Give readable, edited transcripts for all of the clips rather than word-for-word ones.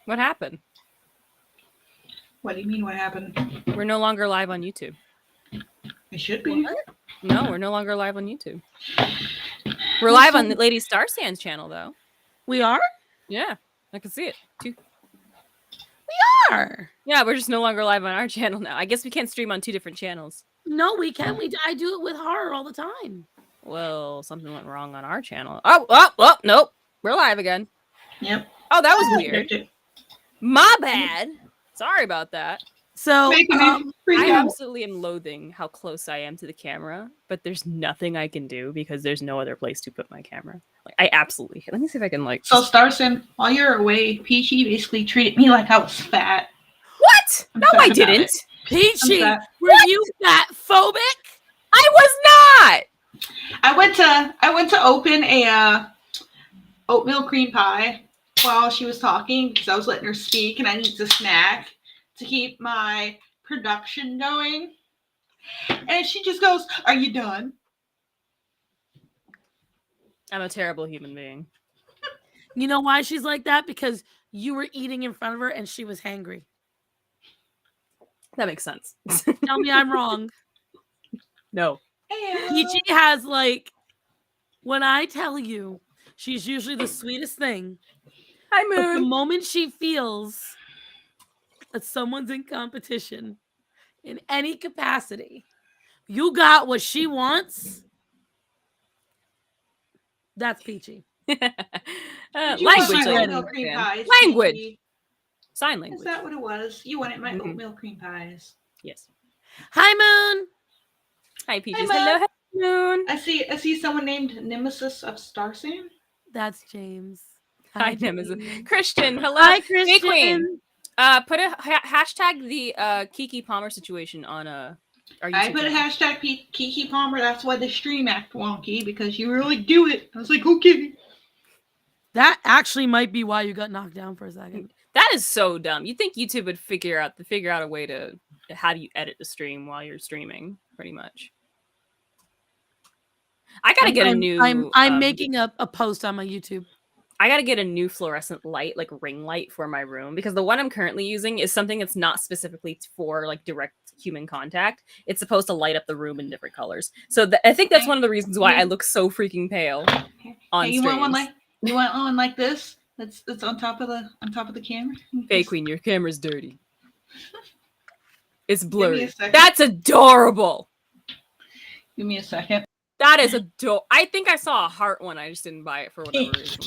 What happened? What do you mean? What happened? We're no longer live on YouTube. It should be. What? No, we're no longer live on YouTube. We're live on Lady Starsan's channel, though. We are? Yeah, I can see it too. We are. Yeah, we're just no longer live on our channel now. I guess we can't stream on 2 different channels. No, we can. I do it with horror all the time. Well, something went wrong on our channel. Oh, nope. We're live again. Yep. Oh, that was weird. My bad. Sorry about that. So I absolutely am loathing how close I am to the camera, but there's nothing I can do because there's no other place to put my camera. Like, I absolutely hate. Let me see if I can like. So Starsan, while you're away, Peachy basically treated me like I was fat. What? No, I didn't. Peachy, were you fat phobic? I was not. I went to open a oatmeal cream pie while she was talking because I was letting her speak and I needed a snack to keep my production going. And she just goes, "Are you done?" I'm a terrible human being. You know why she's like that? Because you were eating in front of her and she was hangry. That makes sense. Tell me I'm wrong. No. Peachy has when I tell you, she's usually the sweetest thing. Hi, But the Moon. moment she feels that someone's in competition in any capacity, you got what she wants. That's Peachy. Language. Language. Sign language. Is that what it was? You wanted my oatmeal cream pies. Yes. Hi, Moon. Hi, Peaches. Hello, Moon. I see someone named Nemesis of Starsan. That's James. Hi, Nemesis. Christian. Hello. Hi, Christian. FaeQueen. Put a hashtag the Kiki Palmer situation on our YouTube I put channel. a hashtag Kiki Palmer. That's why the stream act wonky because you really do it. I was like, okay. That actually might be why you got knocked down for a second. That is so dumb. You think YouTube would figure out a way to how do you edit the stream while you're streaming, pretty much. I gotta get a new. I'm making a post on my YouTube. I gotta get a new fluorescent light, like ring light, for my room because the one I'm currently using is something that's not specifically for like direct human contact. It's supposed to light up the room in different colors. So I think that's one of the reasons why I look so freaking pale on streams. You want one like this? That's on top of the camera. FaeQueen, your camera's dirty. It's blurry. That's adorable. Give me a second. That is adorable. I think I saw a heart one. I just didn't buy it for whatever reason.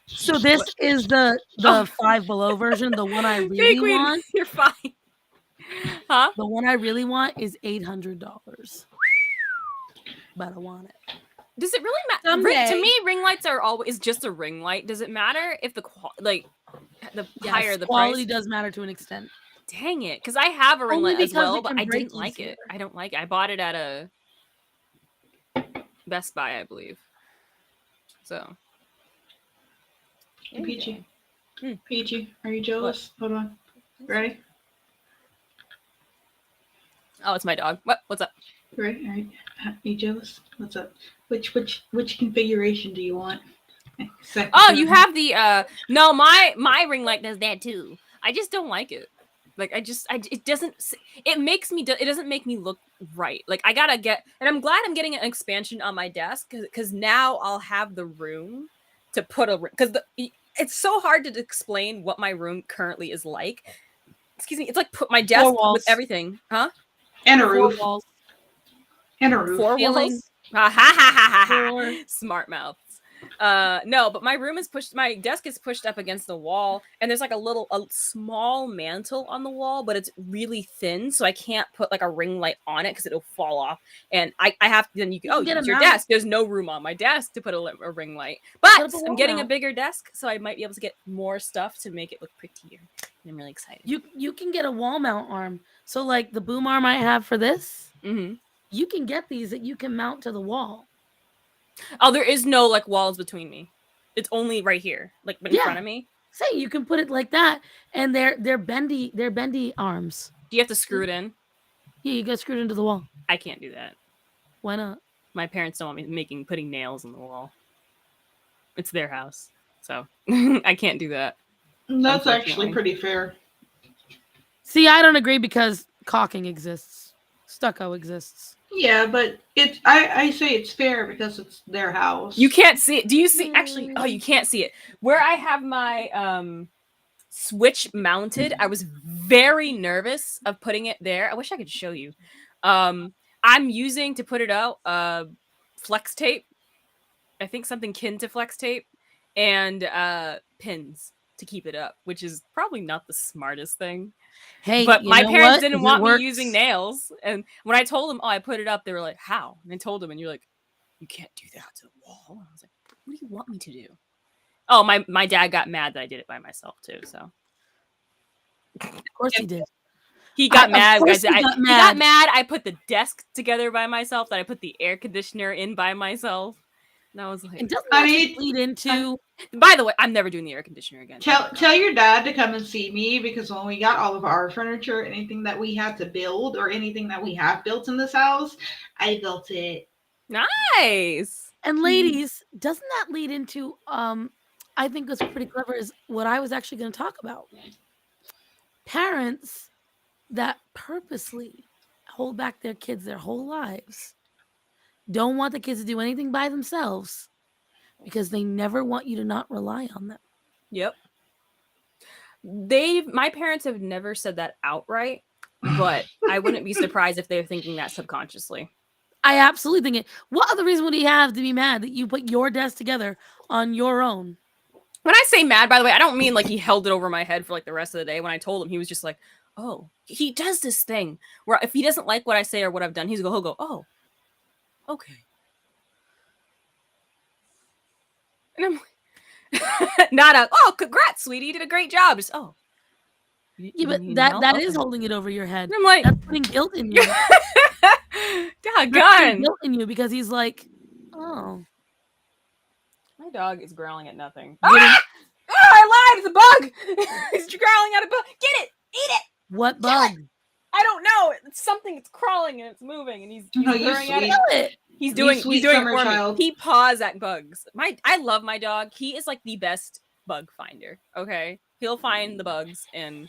So this is the Five Below version. The one I really want. You're fine. Huh? The one I really want is $800. But I want it. Does it really matter? To me, ring lights are always just a ring light. Does it matter if the higher the quality price? Does matter to an extent. Dang it, because I have a ring light as well, but I didn't like it. I don't like it. I bought it at a Best Buy, I believe. So, Peachy, Peachy, are you jealous? What? Hold on. Ready? Oh, it's my dog. What's up? Ready? All right. Are you jealous? What's up? Which configuration do you want? Oh, you have the no, my ring light does that too. I just don't like it. Like it doesn't make me look right. Like I gotta get, and I'm glad I'm getting an expansion on my desk because now I'll have the room to put because it's so hard to explain what my room currently is like. Excuse me, it's like put my desk with everything, huh? And a roof. 4 walls. And a roof. 4 walls. Ha ha ha ha ha. Smart mouths. No, but my room is my desk is pushed up against the wall, and there's like a small mantle on the wall, but it's really thin, so I can't put like a ring light on it because it'll fall off. And I have to, then you use your desk. There's no room on my desk to put a ring light, but I'm getting a bigger desk, so I might be able to get more stuff to make it look prettier. And I'm really excited. You can get a wall mount arm. So like the boom arm I have for this, you can get these that you can mount to the wall. Oh, there is no like walls between me. It's only right here, like in front of me. Say you can put it like that, and they're bendy. They're bendy arms. Do you have to screw it in? Yeah, you got screwed into the wall. I can't do that. Why not? My parents don't want me putting nails in the wall. It's their house, so I can't do that. That's actually unfortunately. pretty fair. See, I don't agree because caulking exists. Stucco exists. Yeah, but I say it's fair because it's their house. You can't see it. Do you see? Actually, oh, you can't see it. Where I have my switch mounted, I was very nervous of putting it there. I wish I could show you. I'm using to put it out flex tape. I think something kin to flex tape and pins to keep it up, which is probably not the smartest thing. Hey, But you my know parents what? didn't If it want me works- using nails, and when I told them, "Oh, I put it up," they were like, "How?" And I told them, and you're like, "You can't do that to the wall." And I was like, "What do you want me to do?" Oh, my dad got mad that I did it by myself too. So Of course he did. he got Of mad. course Guys, he got he got mad. mad. I put the desk together by myself. That I put the air conditioner in by myself. And I was like, And doesn't I that mean, just lead into? by the way, I'm never doing the air conditioner again. Tell your dad to come and see me because when we got all of our furniture, anything that we had to build or anything that we have built in this house, I built it. Nice. And ladies, doesn't that lead into? I think what's pretty clever is what I was actually going to talk about. Parents that purposely hold back their kids their whole lives don't want the kids to do anything by themselves because they never want you to not rely on them. Yep. My parents have never said that outright, but I wouldn't be surprised if they're thinking that subconsciously. I absolutely think it. What other reason would he have to be mad that you put your desk together on your own? When I say mad, by the way, I don't mean like he held it over my head for like the rest of the day. When I told him, he was just like, "Oh," he does this thing where if he doesn't like what I say or what I've done, he'll go, "Oh, okay." And I'm like, not a, "Oh, congrats, sweetie, you did a great job." Just, "Oh, Yeah, but need that help? is Okay." holding it over your head. And I'm like, That's putting guilt in you. That's putting "Doggone." guilt in you because he's like, oh, My dog is growling at nothing. Getting- Ah! Oh, I lied. It's a bug. He's growling at a bug. Get it. Eat it. what bug? I don't know. It's something. It's crawling and it's moving, and he's No, you purring at it. sweet. Kill it. He's doing sweet it summer for child. me. He paws at bugs. I love my dog. He is like the best bug finder. Okay, he'll find the bugs and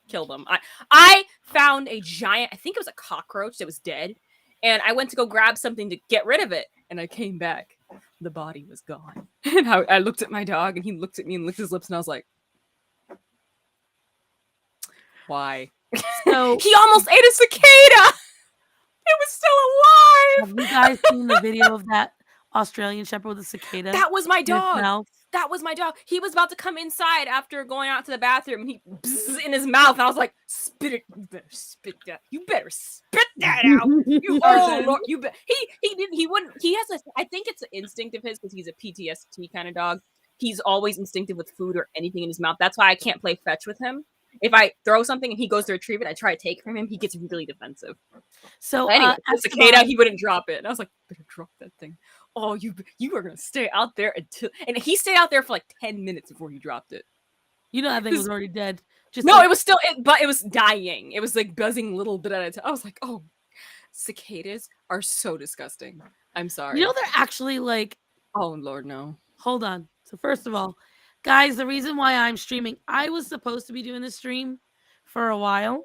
kill them. I found a giant. I think it was a cockroach that was dead, and I went to go grab something to get rid of it, and I came back. The body was gone. And I looked at my dog, and he looked at me and licked his lips, and I was like, "Why?" So He almost ate a cicada. It was still alive. have you guys seen the video of that Australian Shepherd with a cicada? That was my in its dog. mouth? That was my dog. He was about to come inside after going out to the bathroom, and he bzzz in his mouth. And I was like, "Spit it! You better spit that! You better spit that out! You oh Lord! You he didn't. He wouldn't. He has a. I think it's an instinct of his because he's a PTSD kind of dog. He's always instinctive with food or anything in his mouth. That's why I can't play fetch with him. If I throw something and he goes to retrieve it, I try to take it from him. He gets really defensive. So But anyway, the cicada, Esteban- he wouldn't drop it, and I was like, "Better drop that thing." Oh, you are gonna stay out there until, and he stayed out there for like 10 minutes before he dropped it. you know that thing was already dead. Just No, like, it was still, but it was dying. It was like buzzing a little bit at a time. I was like, "Oh, cicadas are so disgusting." I'm sorry. you know they're actually like. Oh Lord, no. Hold on. So first of all, guys, the reason why I'm streaming, I was supposed to be doing this stream for a while,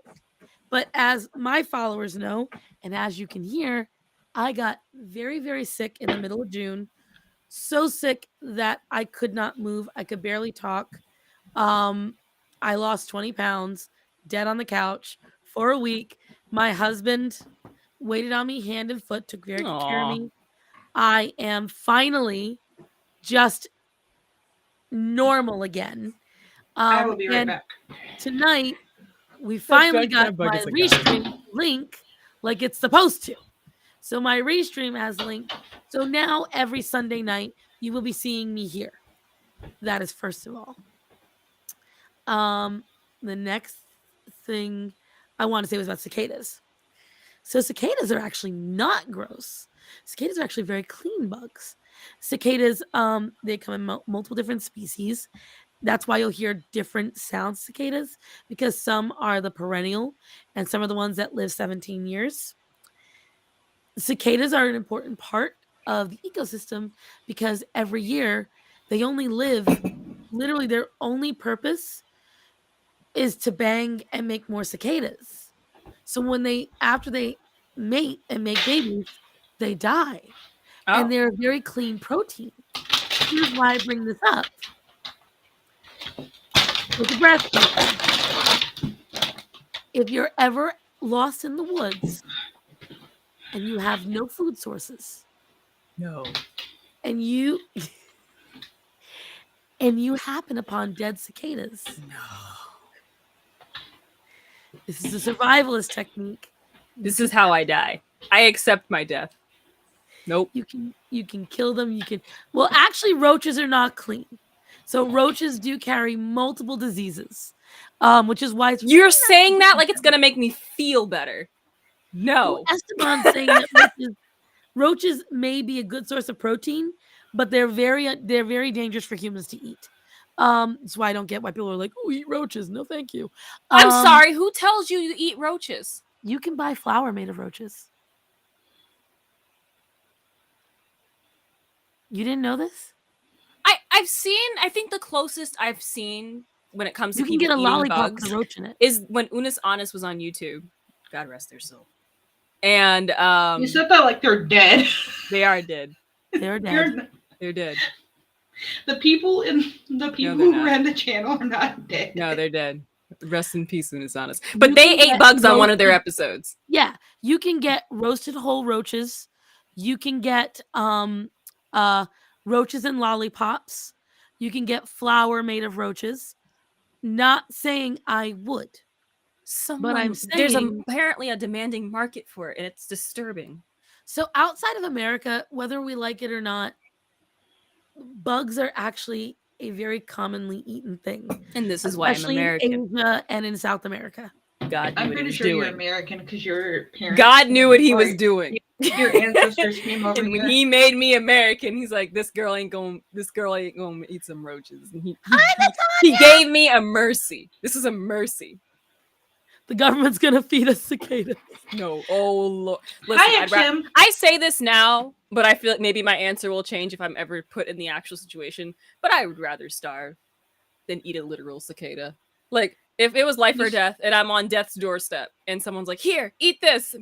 but as my followers know, and as you can hear, I got very, very sick in the middle of June. So sick that I could not move. I could barely talk. I lost 20 pounds, dead on the couch for a week. My husband waited on me hand and foot, took very good care of Aw. me. I am finally just normal again. I will be right and back. tonight we finally that got bug my is a guy. restream link like it's supposed to. So my restream has link. So now every Sunday night you will be seeing me here. That is first of all. The next thing I want to say was about cicadas. So cicadas are actually not gross. Cicadas are actually very clean bugs. Cicadas, they come in multiple different species. That's why you'll hear different sound cicadas because some are the perennial and some are the ones that live 17 years. Cicadas are an important part of the ecosystem because every year they only live, literally their only purpose is to bang and make more cicadas. So after they mate and make babies, they die. And Oh, they're a very clean protein. Here's why I bring this up. Take a breath, people. If you're ever lost in the woods and you have no food sources, no. and you and you happen upon dead cicadas, No. this is a survivalist technique. This is how I die. I accept my death. Nope. You can kill them. Well, actually, roaches are not clean. So roaches do carry multiple diseases, which is why it's You're saying that like it's gonna make me feel better. No. Well, Esteban's saying that roaches may be a good source of protein, but they're very dangerous for humans to eat. That's why I don't get why people are like, "Oh, eat roaches." No, thank you. I'm sorry. Who tells you eat roaches? You can buy flour made of roaches. You didn't know this? I've seen. I think the closest I've seen when it comes to You can people get a eating lollipop bugs with a roach in it. is when Unis Honest was on YouTube. God rest their soul. And You said that like they're dead. they are dead. They're dead. They're dead. The people who ran the channel are not dead. No, they're dead. Rest in peace, Unis Honest. But they ate bugs on one of their episodes. Yeah, you can get roasted whole roaches. You can get roaches and lollipops. You can get flour made of roaches. Not saying I would. But I'm There's saying apparently a demanding market for it, and it's disturbing. so outside of America, whether we like it or not, bugs are actually a very commonly eaten thing. And this is why I'm American. In Asia and in South America. God knew I'm what he pretty was sure doing. you're American because your parents. God knew what he was doing. Your ancestors came over And when here. he made me American, he's like, this girl ain't gonna eat some roaches. And he gave me a mercy. This is a mercy. The government's gonna feed us cicadas. No. Oh Lord. Listen, Hiya, Kim. I say this now, but I feel like maybe my answer will change if I'm ever put in the actual situation. But I would rather starve than eat a literal cicada. Like, if it was life or death and I'm on death's doorstep and someone's like, here, eat this.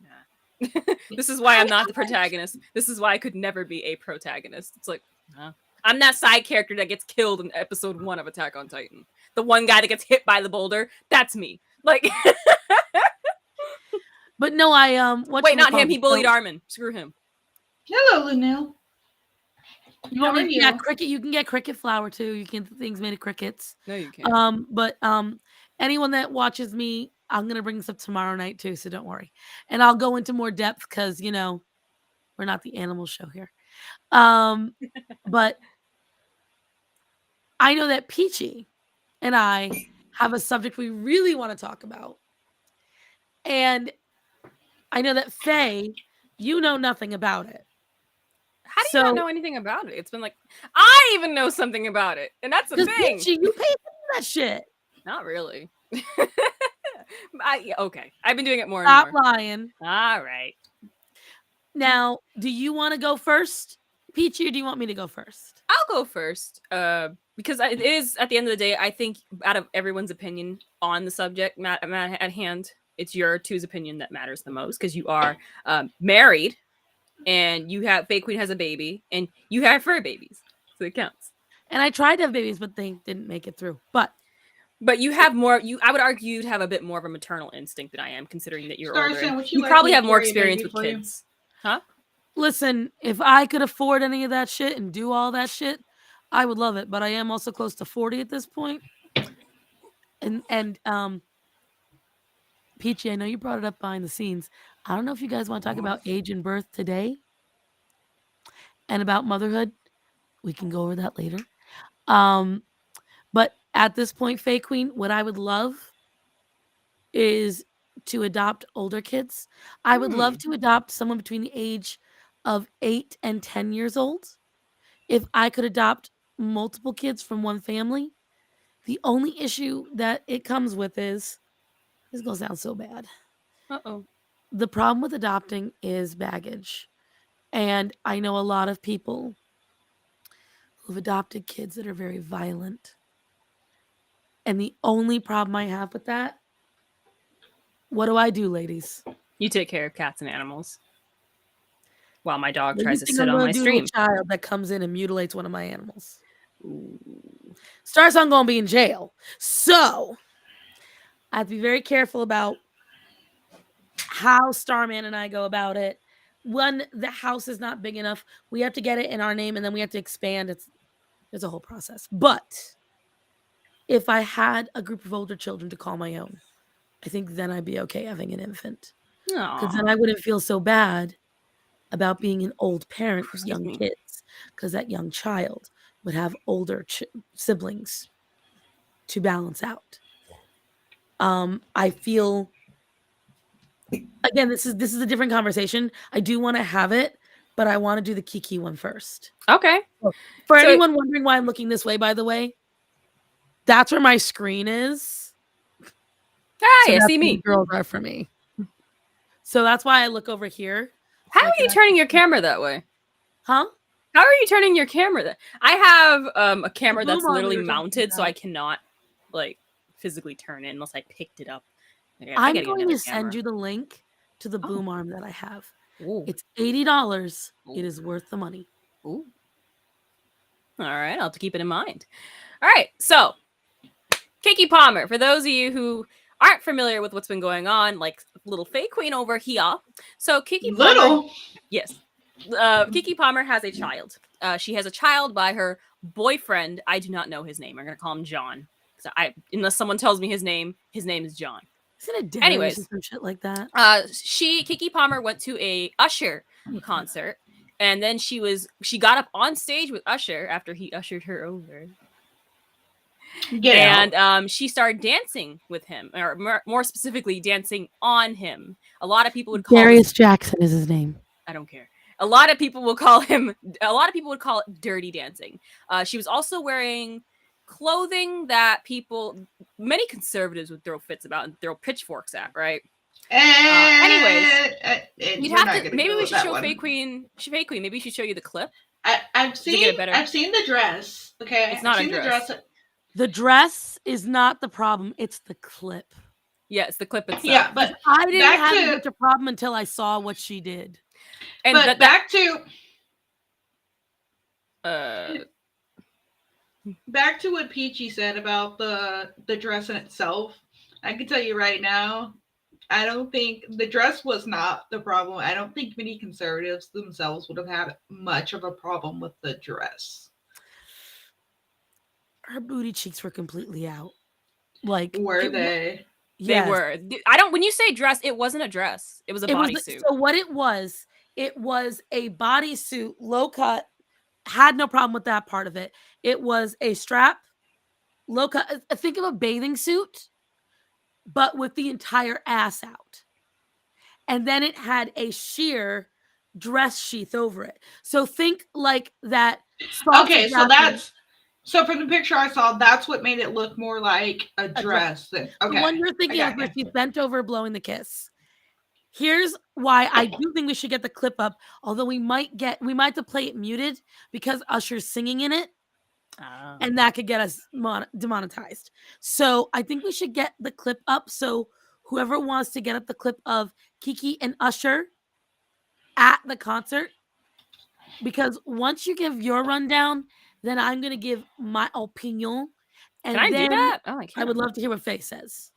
Nah. This is why I'm not the protagonist. This is why I could never be a protagonist. It's like, nah. I'm that side character that gets killed in episode 1 of Attack on Titan. The one guy that gets hit by the boulder. That's me. Like, but no, wait, not him. He bullied Armin. Screw him. Hello, Lunel. You can get cricket flour too. You can get things made of crickets. No, you can't. But anyone that watches me, I'm gonna bring this up tomorrow night too, so don't worry. And I'll go into more depth because we're not the animal show here. But I know that Peachy and I have a subject we really want to talk about. And I know that Faye, you know nothing about it. How do you not know anything about it? It's been like, I even know something about it. And that's the thing. Peachy, you pay attention to that shit. Not really. Okay. I've been doing it more Stop and more. lying. All right. Now, do you want to go first, Peachy, or do you want me to go first? I'll go first. Because it is, at the end of the day, I think out of everyone's opinion on the subject at hand, it's your two's opinion that matters the most because you are married and FaeQueen has a baby and you have fur babies. So it counts. And I tried to have babies, but they didn't make it through. But you have more. I would argue you'd have a bit more of a maternal instinct than I am, considering that you're Starsan, older. would You like probably me have to more carry a experience baby with for you? kids. Huh? listen, if I could afford any of that shit and do all that shit, I would love it. But I am also close to 40 at this point. And Peachy, I know you brought it up behind the scenes. I don't know if you guys want to talk about age and birth today and about motherhood. We can go over that later. But at this point, FaeQueen, what I would love is to adopt older kids. I would love to adopt someone between the age of 8 and 10 years old. If I could adopt multiple kids from one family, the only issue that it comes with is, this is going to sound so bad. Uh-oh. The problem with adopting is baggage. And I know a lot of people who've adopted kids that are very violent. And the only problem I have with that, what do I do, ladies? You take care of cats and animals. While my dog What do you tries to think sit I'm on gonna my do stream. to a child that comes in and mutilates one of my animals? Ooh. Starsan gonna be in jail. So I have to be very careful about how Starman and I go about it. When the house is not big enough, we have to get it in our name and then we have to expand. There's a whole process. But if I had a group of older children to call my own, I think then I'd be okay having an infant. Because then Aw. I wouldn't feel so bad about being an old parent with Excuse young me. kids. Because that young child would have older siblings to balance out. I feel, again, this is a different conversation. I do want to have it, but I want to do the Kiki one first. Okay. For So- anyone wondering why I'm looking this way, by the way, that's where my screen is. Hi, So I that's see where me. the girls are for me. So that's why I look over here. How so I are can you actually turning your see- camera that way? Huh? How are you turning your camera that? I have a camera The boom that's arm we literally were talking mounted, so about. I cannot like physically turn it unless I picked it up. I I'm gotta get going another to send camera. you the link to the Oh. boom arm that I have. Ooh. It's $80. Ooh. It is worth the money. Ooh. All right, I'll have to keep it in mind. All right, so Kiki Palmer, for those of you who aren't familiar with what's been going on, like little FaeQueen over here. So Kiki Palmer, Little. yes, Kiki Palmer has a child. She has a child by her boyfriend. I do not know his name. I'm gonna call him John. So unless someone tells me his name is John. Isn't it Darius Anyways. or some shit like that? Kiki Palmer went to a Usher concert, and then she got up on stage with Usher after he ushered her over. Get out. She started dancing with him, or more specifically, dancing on him. A lot of people would call Darius Jackson is his name. I don't care. A lot of people would call would call it dirty dancing. She was also wearing clothing that many conservatives would throw fits about and throw pitchforks at, right? Anyways, you'd have to. Maybe we should show FaeQueen. Maybe we should show you the clip. I've seen the dress. Okay, It's not I've a seen dress. The dress. The dress is not the problem. It's the clip. Yeah, it's the clip itself. Yeah, but I didn't have such a problem until I saw what she did. And but back to what Peachy said about the dress in itself. I can tell you right now, I don't think the dress was not the problem. I don't think many conservatives themselves would have had much of a problem with the dress. Her booty cheeks were completely out. Like, were they? They were. When you say dress, it wasn't a dress. It was a bodysuit. So what it was a bodysuit, low cut. Had no problem with that part of it. It was a strap, low cut. Think of a bathing suit, but with the entire ass out. And then it had a sheer dress sheath over it. So think like that. Okay, so from the picture I saw, that's what made it look more like a dress. Okay. The one you're thinking of where she's bent over blowing the kiss. Here's why I do think we should get the clip up, although we might have to play it muted because Usher's singing in it. And that could get us demonetized. So I think we should get the clip up. So whoever wants to get up the clip of Kiki and Usher at the concert, because once you give your rundown, then I'm going to give my opinion. And can I do that? Oh, I would love to hear what Faye says.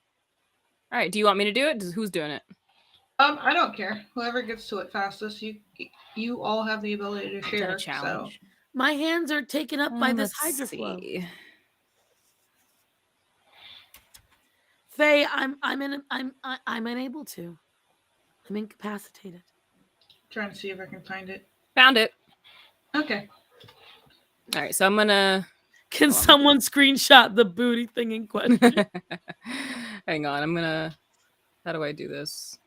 All right. Do you want me to do it? Who's doing it? I don't care. Whoever gets to it fastest, you all have the ability to share. Challenge. So. My hands are taken up by this hydroflow. Faye, I'm unable to. I'm incapacitated. Trying to see if I can find it. Found it. Okay. All right, so I'm gonna. Can someone screenshot the booty thing in question? Hang on, I'm gonna. How do I do this?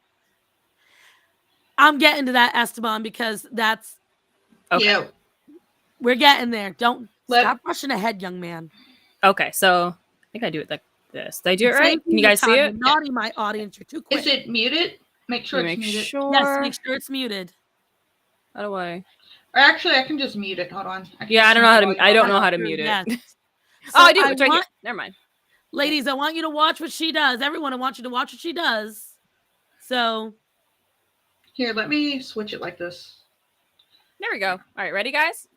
I'm getting to that, Esteban, because that's. Okay. Yeah. We're getting there. Don't stop rushing ahead, young man. Okay, so I think I do it like this. Did I do it right? Can you guys see it? Naughty, my audience. You're too quick. Is it muted? Make sure it's muted. Sure. Yes, make sure it's muted. How do I? Or actually, I can just mute it. Hold on. I don't know how to. I don't know how to mute it. Yes. So I do. It's right here. Never mind. Ladies, I want you to watch what she does. Everyone, I want you to watch what she does. So. Here, let me switch it like this. There we go. All right, ready, guys?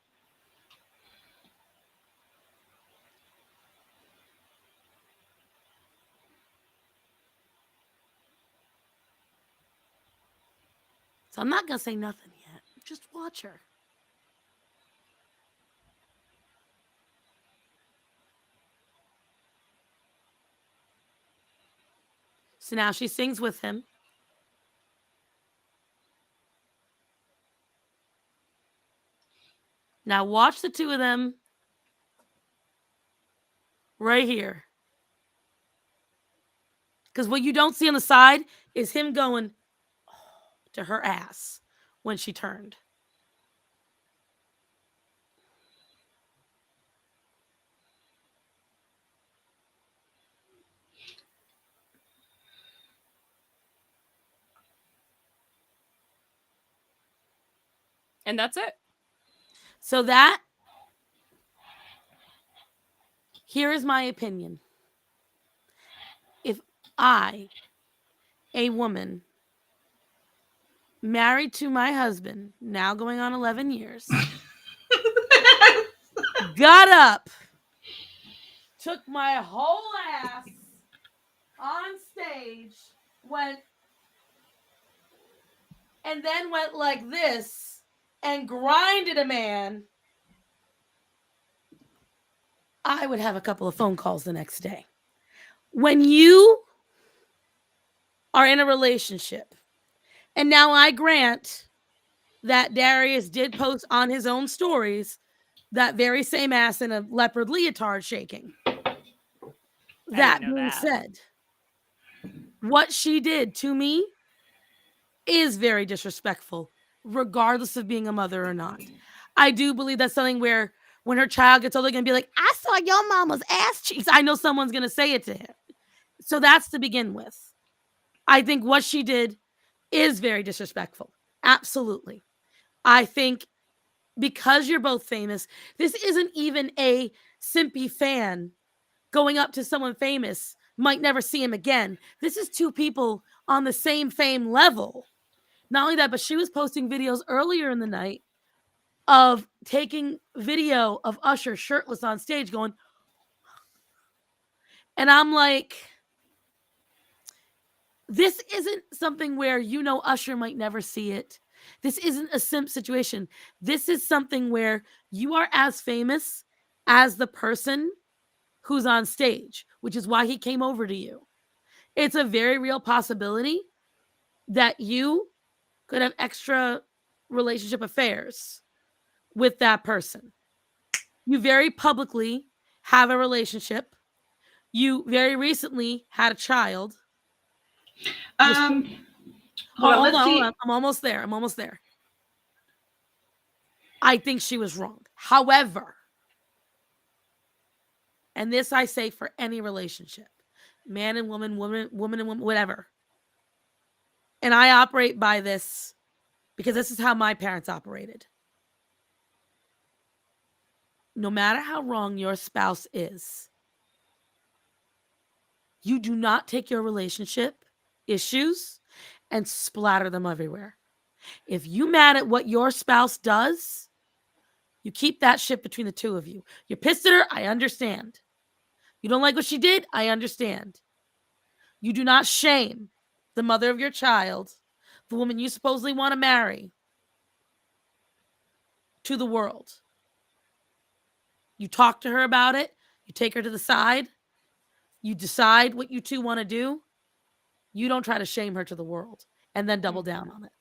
So I'm not going to say nothing yet. Just watch her. So now she sings with him. Now watch the two of them right here. Because what you don't see on the side is him going to her ass when she turned. And that's it. So here is my opinion. If I, a woman, married to my husband, now going on 11 years, got up, took my whole ass on stage, and then went like this and grinded a man, I would have a couple of phone calls the next day. When you are in a relationship, and now I grant that Darius did post on his own stories that very same ass in a leopard leotard shaking. That being said, what she did to me is very disrespectful, regardless of being a mother or not. I do believe that's something where when her child gets older, they're going to be like, I saw your mama's ass cheeks. I know someone's going to say it to him. So that's to begin with. I think what she did is very disrespectful. Absolutely. I think because you're both famous, this isn't even a simpy fan going up to someone famous, might never see him again. This is two people on the same fame level. Not only that, but she was posting videos earlier in the night of taking video of Usher shirtless on stage going, and I'm like, this isn't something where Usher might never see it. This isn't a simp situation. This is something where you are as famous as the person who's on stage, which is why he came over to you. It's a very real possibility that you could have extra relationship affairs with that person. You very publicly have a relationship. You very recently had a child. Hold on. I'm almost there. I think she was wrong. However, and this I say for any relationship, man and woman, woman and woman, whatever. And I operate by this because this is how my parents operated. No matter how wrong your spouse is, you do not take your relationship issues and splatter them everywhere. If you mad at what your spouse does, you keep that shit between the two of you. You're pissed at her, I understand. You don't like what she did, I understand. You do not shame the mother of your child, the woman you supposedly want to marry, to the world. You talk to her about it. You take her to the side. You decide what you two want to do. You don't try to shame her to the world and then double down on it.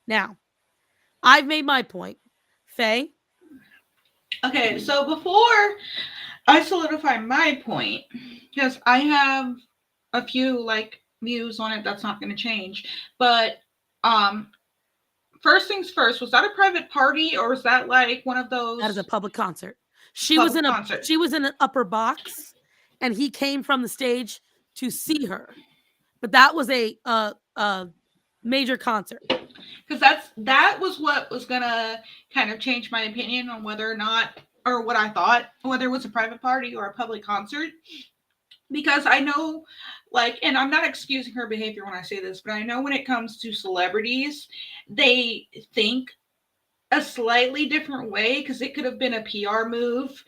Now, I've made my point. Faye? Okay, so before I solidify my point, because I have a few views on it that's not going to change, but first things first, was that a private party or was that like one of those? That is a public concert. She was in an upper box, and he came from the stage to see her. But that was a major concert. Because that was what was gonna kind of change my opinion on whether or not or what I thought, whether it was a private party or a public concert, because I know, like, and I'm not excusing her behavior when I say this, but I know when it comes to celebrities, they think a slightly different way, because it could have been a PR move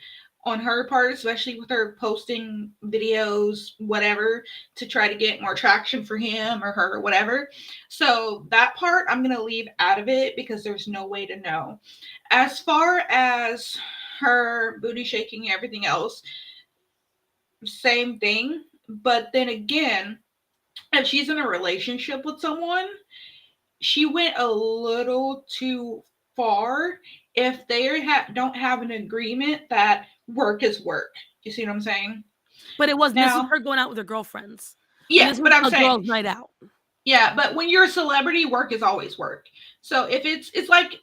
on her part, especially with her posting videos, whatever, to try to get more traction for him or her or whatever. So that part I'm going to leave out of it because there's no way to know. As far as her booty shaking and everything else, same thing. But then again, if she's in a relationship with someone, she went a little too far if they don't have an agreement that work is work. You see what I'm saying? But it was, this is Now, her going out with her girlfriends. yeah, This was but I'm a saying, girls' night out. yeah, but when you're a celebrity, work is always work. So if it's like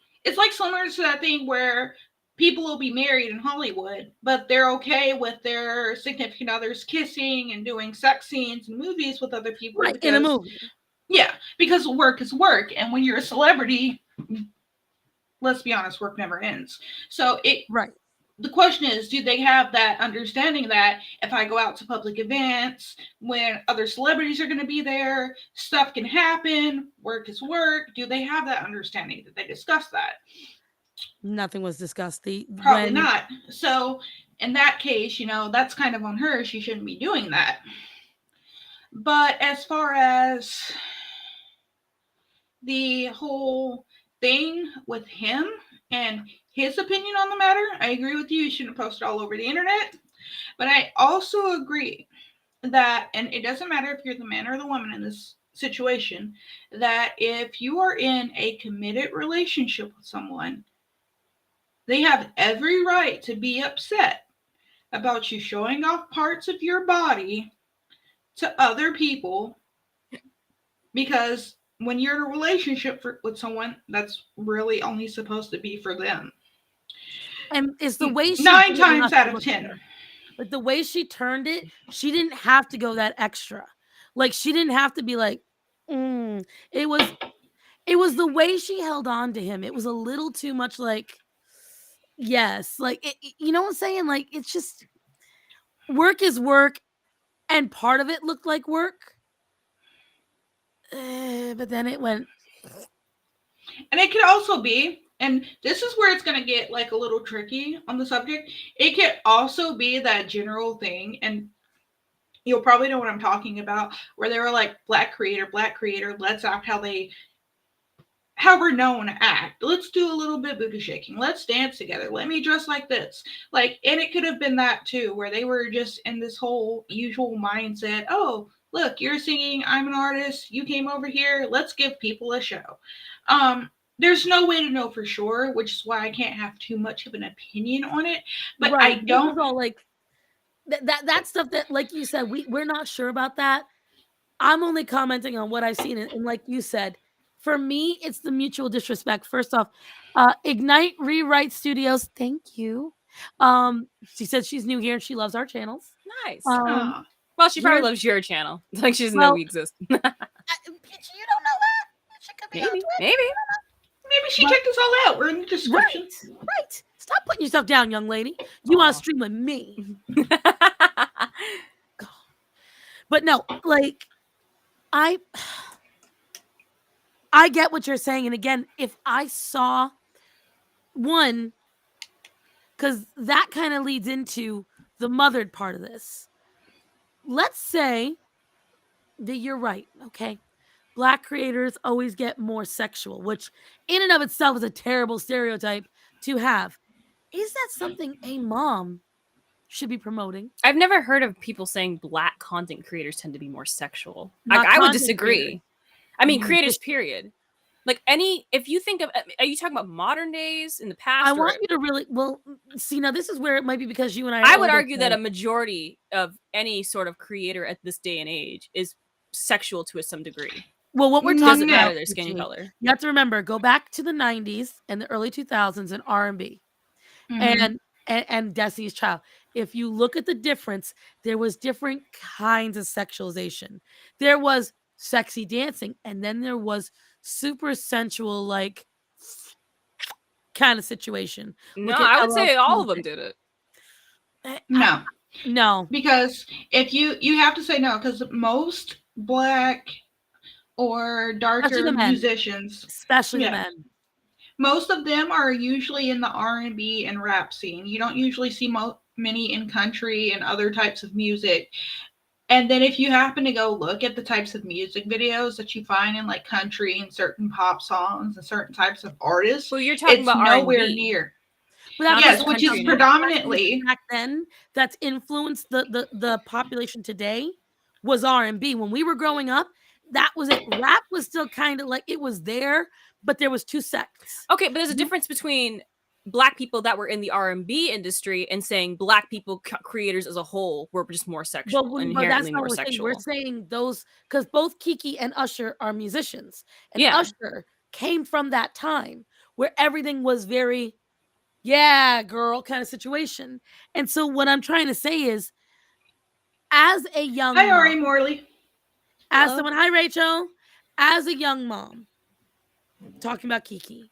similar to that thing where people will be married in Hollywood, but they're okay with their significant others kissing and doing sex scenes and movies with other people, Right, because, in a movie. Yeah, because work is work, and when you're a celebrity, let's be honest, work never ends. So right. The question is, do they have that understanding that if I go out to public events when other celebrities are going to be there, stuff can happen, work is work? Do they have that understanding? Did they discuss that? Nothing was discussed. Probably not. So in that case, that's kind of on her. She shouldn't be doing that. But as far as the whole thing with him and his opinion on the matter, I agree with you. You shouldn't post it all over the internet. But I also agree that, and it doesn't matter if you're the man or the woman in this situation, that if you are in a committed relationship with someone, they have every right to be upset about you showing off parts of your body to other people, because when you're in a relationship with someone, that's really only supposed to be for them. And it's the way she 9 times out of 10. Like the way she turned it, she didn't have to go that extra. Like she didn't have to be like, It was the way she held on to him. It was a little too much like, yes, like you know what I'm saying? Like it's just work is work, and part of it looked like work. But then it went. And it could also be, and this is where it's going to get like a little tricky on the subject. It could also be that general thing, and you'll probably know what I'm talking about, where they were like, black creator, let's act how we're known to act. Let's do a little bit booty shaking. Let's dance together. Let me dress like this. Like, and it could have been that too, where they were just in this whole usual mindset. Oh, look, you're singing. I'm an artist. You came over here. Let's give people a show. There's no way to know for sure, which is why I can't have too much of an opinion on it. But right. I don't. This is all like that stuff that, like you said, we're not sure about that. I'm only commenting on what I've seen, and like you said, for me, it's the mutual disrespect. First off, Ignite Rewrite Studios, thank you. She said she's new here and she loves our channels. Nice. Oh. Well, she probably loves your channel. Like she doesn't know we exist. Peachy, you don't know that? She could be Maybe she checked us all out. We're in the description. Right. Stop putting yourself down, young lady. You want to stream with me. But no, like, I get what you're saying. And again, if I saw one, because that kind of leads into the mothered part of this. Let's say that you're right, okay? Black creators always get more sexual, which in and of itself is a terrible stereotype to have. Is that something a mom should be promoting? I've never heard of people saying black content creators tend to be more sexual. I would disagree. Creators. I mean, creators, period. Like if you think of, are you talking about modern days, in the past? I want you to really, see, now this is where it might be because you and I would argue that a majority of any sort of creator at this day and age is sexual to some degree. Well, what we're talking about, matter their skin color. You have to remember, go back to the 90s and the early 2000s and R&B. And Destiny's Child. If you look at the difference, there was different kinds of sexualization. There was sexy dancing, and then there was super sensual, like kind of situation. No, Look at I would LL say all Cool of them J. did it. No, No, because if you have to say no, because most black or especially the darker men. musicians, Especially the yeah, men. most of them are usually in the R&B and rap scene. You don't usually see many in country and other types of music. And then if you happen to go look at the types of music videos that you find in like country and certain pop songs and certain types of artists, Well, you're talking it's about nowhere R&B, near. But that's not the Yes, just point, which though. is country and The hip hop. predominantly. back then that's influenced the population today was R&B. When we were growing up, that was it. Rap was still kind of like it was there, but there was two sects. Okay, but there's a You- difference between black people that were in the R&B industry and saying black people creators as a whole were just more sexual, but that's inherently not more what we're saying. We're sexual. saying those because both Kiki and Usher are musicians, and Yeah. Usher came from that time where everything was very, yeah, girl kind of situation. And so what I'm trying to say is, as a young Hi, mom, Ari Morley. as Hello. someone, hi Rachel, as a young mom, talking about Kiki,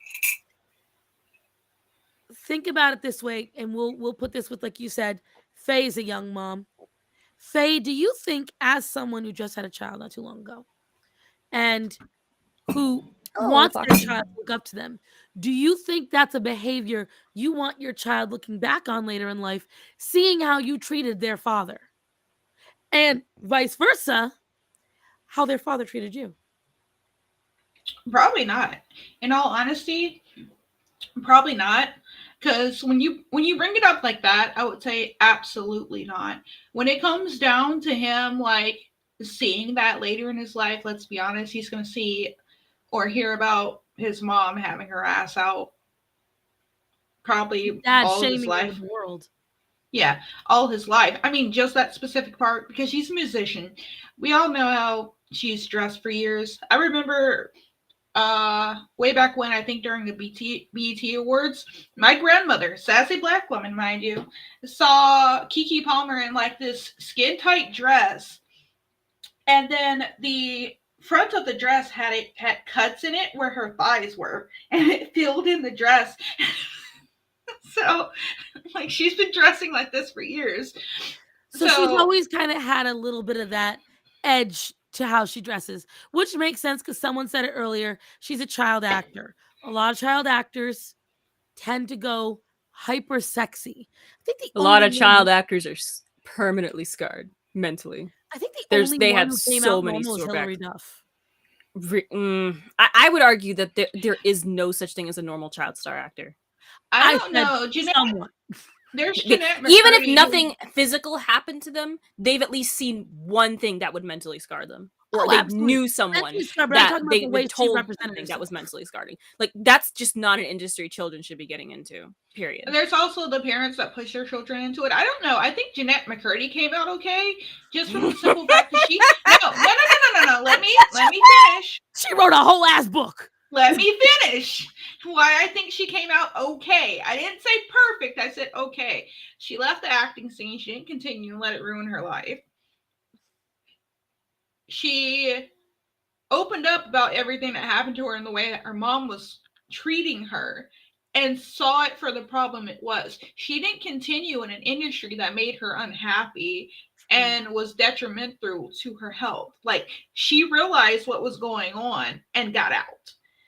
think about it this way, and we'll put this with, like you said, Faye's a young mom. Faye, do you think, as someone who just had a child not too long ago, and who wants their Foxy. child to look up to them, do you think that's a behavior you want your child looking back on later in life, seeing how you treated their father, and vice versa, how their father treated you? Probably not. In all honesty, probably not. Because when you bring it up like that, I would say absolutely not. When it comes down to him, like seeing that later in his life, let's be honest, he's going to see or hear about his mom having her ass out probably Dad all of his shaming her with life. the world. Yeah, all his life. I mean, just that specific part because she's a musician. We all know how she's dressed for years. I remember way back when, I think during the BET Awards, my grandmother, sassy black woman, mind you, saw Keke Palmer in like this skin tight dress, and then the front of the dress had cuts in it where her thighs were, and it filled in the dress. So, like, she's been dressing like this for years. So she's always kind of had a little bit of that edge to how she dresses, which makes sense because someone said it earlier. She's a child actor. A lot of child actors tend to go hyper sexy. I think the A lot only of child actors are permanently scarred mentally. They one have who came so out many normal is throwback. Hilary Duff. I would argue that there is no such thing as a normal child star actor. I don't know. Somewhat. There's Even Jeanette if McCurdy nothing physical happened to them, they've at least seen one thing that would mentally scar them, or Oh, they absolutely. knew someone Mentally scarred, but I'm that talking about they the were way she told represented something that was herself. mentally scarring. Like that's just not an industry children should be getting into. Period. And there's also the parents that push their children into it. I don't know. I think Jeanette McCurdy came out okay, just from the simple fact that she no. Let me finish. She wrote a whole ass book. Let me finish. Why I think she came out okay. I didn't say perfect. I said okay. She left the acting scene. She didn't continue and let it ruin her life. She opened up about everything that happened to her and the way that her mom was treating her and saw it for the problem it was. She didn't continue in an industry that made her unhappy and was detrimental to her health. Like, she realized what was going on and got out.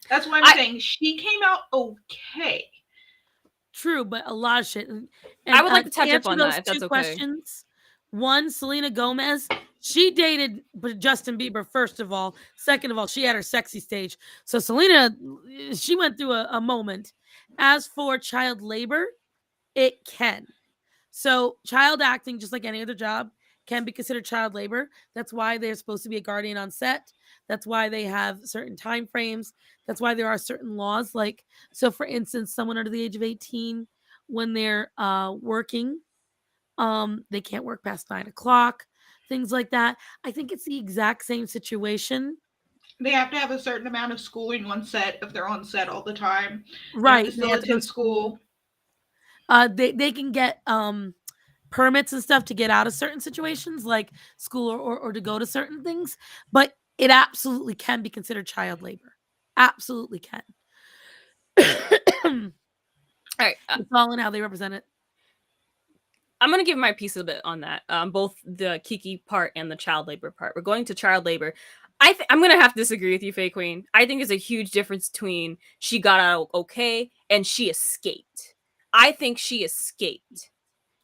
That's why I'm saying she came out okay. True, but a lot of shit. And I would like to touch up answer on those that if that's two okay. questions. One, Selena Gomez, she dated Justin Bieber, first of all. Second of all, she had her sexy stage. So Selena, she went through a moment. As for child labor, it can. So child acting, just like any other job, can be considered child labor. That's why there's supposed to be a guardian on set. That's why they have certain time frames. That's why there are certain laws. Like, so for instance, someone under the age of 18, when they're working, they can't work past 9 o'clock, things like that. I think it's the exact same situation. They have to have a certain amount of schooling on set if they're on set all the time. Right. They have to still attend school. They can get permits and stuff to get out of certain situations, like school or to go to certain things, but it absolutely can be considered child labor. Absolutely can. All right. It's all in how they represent it. I'm going to give my piece of it on that. Both the Kiki part and the child labor part. We're going to child labor. I'm going to have to disagree with you, FaeQueen. I think there's a huge difference between she got out okay and she escaped. I think she escaped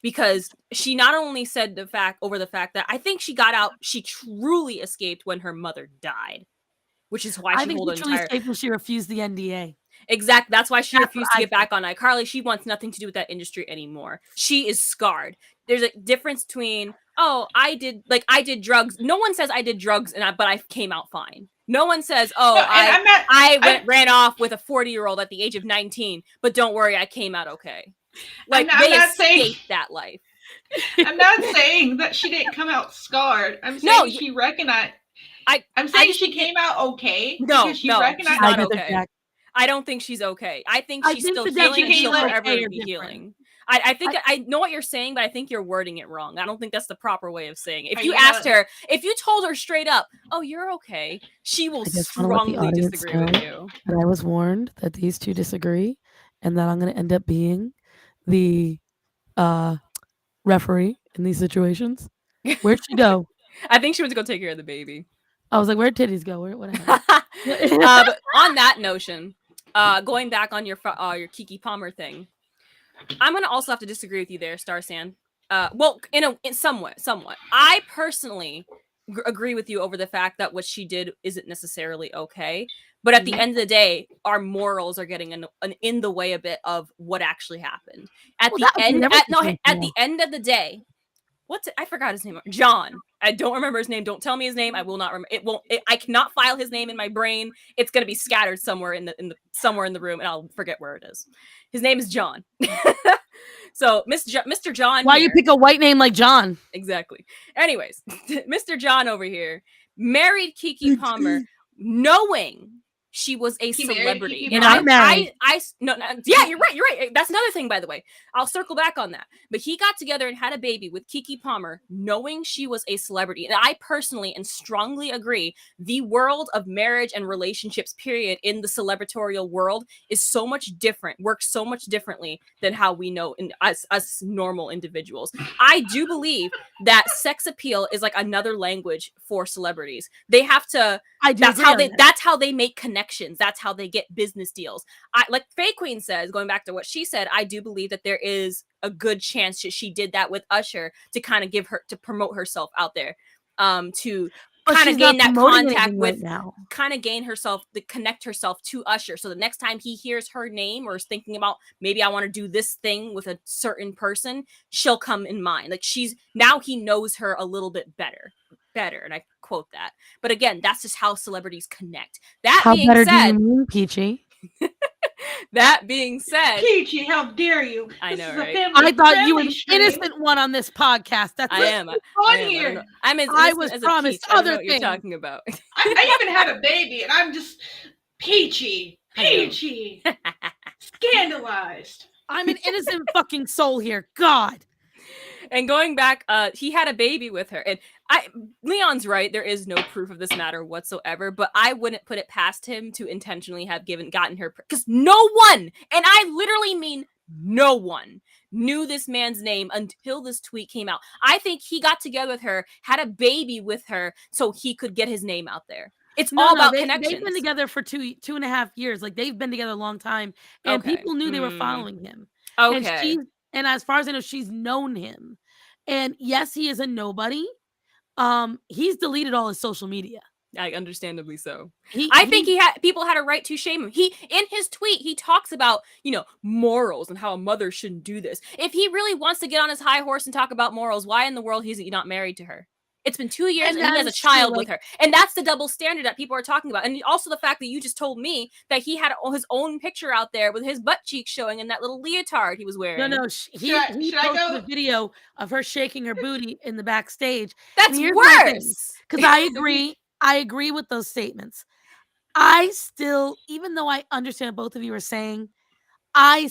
because she not only said the fact that I think she got out, she truly escaped when her mother died, which is why I she think hold she an truly entire. escaped when she refused the NDA. Exactly. That's why she refused to I get back on iCarly. She wants nothing to do with that industry anymore. She is scarred. There's a difference between, oh, I did drugs. No one says I did drugs but I came out fine. No one says, oh, No, ran off with a 40-year-old at the age of 19, but don't worry, I came out okay. Like, I'm they not saying escaped that life. I'm not saying that she didn't come out scarred. I'm saying she recognized. I'm saying she came out okay. Because she recognized she's not okay. I don't think she's okay. I think she's still healing and she'll forever be healing. I think I know what you're saying, but I think you're wording it wrong. I don't think that's the proper way of saying it. If you asked her, if you told her straight up, oh, you're okay, she will strongly disagree with you. And I was warned that these two disagree and that I'm going to end up being the referee in these situations. Where'd she go? I think she went to go take care of the baby. I was like, where'd titties go? What happened? But on that notion, going back on your Kiki Palmer thing, I'm gonna also have to disagree with you there, Starsan. Well, in somewhat. I personally agree with you over the fact that what she did isn't necessarily okay. But at the end of the day, our morals are getting in the way a bit of what actually happened. At the end of the day, I forgot his name. John. I don't remember his name. Don't tell me his name. I will not remember. It won't. I cannot file his name in my brain. It's gonna be scattered somewhere in the room, and I'll forget where it is. His name is John. So, Mr. John. Why you pick a white name like John? Exactly. Anyways, Mr. John over here married Kiki Palmer, knowing she was a celebrity. And I'm married. Yeah, you're right. That's another thing, by the way. I'll circle back on that. But he got together and had a baby with Kiki Palmer, knowing she was a celebrity. And I personally and strongly agree, the world of marriage and relationships, period, in the celebratorial world is so much different, works so much differently than how we know us normal individuals. I do believe that sex appeal is like another language for celebrities. They have to. That's how they make connections. That's how they get business deals. Like FaeQueen says, going back to what she said, I do believe that there is a good chance that she did that with Usher to kind of to promote herself out there, to kind of gain that contact with, kind of gain herself, to connect herself to Usher. So the next time he hears her name or is thinking about, maybe I want to do this thing with a certain person, she'll come in mind. Like now he knows her a little bit better, and I quote that. But again, that's just how celebrities connect. How being better said, do you mean, Peachy? That being said, Peachy, how dare you? I know, right? I thought you were the innocent one on this podcast. That's I am. I was promised other things. You're talking about. I even had a baby, and I'm just Peachy, scandalized. I'm an innocent fucking soul here. God. And going back, he had a baby with her. And Leon's right. There is no proof of this matter whatsoever, but I wouldn't put it past him to intentionally have gotten her, because no one, and I literally mean no one, knew this man's name until this tweet came out. I think he got together with her, had a baby with her, so he could get his name out there. It's all about connections. They've been together for 2.5 years. Like, they've been together a long time, and people knew they were following him. Okay. And as far as I know, she's known him. And yes, he is a nobody. He's deleted all his social media. Understandably so. I think people had a right to shame him. In his tweet, he talks about, morals and how a mother shouldn't do this. If he really wants to get on his high horse and talk about morals, why in the world is he not married to her? It's been 2 years and he has a child with her. And that's the double standard that people are talking about. And also the fact that you just told me that he had his own picture out there with his butt cheeks showing in that little leotard he was wearing. No, he posted a video of her shaking her booty in the backstage. That's worse. Because I agree with those statements. I still, even though I understand both of you are saying, I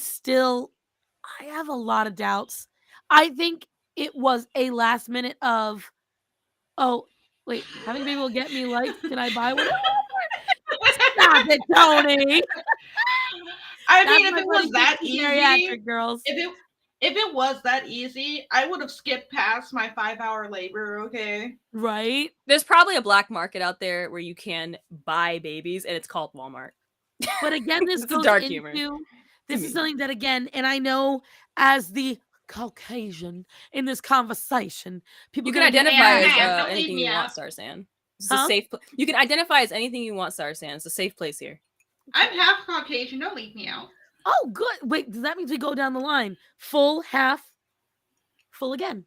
have a lot of doubts. I think it was a last minute of, oh, wait, having a baby will get me likes. Can I buy one? Stop it, Tony. I That's mean, if my it buddy was that Pixie's easy, Geriatric, girls. if it was that easy, I would have skipped past my 5-hour labor. Okay. Right? There's probably a black market out there where you can buy babies, and it's called Walmart. But again, this It's a goes dark into humor. this me. is something that again, and I know as the Caucasian in this conversation, people You can gonna get identify Yeah, as don't leave anything me you want, out. Starsan. It's Huh? a safe. You can identify as anything you want, Starsan. It's a safe place here. I'm half Caucasian. Don't leave me out. Oh, good. Wait, does that mean we go down the line? Full, half, full again.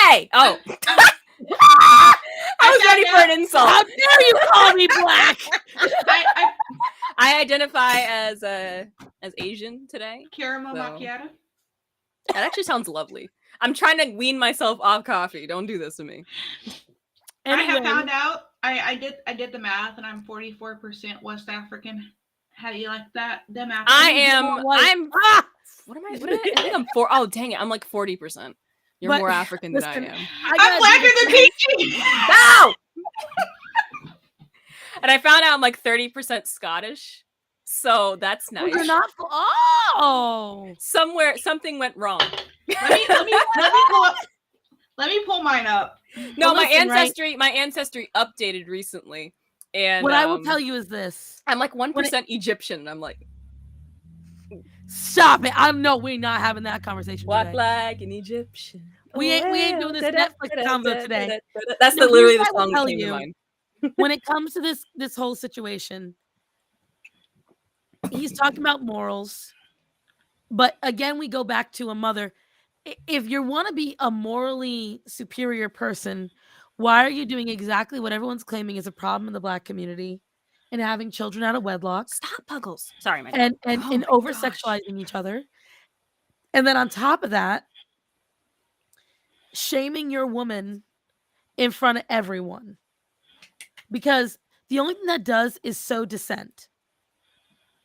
Hey! Oh, I I was ready for an insult. How dare you call me black? I identify as Asian today. Caramel So- macchiato. That actually sounds lovely. I'm trying to wean myself off coffee. Don't do this to me. I have Anyway, found out. I did the math, and I'm 44% West African. How do you like that? Them Africans. I'm. ah! What am I? What I think I'm 4. Oh, dang it! I'm like 40%. You're But more African than I listen, am. I'm blacker than Peachy. No! And I found out I'm like 30% Scottish. So that's nice. You're not. Oh, Something went wrong. Let me pull mine up. No, Well, listen, my ancestry updated recently. And what I will tell you is this. I'm like 1% Egyptian. And I'm like, Stop it. I know we're not having that conversation walk today. like an Egyptian. We ain't doing this Netflix convo today. That's No, literally the here's what I will song that tell came to you. mind. When it comes to this whole situation, he's talking about morals. But again, we go back to a mother. If you want to be a morally superior person, why are you doing exactly what everyone's claiming is a problem in the black community and having children out of wedlock? Stop, Puggles. Sorry, my and God. and Oh my over sexualizing each other. And then on top of that, shaming your woman in front of everyone. Because the only thing that does is sow dissent.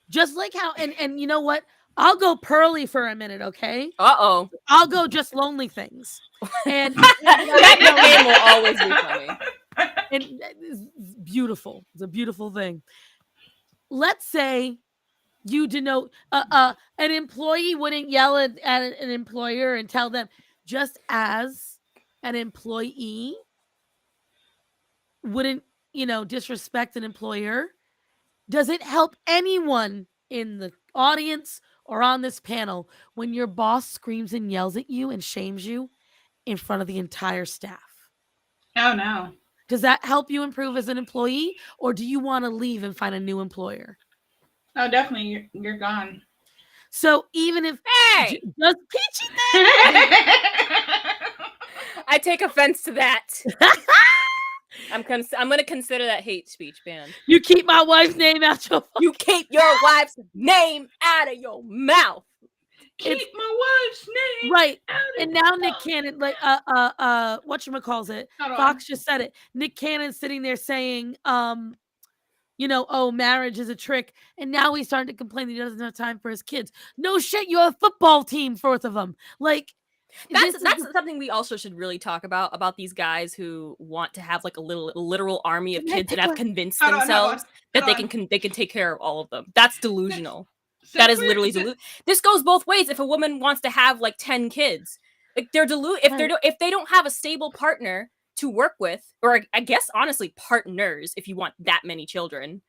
Just like how, and you know what? I'll go Pearly for a minute, okay? Uh-oh. I'll go Just Lonely Things. And That nickname will always be funny. and it's beautiful. It's a beautiful thing. Let's say you denote an employee wouldn't yell at an employer and tell them, just as an employee wouldn't, disrespect an employer. Does it help anyone in the audience or on this panel when your boss screams and yells at you and shames you in front of the entire staff? Oh no. Does that help you improve as an employee, or do you want to leave and find a new employer? Oh, definitely. You're gone. So even if Hey! Just Peachy I take offense to that. I'm going to consider that hate speech banned. you keep my wife's name out your You keep your wife's name out of your mouth. Keep my wife's name right. out of And your now mouth. Nick Cannon, like whatchamacalls it? Hold on. Fox just said it. Nick Cannon sitting there saying, oh, marriage is a trick. And now he's starting to complain that he doesn't have time for his kids. No shit, you have a football team, 4th of them. Like, That's something we also should really talk about these guys who want to have like a literal army of kids and have convinced themselves that they can take care of all of them. That's delusional. That is literally delusional. This goes both ways. If a woman wants to have like 10 kids, like they're if they don't have a stable partner to work with, or I guess honestly partners, if you want that many children,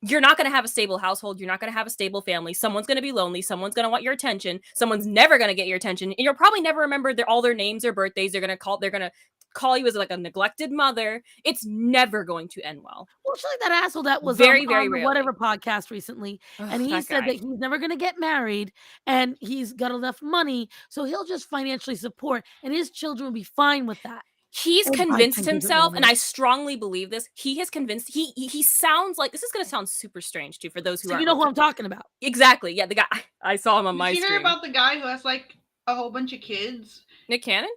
you're not going to have a stable household. You're not going to have a stable family. Someone's going to be lonely. Someone's going to want your attention. Someone's never going to get your attention. And you'll probably never remember all their names or birthdays. They're going to call you as like a neglected mother. It's never going to end well. Well, it's like that asshole that was very on rarely. the whatever podcast recently. And he said that he's never going to get married and he's got enough money. So he'll just financially support and his children will be fine with that. He's convinced himself, and I strongly believe this. He has convinced. He sounds like this is going to sound super strange too for those who you know who I'm talking about. Exactly. Yeah, the guy I saw him on my Did you screen. hear about the guy who has like a whole bunch of kids? Nick Cannon?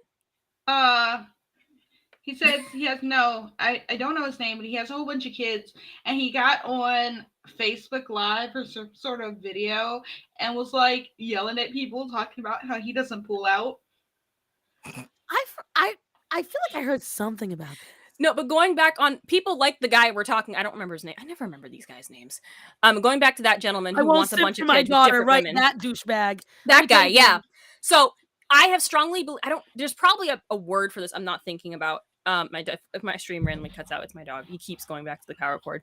He says he has I don't know his name, but he has a whole bunch of kids, and he got on Facebook Live or some sort of video and was like yelling at people, talking about how he doesn't pull out. I feel like I heard something about this. No, but going back on people like the guy we're talking, I don't remember his name. I never remember these guys' names. Going back to that gentleman I who won't wants a simp bunch for of my kids with daughter, different right? women. That douchebag. That guy, yeah. So I have strongly believe. I don't. There's probably a word for this. I'm not thinking about. If my stream randomly cuts out, it's my dog. He keeps going back to the power cord.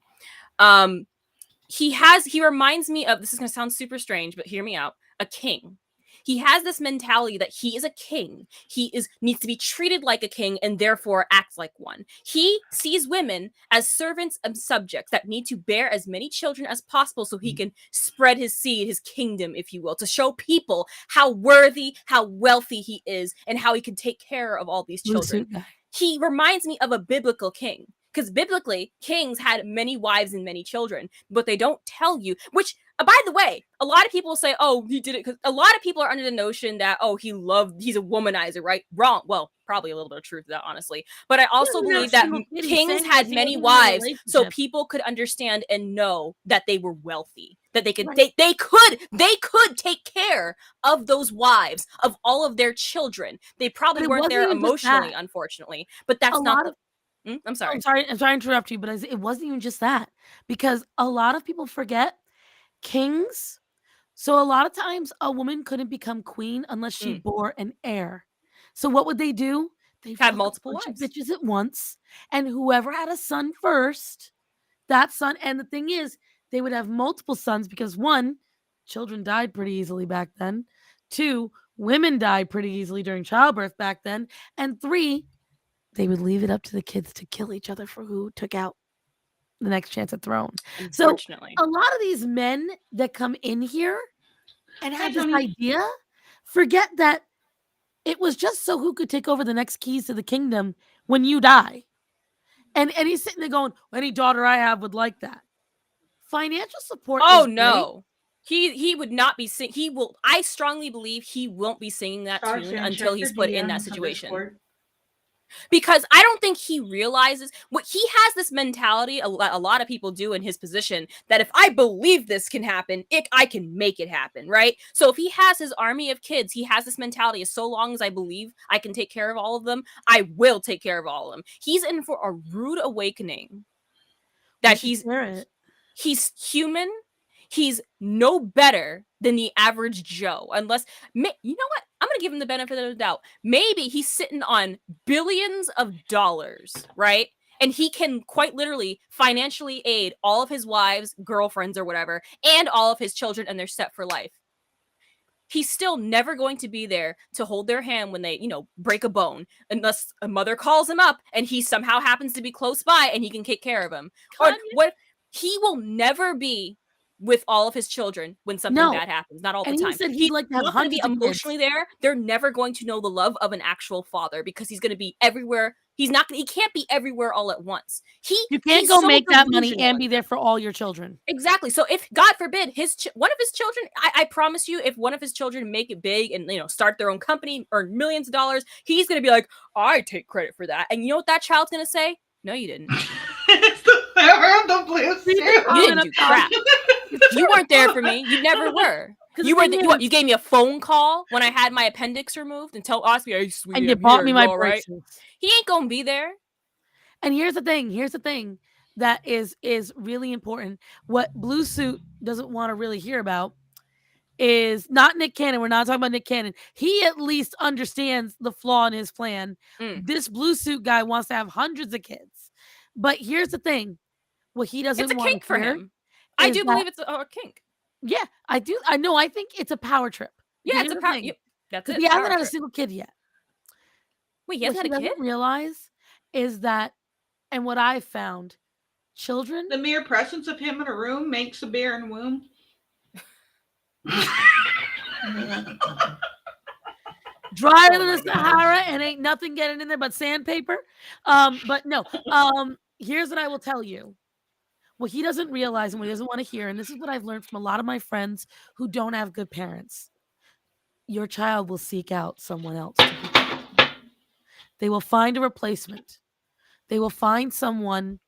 He reminds me of, this is going to sound super strange, but hear me out, a king. He has this mentality that he is a king. He needs to be treated like a king and therefore acts like one. He sees women as servants and subjects that need to bear as many children as possible so he can spread his seed, his kingdom, if you will, to show people how worthy, how wealthy he is, and how he can take care of all these children. He reminds me of a biblical king. Because biblically, kings had many wives and many children, but they don't tell you, which, by the way, a lot of people say, oh, he did it, because a lot of people are under the notion that, oh, he's a womanizer, right? Wrong. Well, probably a little bit of truth to that, honestly. But I also believe that kings had many wives, so people could understand and know that they were wealthy, that they could, right. they could take care of those wives, of all of their children. They probably weren't there emotionally, unfortunately, but that's not I'm sorry. I'm sorry to interrupt you, but it wasn't even just that, because a lot of people forget kings. So a lot of times a woman couldn't become queen unless she bore an heir. So what would they do? They had multiple wives, bitches at once, and whoever had a son first, that son. And the thing is, they would have multiple sons because 1, children died pretty easily back then. 2, women died pretty easily during childbirth back then, and 3, they would leave it up to the kids to kill each other for who took out the next chance at throne. Unfortunately. So a lot of these men that come in here and have this idea forget that it was just so who could take over the next keys to the kingdom when you die. And he's sitting there going, any daughter I have would like that. Financial support. Oh, no. He would not be singing. I strongly believe he won't be singing that tune until he's put in that situation. Because I don't think he realizes what he has, this mentality, a lot of people do in his position, that if I believe this can happen, I can make it happen, right? So if he has his army of kids, he has this mentality of, so long as I believe I can take care of all of them, I will take care of all of them. He's in for a rude awakening. That he's human. He's no better than the average Joe, unless, you know what? I'm going to give him the benefit of the doubt. Maybe he's sitting on billions of dollars, right? And he can quite literally financially aid all of his wives, girlfriends, or whatever, and all of his children, and they're set for life. He's still never going to be there to hold their hand when they, break a bone, unless a mother calls him up and he somehow happens to be close by and he can take care of him. Or what? He will never be with all of his children when something bad happens. Not all the time. He said he'd like to have not going to be emotionally there. They're never going to know the love of an actual father because he's going to be everywhere. He can't be everywhere all at once. You can't go make that money and be there for all your children. Exactly. So if, God forbid, one of his children, I promise you, if one of his children make it big and start their own company, earn millions of dollars, he's going to be like, I take credit for that. And you know what that child's going to say? No, you didn't. It's the power of the blue suit. You didn't do crap. You weren't there for me. You never were. You were. You gave me a phone call when I had my appendix removed and asked me, "Hey, sweetie, and you bought me my braces." Right? He ain't gonna be there. And here's the thing that is really important. What Blue Suit doesn't want to really hear about is not Nick Cannon. We're not talking about Nick Cannon. He at least understands the flaw in his plan. This Blue Suit guy wants to have hundreds of kids. But here's the thing. What he doesn't want to hear. It's a kink for him. I do believe it's a kink. Yeah, I do. I know. I think it's a power trip. Yeah, it's a power. That's it. He hasn't had a single kid yet. Wait, he hasn't had a kid? What he doesn't realize is that, and what I've found, children. The mere presence of him in a room makes a barren womb. Drier than the Sahara, and ain't nothing getting in there but sandpaper. But no. Here's what I will tell you. What he doesn't realize and what he doesn't want to hear, and this is what I've learned from a lot of my friends who don't have good parents. Your child will seek out someone else. They will find a replacement. They will find someone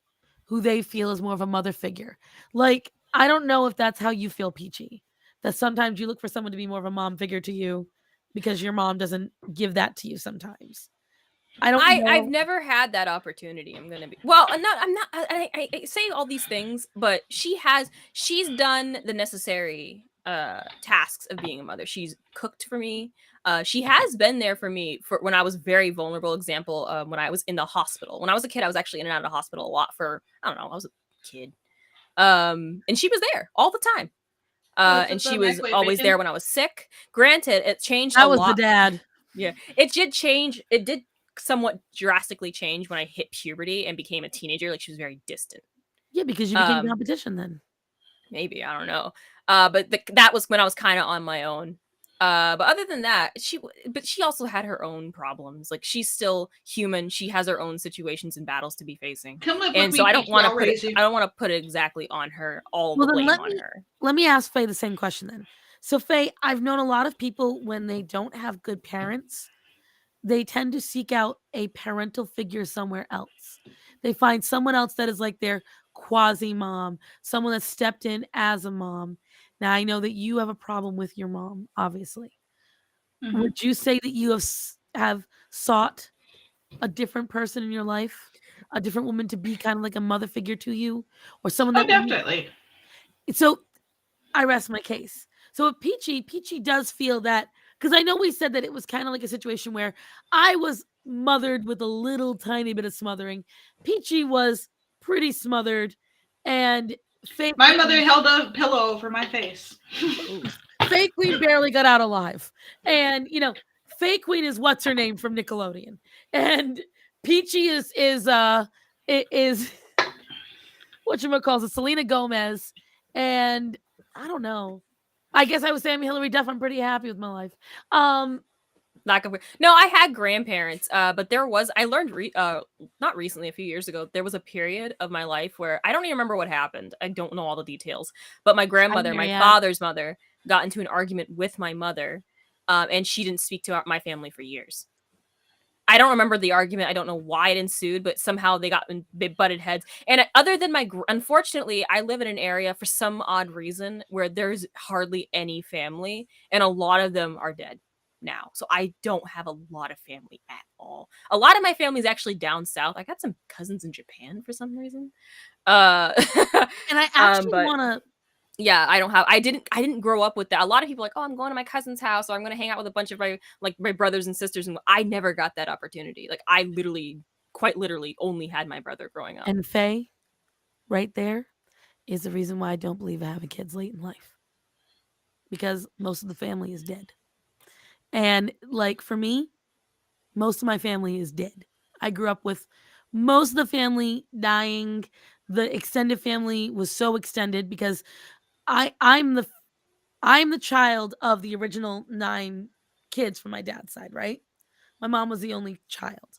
who they feel is more of a mother figure. Like, I don't know if that's how you feel, Peachy. That sometimes you look for someone to be more of a mom figure to you because your mom doesn't give that to you sometimes. I don't know. I've never had that opportunity. I'm gonna be well. I say all these things, but she's done the necessary tasks of being a mother. She's cooked for me. She has been there for me for when I was very vulnerable. Example, when I was in the hospital. When I was a kid, I was actually in and out of the hospital a lot for I don't know. I was a kid, and she was there all the time. And she was always there when I was sick. Granted, it changed a That was lot. the dad. Yeah, it did change. It did somewhat drastically change when I hit puberty and became a teenager. Like she was very distant. Yeah, because you became competition then. Maybe I don't know. But that was when I was kind of on my own. But other than that, she also had her own problems. Like she's still human. She has her own situations and battles to be facing. Come live And with so me, I don't Peach, want to I'll put raise it. you. I don't want to put it exactly on her. All Well, the then blame on her. let me ask Faye the same question then. So Faye, I've known a lot of people when they don't have good parents, they tend to seek out a parental figure somewhere else. They find someone else that is like their quasi mom, someone that stepped in as a mom. Now, I know that you have a problem with your mom, obviously. Mhm. Would you say that you have sought a different person in your life, a different woman to be kind of like a mother figure to you, or someone Oh, that definitely. So I rest my case. So with Peachy does feel that, because I know we said that it was kind of like a situation where I was mothered with a little tiny bit of smothering. Peachy was pretty smothered, and My mother held a pillow over my face. FaeQueen barely got out alive. And FaeQueen is what's her name from Nickelodeon, and Peachy is whatchamacallit, Selena Gomez, and I don't know. I guess I was saying Hillary Duff. I'm pretty happy with my life. No, I had grandparents, but I learned not recently, a few years ago, there was a period of my life where I don't even remember what happened. I don't know all the details, but my grandmother, my father's mother, got into an argument with my mother, and she didn't speak to my family for years. I don't remember the argument. I don't know why it ensued, but somehow they butted heads. And other than unfortunately, I live in an area for some odd reason where there's hardly any family, and a lot of them are dead now. So I don't have a lot of family at all. A lot of my family is actually down south. I got some cousins in Japan for some reason. And I actually want to. Yeah, I didn't grow up with that. A lot of people are like, oh, I'm going to my cousin's house, or I'm going to hang out with a bunch of my brothers and sisters, and I never got that opportunity. Like I quite literally only had my brother growing up. And Faye, right there, is the reason why I don't believe in having kids late in life, because most of the family is dead. And like for me, most of my family is dead. I grew up with most of the family dying. The extended family was so extended because I'm the child of the original 9 kids from my dad's side, right? My mom was the only child.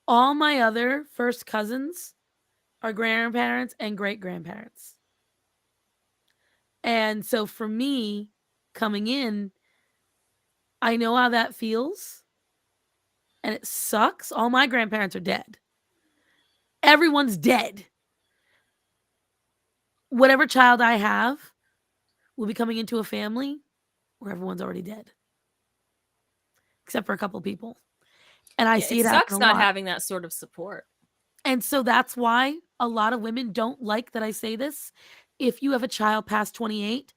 All my other first cousins are grandparents and great grandparents. And so for me, coming in, I know how that feels. And it sucks. All my grandparents are dead. Everyone's dead. Whatever child I have will be coming into a family where everyone's already dead, except for a couple people. And I see it sucks happen a not lot. having that sort of support. And so that's why a lot of women don't like that I say this. If you have a child past 28,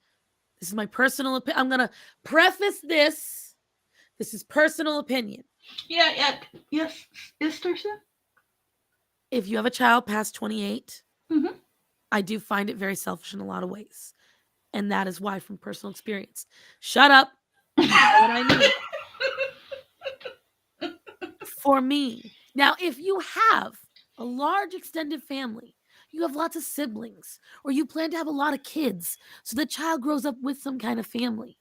this is my personal opinion. I'm going to preface this. This is personal opinion. Yeah. Yes, Starsan? If you have a child past 28, Mhm. I do find it very selfish in a lot of ways. And that is why, from personal experience. Shut up. You know what I mean. For me. Now, if you have a large extended family, you have lots of siblings, or you plan to have a lot of kids, so the child grows up with some kind of family,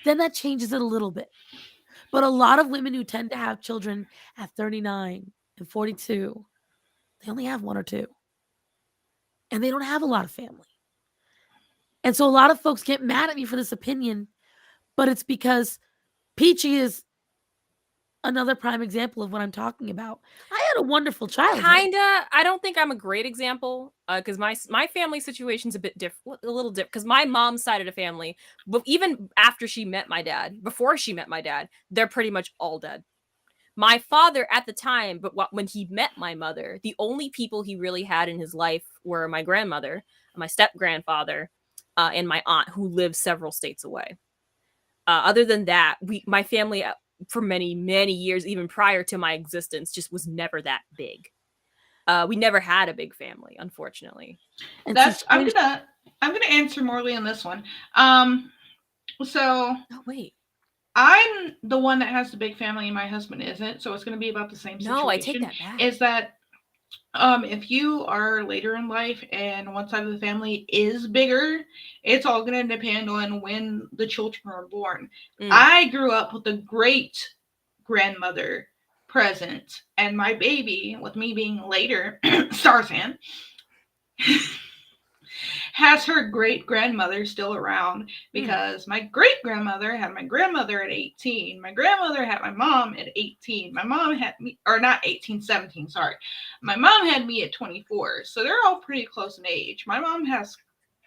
then that changes it a little bit. But a lot of women who tend to have children at 39 and 42, they only have 1 or 2. And they don't have a lot of family. And so a lot of folks get mad at me for this opinion, but it's because Peachy is another prime example of what I'm talking about. I had a wonderful childhood. Kinda. I don't think I'm a great example because my family situation's a little different. Because my mom's side of the family, but even after she met my dad, before she met my dad, they're pretty much all dead. My father at the time, but when he met my mother, the only people he really had in his life were my grandmother, my step grandfather, and my aunt, who lived several states away. Other than that, my family for many, many years, even prior to my existence, just was never that big. We never had a big family, unfortunately. And I'm gonna answer Morley on this one. So Oh wait, I'm the one that has the big family and my husband isn't, so it's gonna be about the same situation. no, I take that back. Is that if you are later in life and one side of the family is bigger, it's all going to depend on when the children are born. I grew up with a great grandmother present, and my baby, with me being later, Starsan, has her great grandmother still around because my great grandmother had my grandmother at 18. My grandmother had my mom at 18. My mom had me, or not 18, 17, sorry. My mom had me at 24. So they're all pretty close in age. My mom has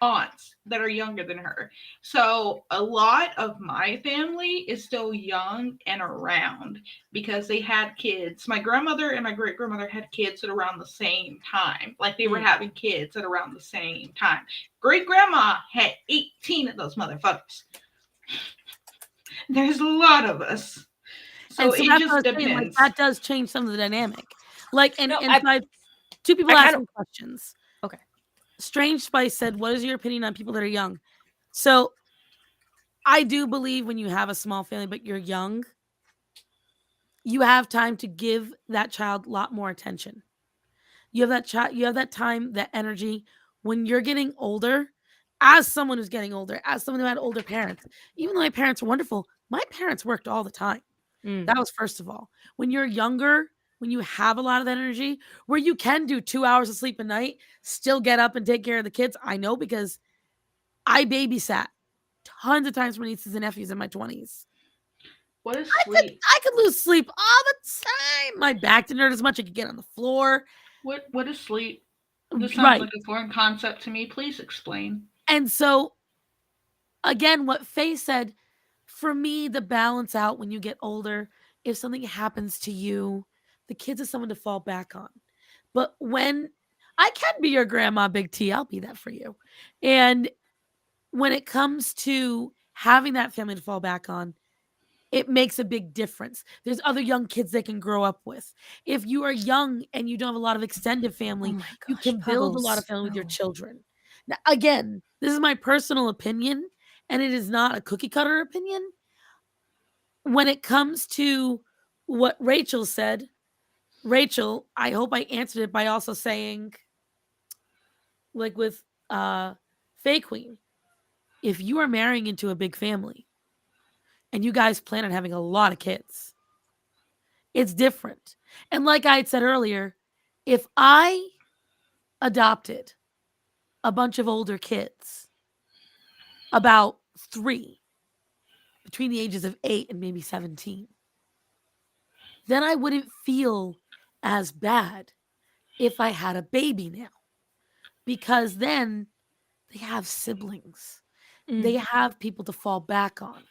aunts that are younger than her. So a lot of my family is still young and around because they had kids. My grandmother and my great grandmother had kids at around the same time. Like they were having kids at around the same time. Great grandma had 18 of those motherfuckers. There's a lot of us. So it just depends. Saying, like, that does change some of the dynamic. Like, and No, two people asking questions. Okay. Strange Spice said, what is your opinion on people that are young? So I do believe when you have a small family, but you're young, you have time to give that child a lot more attention. You have that child, you have that time, that energy. When you're getting older, as someone who's getting older, as someone who had older parents, even though my parents were wonderful, my parents worked all the time. That was first of all. When you're younger, when you have a lot of energy, where you can do 2 hours of sleep a night, still get up and take care of the kids. I know because I babysat tons of times for nieces and nephews in my 20s. What is sleep? I could lose sleep all the time. My back didn't hurt as much. I could get on the floor. What is sleep? This sounds like a foreign concept to me. Please explain. And so, again, what Faye said, for me, the balance out when you get older, if something happens to you, the kids are someone to fall back on. But when I can be your grandma, Big T, I'll be that for you. And when it comes to having that family to fall back on, it makes a big difference. There's other young kids they can grow up with. If you are young and you don't have a lot of extended family, you can build a lot of family with your children. Now, again, this is my personal opinion, and it is not a cookie cutter opinion. When it comes to what Rachel said, Rachel, I hope I answered it by also saying, like with FaeQueen, if you are marrying into a big family and you guys plan on having a lot of kids, it's different. And like I had said earlier, if I adopted a bunch of older kids, about 3, between the ages of 8 and maybe 17, then I wouldn't feel as bad if I had a baby now. Because then they have siblings. They have people to fall back on.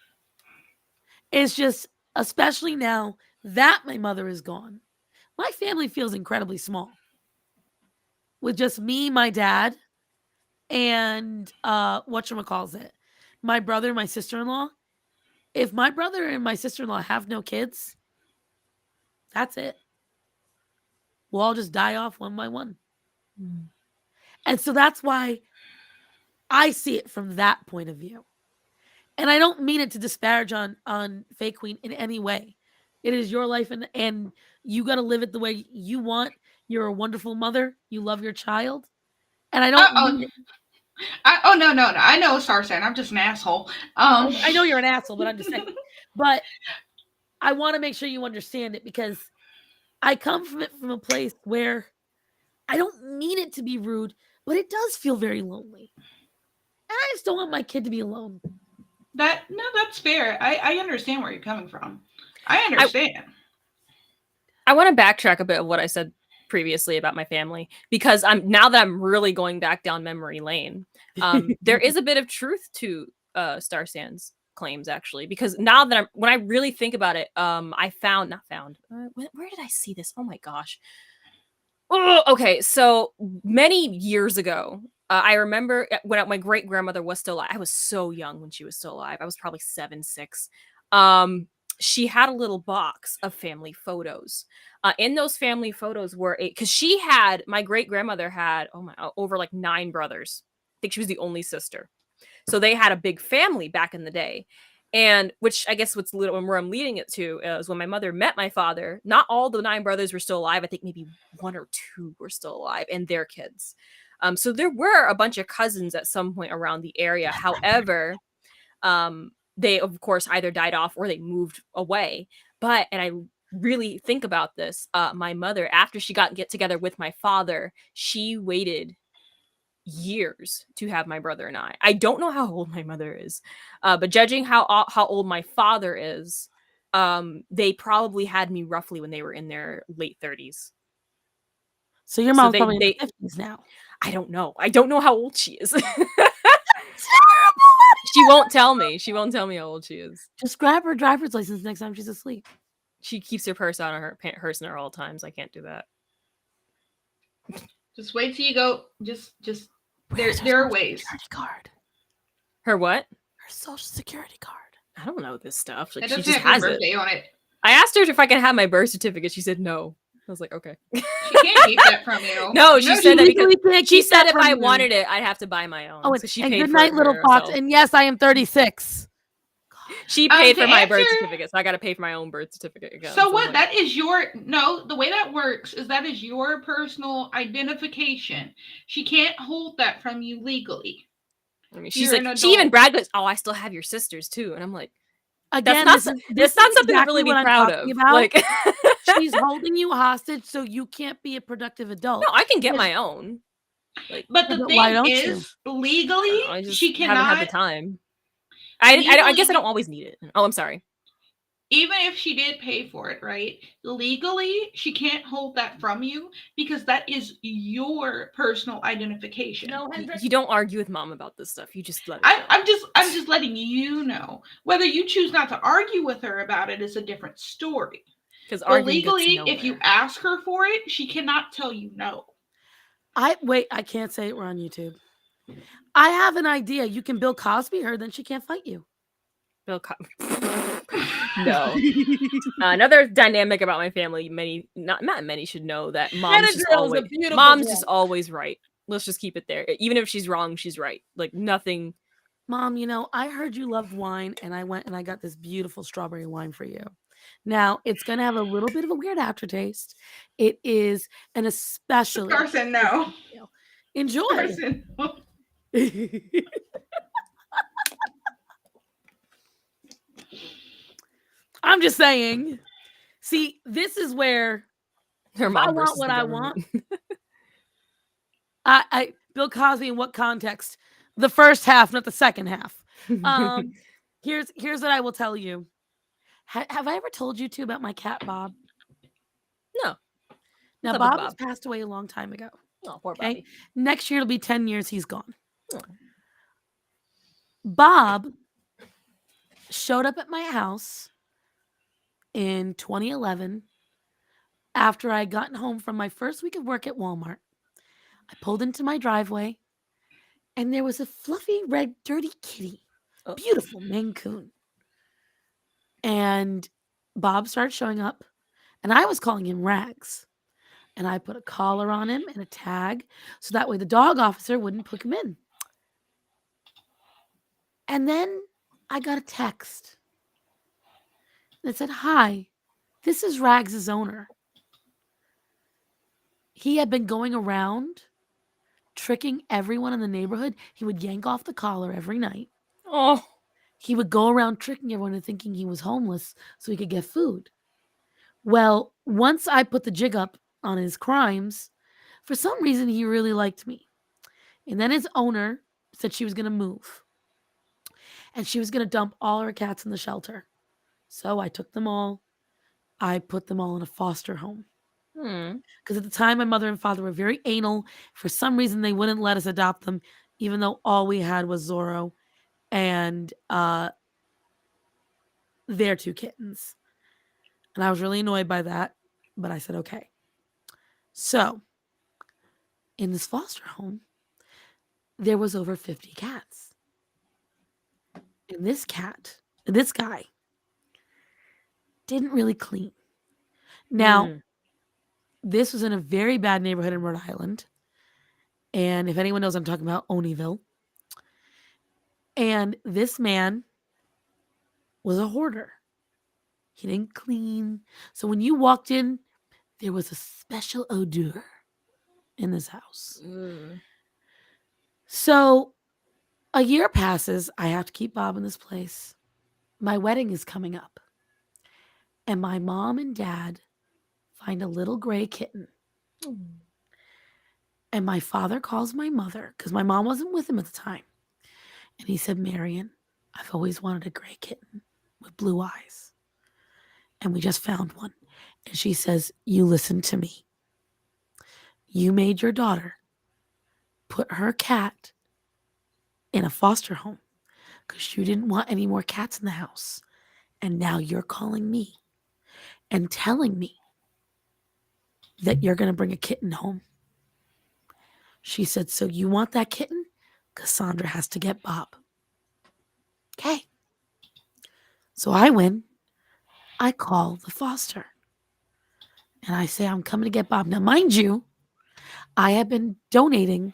It's just, especially now that my mother is gone, my family feels incredibly small. With just me, my dad, and whatchamacallit, my brother, my sister-in-law. If my brother and my sister-in-law have no kids, that's it. We'll all just die off one by one. And so that's why I see it from that point of view. And I don't mean it to disparage on FaeQueen in any way. It is your life, and you got to live it the way you want. You're a wonderful mother. You love your child. And I don't mean it. No. I know Starsan. I'm just an asshole. I know you're an asshole, but I'm just saying. But I want to make sure you understand it, because I come from it from a place where I don't mean it to be rude, but it does feel very lonely. And I just don't want my kid to be alone. That's fair. I understand where you're coming from. I understand. I want to backtrack a bit of what I said previously about my family, because now that I'm really going back down memory lane, there is a bit of truth to Starsan's claims actually, because now that when I really think about it, I found not found. Where did I see this? Oh my gosh. Oh, okay, so many years ago, I remember when my great grandmother was still alive. I was so young when she was still alive. I was probably 7, 6. She had a little box of family photos. In those family photos were because she had my great grandmother had over like 9 brothers. I think she was the only sister. So they had a big family back in the day. And which I guess where I'm leading it to is when my mother met my father, not all the 9 brothers were still alive. I think maybe 1 or 2 were still alive and their kids. So there were a bunch of cousins at some point around the area. However, they of course either died off or they moved away. And I really think about this, my mother, after she get together with my father, she waited years to have my brother and I. I don't know how old my mother is, but judging how old my father is, they probably had me roughly when they were in their late 30s. So your mom's probably in the 50s now. I don't know. I don't know how old she is. Terrible. She won't tell me. She won't tell me how old she is. Just grab her driver's license next time she's asleep. She keeps her purse out of her purse in her all times. I can't do that. Just wait till you go. Just there are ways. Security card. Her what? Her social security card. I don't know this stuff. Like, It she doesn't just have has her it. birthday on it. I asked her if I can have my birth certificate. She said no. I was like, okay. She can't keep that from you. No, she said that because she said if I you. wanted it, I'd have to buy my own. Oh, so she and paid good for night, it little for fox. herself. And yes, I am 36. She paid To for my birth answer- certificate, so I got to pay for my own birth certificate again. So what? like- That is the way that works is that is your personal identification. She can't hold that from you legally. I mean, she's You're an like, she even adult. bragged, "Oh, I still have your sisters too," and I'm like, Again, that's not something to really be proud of. About. Like, she's holding you hostage, so you can't be a productive adult. no, I can get my own. Like, But the why don't thing is, legally, I just she haven't cannot. had the time. I guess I don't always need it. Oh, I'm sorry. Even if she did pay for it, right? Legally, she can't hold that from you because that is your personal identification. No, Hendrik. You don't argue with mom about this stuff. You just let it go. I'm just letting you know. Whether you choose not to argue with her about it is a different story. Because But legally, if you ask her for it, she cannot tell you no. I can't say it. We're on YouTube. I have an idea. You can Bill Cosby her, then she can't fight you. Bill No. Another dynamic about my family, not many should know that mom's just always right. Let's just keep it there. Even if she's wrong, she's right. Like nothing. Mom, I heard you loved wine, and I went and I got this beautiful strawberry wine for you. Now, it's going to have a little bit of a weird aftertaste. It is an especially... Starsan, no. Enjoy. Starsan, no. I'm just saying. See, this is where her mom I want what I want. I Bill Cosby in what context? The first half, not the second half. Here's what I will tell you. Have I ever told you two about my cat Bob? No. Now Bob has passed away a long time ago. Oh, poor Bobby. Next year it'll be 10 years he's gone. Oh. Bob showed up at my house in 2011 after I had gotten home from my first week of work at Walmart. I pulled into my driveway and there was a fluffy red dirty kitty. Beautiful Maine Coon. And Bob started showing up and I was calling him Rags. And I put a collar on him and a tag so that way the dog officer wouldn't put him in. And then I got a text that said, "Hi, this is Rags' owner." He had been going around tricking everyone in the neighborhood. He would yank off the collar every night. Oh. He would go around tricking everyone and thinking he was homeless so he could get food. Well, once I put the jig up on his crimes, for some reason he really liked me. And then his owner said she was going to move. And she was going to dump all her cats in the shelter. So I took them all. I put them all in a foster home. Because at the time, my mother and father were very anal. For some reason, they wouldn't let us adopt them, even though all we had was Zorro and their 2 kittens. And I was really annoyed by that, but I said, okay. So in this foster home, there was over 50 cats. And this guy, didn't really clean. Now, this was in a very bad neighborhood in Rhode Island. And if anyone knows, I'm talking about Oneyville. And this man was a hoarder. He didn't clean. So when you walked in, there was a special odor in this house. So a year passes. I have to keep Bob in this place. My wedding is coming up. And my mom and dad find a little gray kitten. And my father calls my mother, because my mom wasn't with him at the time. And he said, Marion, I've always wanted a gray kitten with blue eyes. And we just found one. And she says, you listen to me. You made your daughter put her cat in a foster home because you didn't want any more cats in the house. And now you're calling me and telling me that you're going to bring a kitten home. She said, so you want that kitten? Cassandra has to get Bob. Okay. So I win. I call the foster. And I say, I'm coming to get Bob. Now, mind you, I have been donating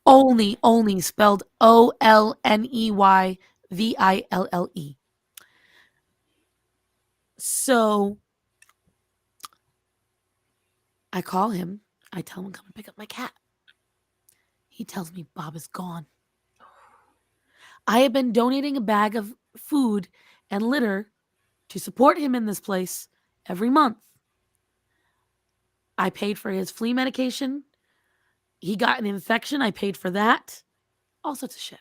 only spelled OLNEYVILLE. So I call him. I tell him, come and pick up my cat. He tells me Bob is gone. I have been donating a bag of food and litter to support him in this place every month. I paid for his flea medication. He got an infection. I paid for that. All sorts of shit.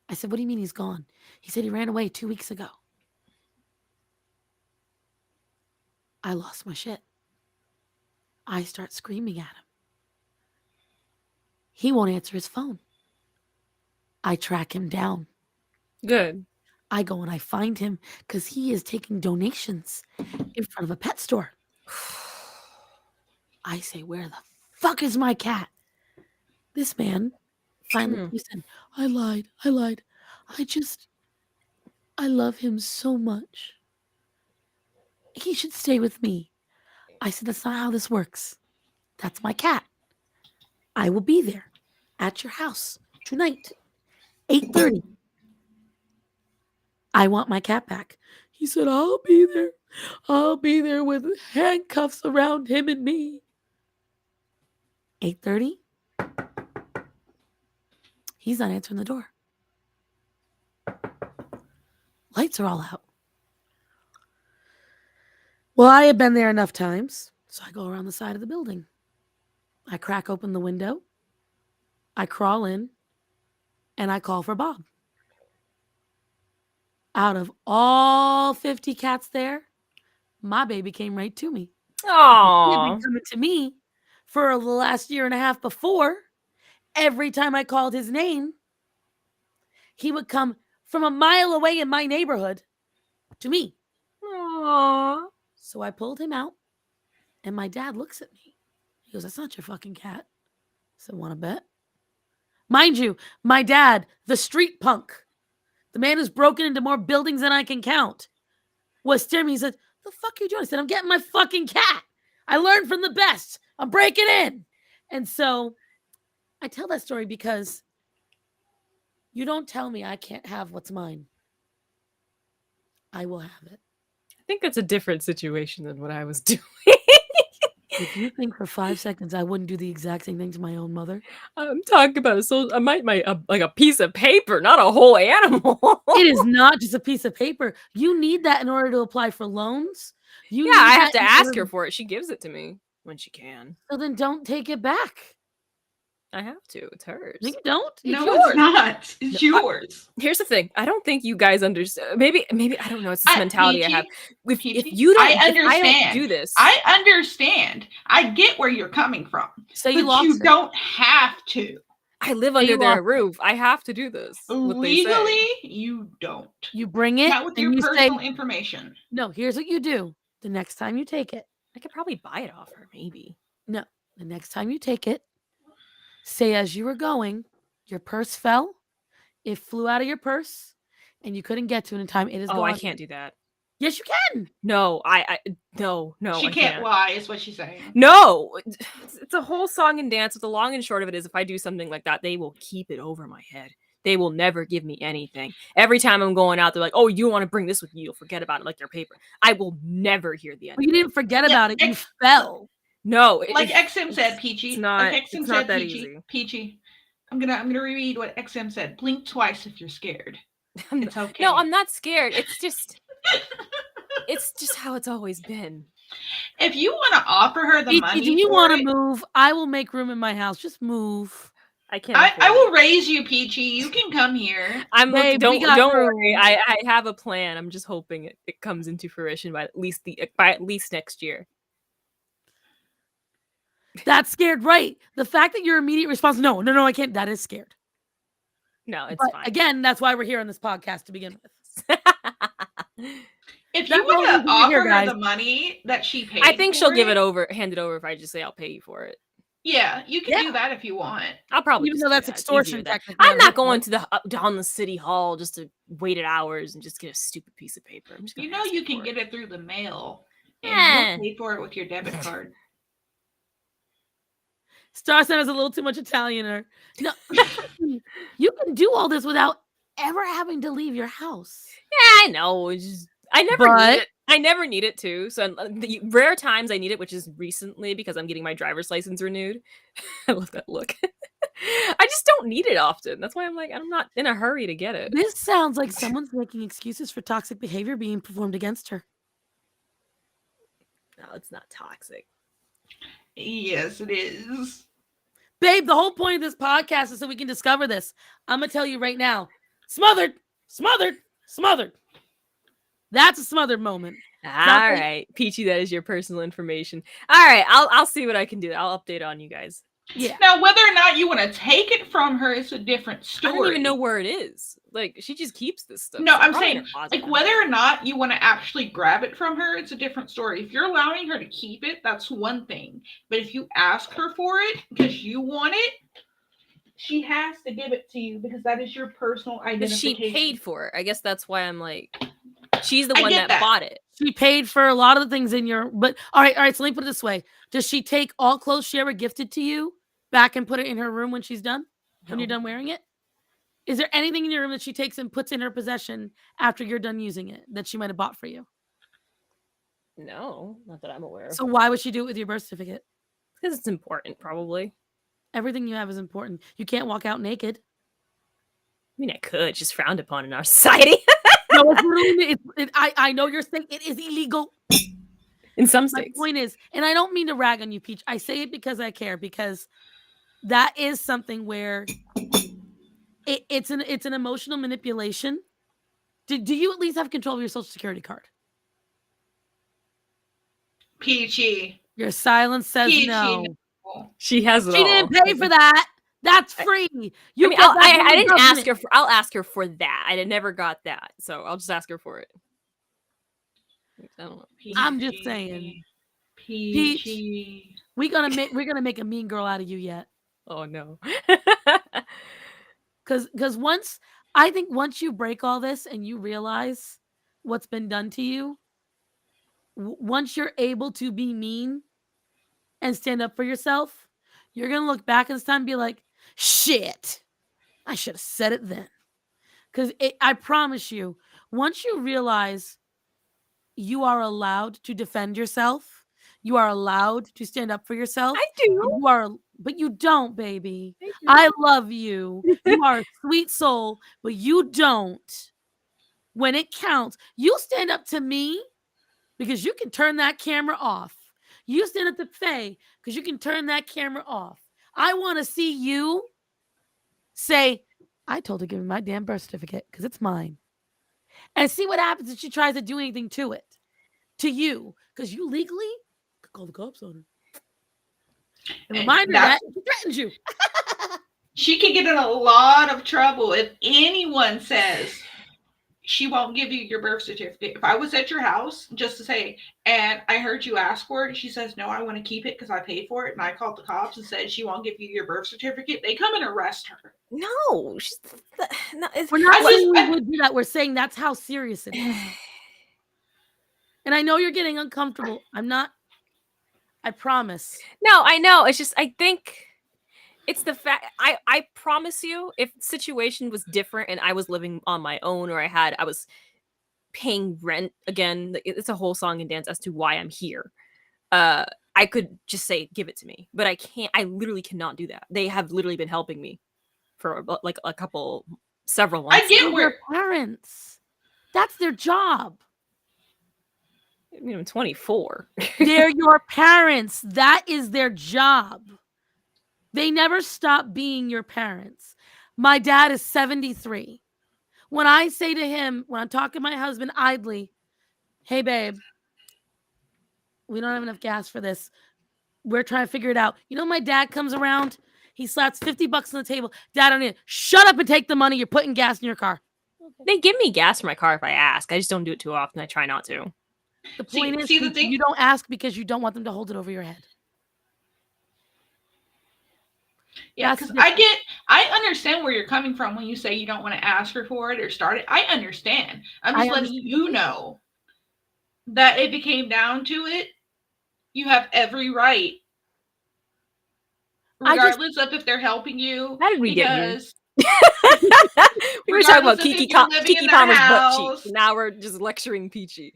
I said, what do you mean he's gone? He said he ran away 2 weeks ago. I lost my shit. I start screaming at him. He won't answer his phone. I track him down. Good. I go and I find him because he is taking donations in front of a pet store. I say, where the fuck is my cat? This man finally said, I lied. I love him so much. He should stay with me. I said, that's not how this works. That's my cat. I will be there at your house tonight, 8:30. I want my cat back. He said, I'll be there. I'll be there with handcuffs around him and me. 8:30. He's not answering the door. Lights are all out. Well, I had been there enough times, so I go around the side of the building. I crack open the window. I crawl in, and I call for Bob. Out of all 50 cats there, my baby came right to me. Aww. He had been coming to me for the last year and a half before. Every time I called his name, he would come from a mile away in my neighborhood to me. Aww. So I pulled him out, and my dad looks at me. He goes, that's not your fucking cat. I said, want to bet? Mind you, my dad, the street punk, the man who's broken into more buildings than I can count, was staring at me. He said, the fuck are you doing? I said, I'm getting my fucking cat. I learned from the best. I'm breaking in. And so I tell that story because you don't tell me I can't have what's mine. I will have it. I think that's a different situation than what I was doing. If you think for 5 seconds I wouldn't do the exact same thing to my own mother. I'm talking about like a piece of paper, not a whole animal. It is not just a piece of paper. You need that in order to apply for loans. I have to ask her for it. She gives it to me when she can. So then don't take it back. I have to. It's hers. No, you don't. No, it's not. It's yours. Here's the thing. I don't think you guys understand. Maybe I don't know. It's this mentality I have. If you don't, I understand. If I don't do this, I understand. I get where you're coming from. So you but lost you her. don't have to. I live under you their are. roof. I have to do this. What they say. Legally, you don't. You bring it Not with and your you personal say, information. no, here's what you do. The next time you take it. I could probably buy it off her, maybe. No, the next time you take it, say as you were going, your purse fell, it flew out of your purse, and you couldn't get to it in time. It is Oh, gone. I can't do that. Yes, you can. No, no, She I can't lie, is what she's saying. No, it's a whole song and dance. But the long and short of it is, if I do something like that, they will keep it over my head. They will never give me anything. Every time I'm going out, they're like, "Oh, you want to bring this with you? You'll forget about it, like your paper." I will never hear the end. Well, you of it. didn't forget about it. You fell. No, Like XM said, Peachy. It's not. Like It's XM not said, that Peachy. easy. Peachy. I'm gonna reread what XM said. Blink twice if you're scared. It's okay. No, I'm not scared. It's just how it's always been. If you want to offer her the money, do you want to move? I will make room in my house. Just move. I can't. I will raise you, Peachy. You can come here. Babe, don't worry. room. I have a plan. I'm just hoping it comes into fruition by at least next year. That's scared, right? The fact that your immediate response, no, I can't. That is scared. No, it's but fine. Again, that's why we're here on this podcast to begin with. If you want to offer her the money that she paid, I think she'll hand it over if I just say I'll pay you for it. Yeah, you can do that if you want. I'll probably, even though that's extortion. Technically, I'm not going to down the city hall just to wait at hours and just get a stupid piece of paper. I'm just you know you can get it through the mail. Yeah, and pay for it with your debit card. Starsan has a little too much Italian in her. No, you can do all this without ever having to leave your house. Yeah, I know. I never need it. I never need it too. So the rare times I need it, which is recently because I'm getting my driver's license renewed. I love that look. I just don't need it often. That's why I'm like, I'm not in a hurry to get it. This sounds like someone's making excuses for toxic behavior being performed against her. No, it's not toxic. Yes, it is. Babe, the whole point of this podcast is so we can discover this. I'm going to tell you right now. Smothered. That's a smothered moment. All right, Peachy, that is your personal information. All right, I'll see what I can do. I'll update on you guys. Yeah. Now, whether or not you want to take it from her is a different story. I don't even know where it is. Like, she just keeps this stuff. No, I'm saying, like, whether or not you want to actually grab it from her, it's a different story. If you're allowing her to keep it, that's one thing. But if you ask her for it because you want it, she has to give it to you because that is your personal identification. But she paid for it. I guess that's why I'm like, she's the one that bought it. She paid for a lot of the things in your, but all right. So let me put it this way. Does she take all clothes she ever gifted to you back and put it in her room when she's done? When you're done wearing it? Is there anything in your room that she takes and puts in her possession after you're done using it that she might have bought for you? No, not that I'm aware of. So why would she do it with your birth certificate? Because it's important, probably. Everything you have is important. You can't walk out naked. I mean, I could. It's just frowned upon in our society. No, it's literally, I know you're saying it is illegal. In some states. My point is, and I don't mean to rag on you, Peach. I say it because I care, because that is something where it's an emotional manipulation. Do you at least have control of your Social Security card? Peachy. Your silence says Peachy, no. She has it all. She didn't pay for that. That's free. I didn't ask her. I'll ask her for that. I never got that, so I'll just ask her for it. I don't know. I'm just saying. Peach, we're gonna make a mean girl out of you yet. Oh no. Because once you break all this and you realize what's been done to you, once you're able to be mean and stand up for yourself, you're gonna look back at this time and be like, shit, I should have said it then. Because I promise you, once you realize you are allowed to defend yourself, you are allowed to stand up for yourself. I do. But you don't, baby. I love you. You are a sweet soul, but you don't. When it counts, you stand up to me because you can turn that camera off. You stand up to Faye because you can turn that camera off. I want to see you say, I told her to give me my damn birth certificate because it's mine. And see what happens if she tries to do anything to it. To you. Because you legally could call the cops on her. And remind her that she threatens you. she could get in a lot of trouble if anyone says she won't give you your birth certificate. If I was at your house just to say, and I heard you ask for it, and she says, no, I want to keep it because I paid for it, and I called the cops and said she won't give you your birth certificate, they come and arrest her. No, We're not saying we would do that. We're saying that's how serious it is. And I know you're getting uncomfortable. I'm not. I promise. No, I know. It's just I think it's the fact. I promise you, if the situation was different and I was living on my own, or I was paying rent again, it's a whole song and dance as to why I'm here. I could just say, give it to me, but I can't. I literally cannot do that. They have literally been helping me for like several months. I get where Your parents. That's their job. I mean, I'm 24. They're your parents. That is their job. They never stop being your parents. My dad is 73. When I say to him, when I'm talking to my husband idly, hey, babe, we don't have enough gas for this. We're trying to figure it out. You know, my dad comes around, he slaps $50 on the table. Dad, I need it. Shut up and take the money. You're putting gas in your car. They give me gas for my car if I ask. I just don't do it too often. I try not to. The point is, the thing, you don't ask because you don't want them to hold it over your head. Yeah, because I understand where you're coming from when you say you don't want to ask her for it or start it. I understand. I'm just letting you know that if it came down to it, you have every right, regardless of if they're helping you. How did we get here? We were talking about Kiki Palmer's butt cheek. Now we're just lecturing Peachy.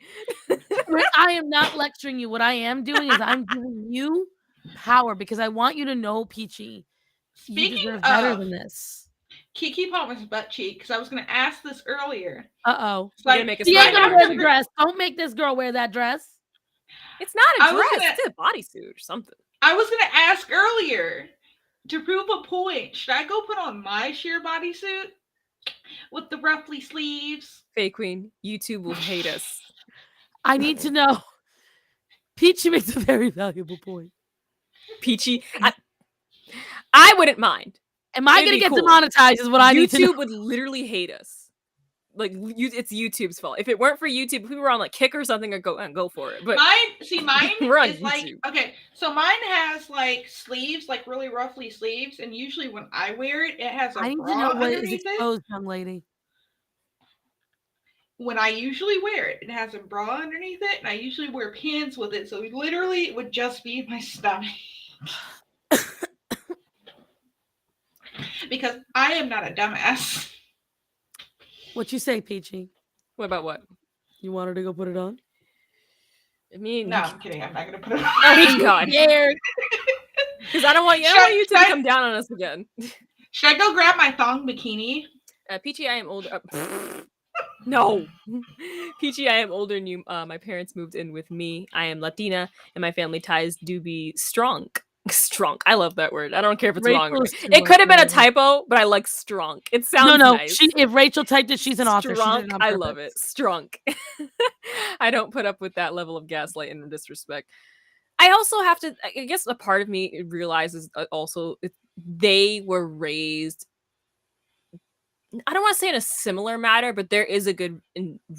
I am not lecturing you. What I am doing is I'm giving you power because I want you to know, Peachy, you deserve better than this. Kiki Palmer's butt cheek, because I was going to ask this earlier. Uh-oh. Like, she ain't going to wear the dress. Don't make this girl wear that dress. It's not a dress. It's a bodysuit or something. I was going to ask earlier, to prove a point, should I go put on my sheer bodysuit with the ruffly sleeves? FaeQueen, YouTube will hate us. I need to know. Peachy makes a very valuable point. Peachy, I wouldn't mind. Am I going to get demonetized is what I need to know. YouTube would literally hate us. Like, it's YouTube's fault. If it weren't for YouTube, if we were on like Kick or something, I'd go for it. But mine we're on is YouTube. like, okay, so mine has like sleeves, like really roughly sleeves, and usually when I wear it, it has a bra underneath it. I need to know what is exposed, young lady. When I usually wear it, it has a bra underneath it, and I usually wear pants with it, so literally it would just be my stomach. Because I am not a dumbass. What you say, Peachy? What about what? You want her to go put it on? I mean, no, I'm kidding. I'm not gonna put it on. Oh God, because I don't want you to come down on us again. Should I go grab my thong bikini? Peachy, I am older. No, Peachy, I am older than you. My parents moved in with me. I am Latina, and my family ties do be strong. Strong. I love that word. I don't care if it's wrong. It could have been a typo, but I like strong. It sounds nice. If Rachel typed it, she's an author. Strong. I love it. Strong. I don't put up with that level of gaslight and disrespect. I also have to, I guess a part of me realizes also they were raised, I don't want to say in a similar matter, but there is a good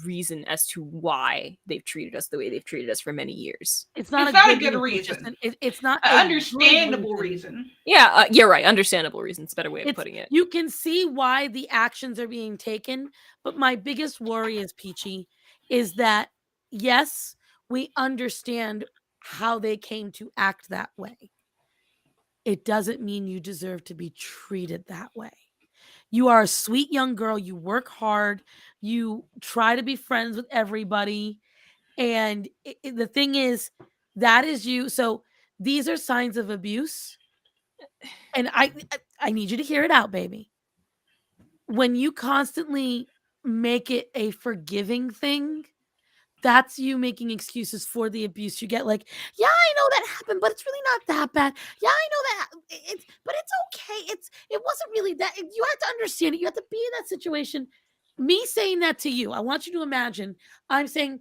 reason as to why they've treated us the way they've treated us for many years. It's not a good reason. It's not an understandable reason. Yeah, you're right. Understandable reason. It's a better way of putting it. You can see why the actions are being taken, but my biggest worry is, Peachy, is that, yes, we understand how they came to act that way. It doesn't mean you deserve to be treated that way. You are a sweet young girl. You work hard. You try to be friends with everybody. And the thing is, that is you. So these are signs of abuse. And I need you to hear it out, baby. When you constantly make it a forgiving thing, that's you making excuses for the abuse you get. Like, yeah, I know that happened, but it's really not that bad. Yeah, I know that, but it's okay. It wasn't really that. You have to understand it. You have to be in that situation. Me saying that to you, I want you to imagine I'm saying,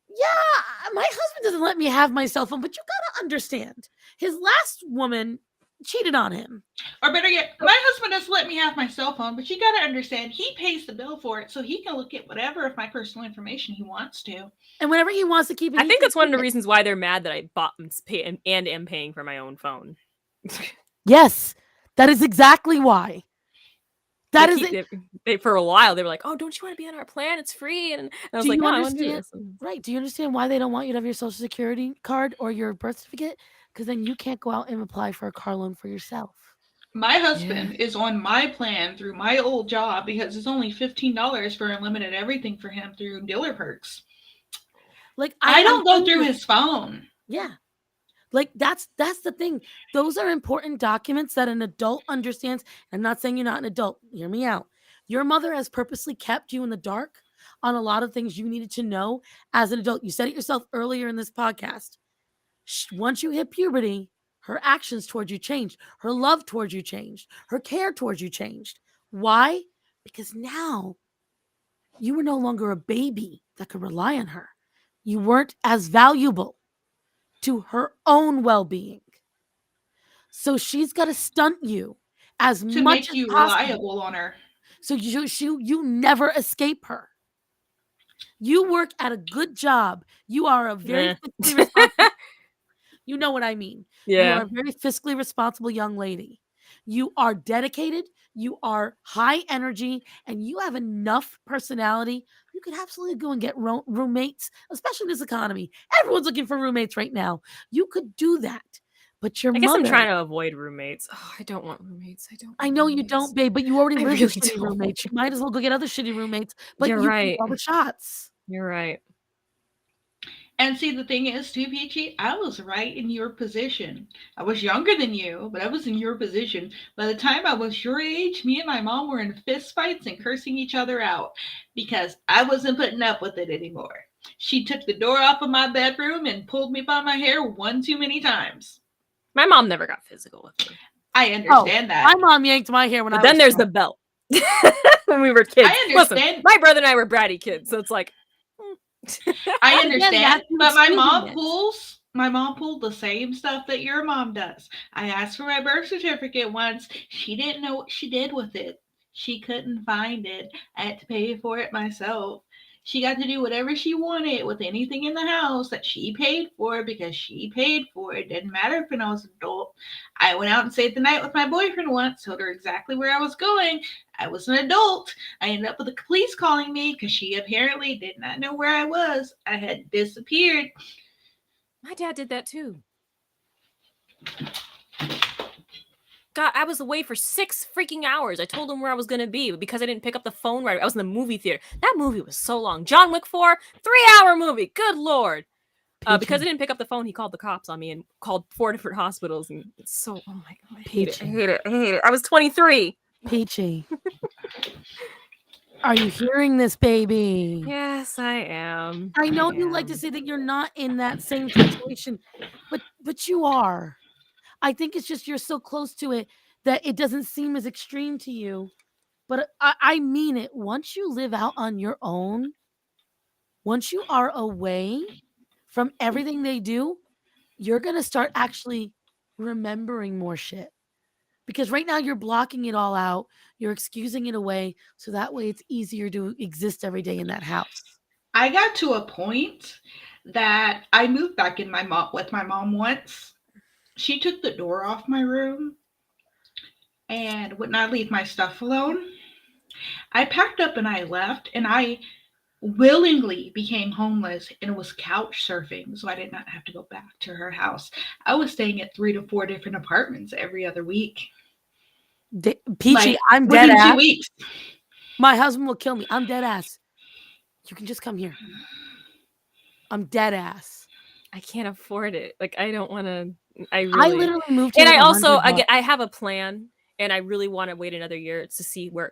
yeah, my husband doesn't let me have my cell phone, but you gotta understand, his last woman cheated on him. Or better yet, my husband doesn't let me have my cell phone, but you got to understand, he pays the bill for it, so he can look at whatever of my personal information he wants to. And whenever he wants to keep it, I think that's one of the reasons why they're mad that I bought and am paying for my own phone. Yes, that is exactly why. That is they for a while they were like, "Oh, don't you want to be on our plan? It's free." And I was like, "No, I want to do this." Right? Do you understand why they don't want you to have your social security card or your birth certificate? Because then you can't go out and apply for a car loan for yourself. My husband is on my plan through my old job because it's only $15 for unlimited everything for him through dealer perks. Like I don't go through his phone. Yeah. Like that's the thing. Those are important documents that an adult understands. I'm not saying you're not an adult. Hear me out. Your mother has purposely kept you in the dark on a lot of things you needed to know as an adult. You said it yourself earlier in this podcast. Once you hit puberty, her actions towards you changed. Her love towards you changed. Her care towards you changed. Why? Because now you were no longer a baby that could rely on her. You weren't as valuable to her own well-being. So she's got to stunt you as to much make you as possible. reliable on her. So you never escape her. You work at a good job. You are a very fiscally responsible. You know what I mean. Yeah. You are a very fiscally responsible young lady. You are dedicated. You are high energy, and you have enough personality. You could absolutely go and get roommates, especially in this economy. Everyone's looking for roommates right now. You could do that. But your I guess mother, I'm trying to avoid roommates. Oh, I don't want roommates. I know you don't, babe, but you already live with really shitty don't. roommates. You might as well go get other shitty roommates. But You're you right. take all the shots. You're right. And see, the thing is, too, Peachy, I was right in your position. I was younger than you, but I was in your position. By the time I was your age, me and my mom were in fist fights and cursing each other out because I wasn't putting up with it anymore. She took the door off of my bedroom and pulled me by my hair one too many times. My mom never got physical with me. I understand that. My mom yanked my hair when But then there's the belt. When we were kids. I understand. Listen, my brother and I were bratty kids, so it's like I understand, but my mom pulls pulled the same stuff that your mom does. I asked for my birth certificate once. She didn't know what she did with it. She couldn't find it. I had to pay for it myself. She got to do whatever she wanted with anything in the house that she paid for because she paid for it. Didn't matter if I was an adult. I went out and stayed the night with my boyfriend once, told her exactly where I was going. I was an adult. I ended up with the police calling me because she apparently did not know where I was. I had disappeared. My dad did that too. God, I was away for 6 freaking hours. I told him where I was going to be, but because I didn't pick up the phone right, I was in the movie theater. That movie was so long. John Wick 4, 3-hour movie. Good Lord. Because I didn't pick up the phone, he called the cops on me and called 4 different hospitals. And it's so, oh my God, I hate it. I was 23. Peachy. Are you hearing this, baby? Yes, I am. I know you like to say that you're not in that same situation, but you are. I think it's just you're so close to it that it doesn't seem as extreme to you. But I mean it. Once you live out on your own, once you are away from everything they do, you're going to start actually remembering more shit. Because right now you're blocking it all out. You're excusing it away. So that way it's easier to exist every day in that house. I got to a point that I moved back in with my mom once. She took the door off my room and would not leave my stuff alone. I packed up and I left, and I willingly became homeless and was couch surfing, so I did not have to go back to her house. I was staying at 3 to 4 different apartments every other week. Peachy, I'm dead ass. 2 weeks. My husband will kill me. I'm dead ass. You can just come here. I'm dead ass. I can't afford it. Like, I don't want to. I literally moved here. And I also, I have a plan, and I really want to wait another year to see where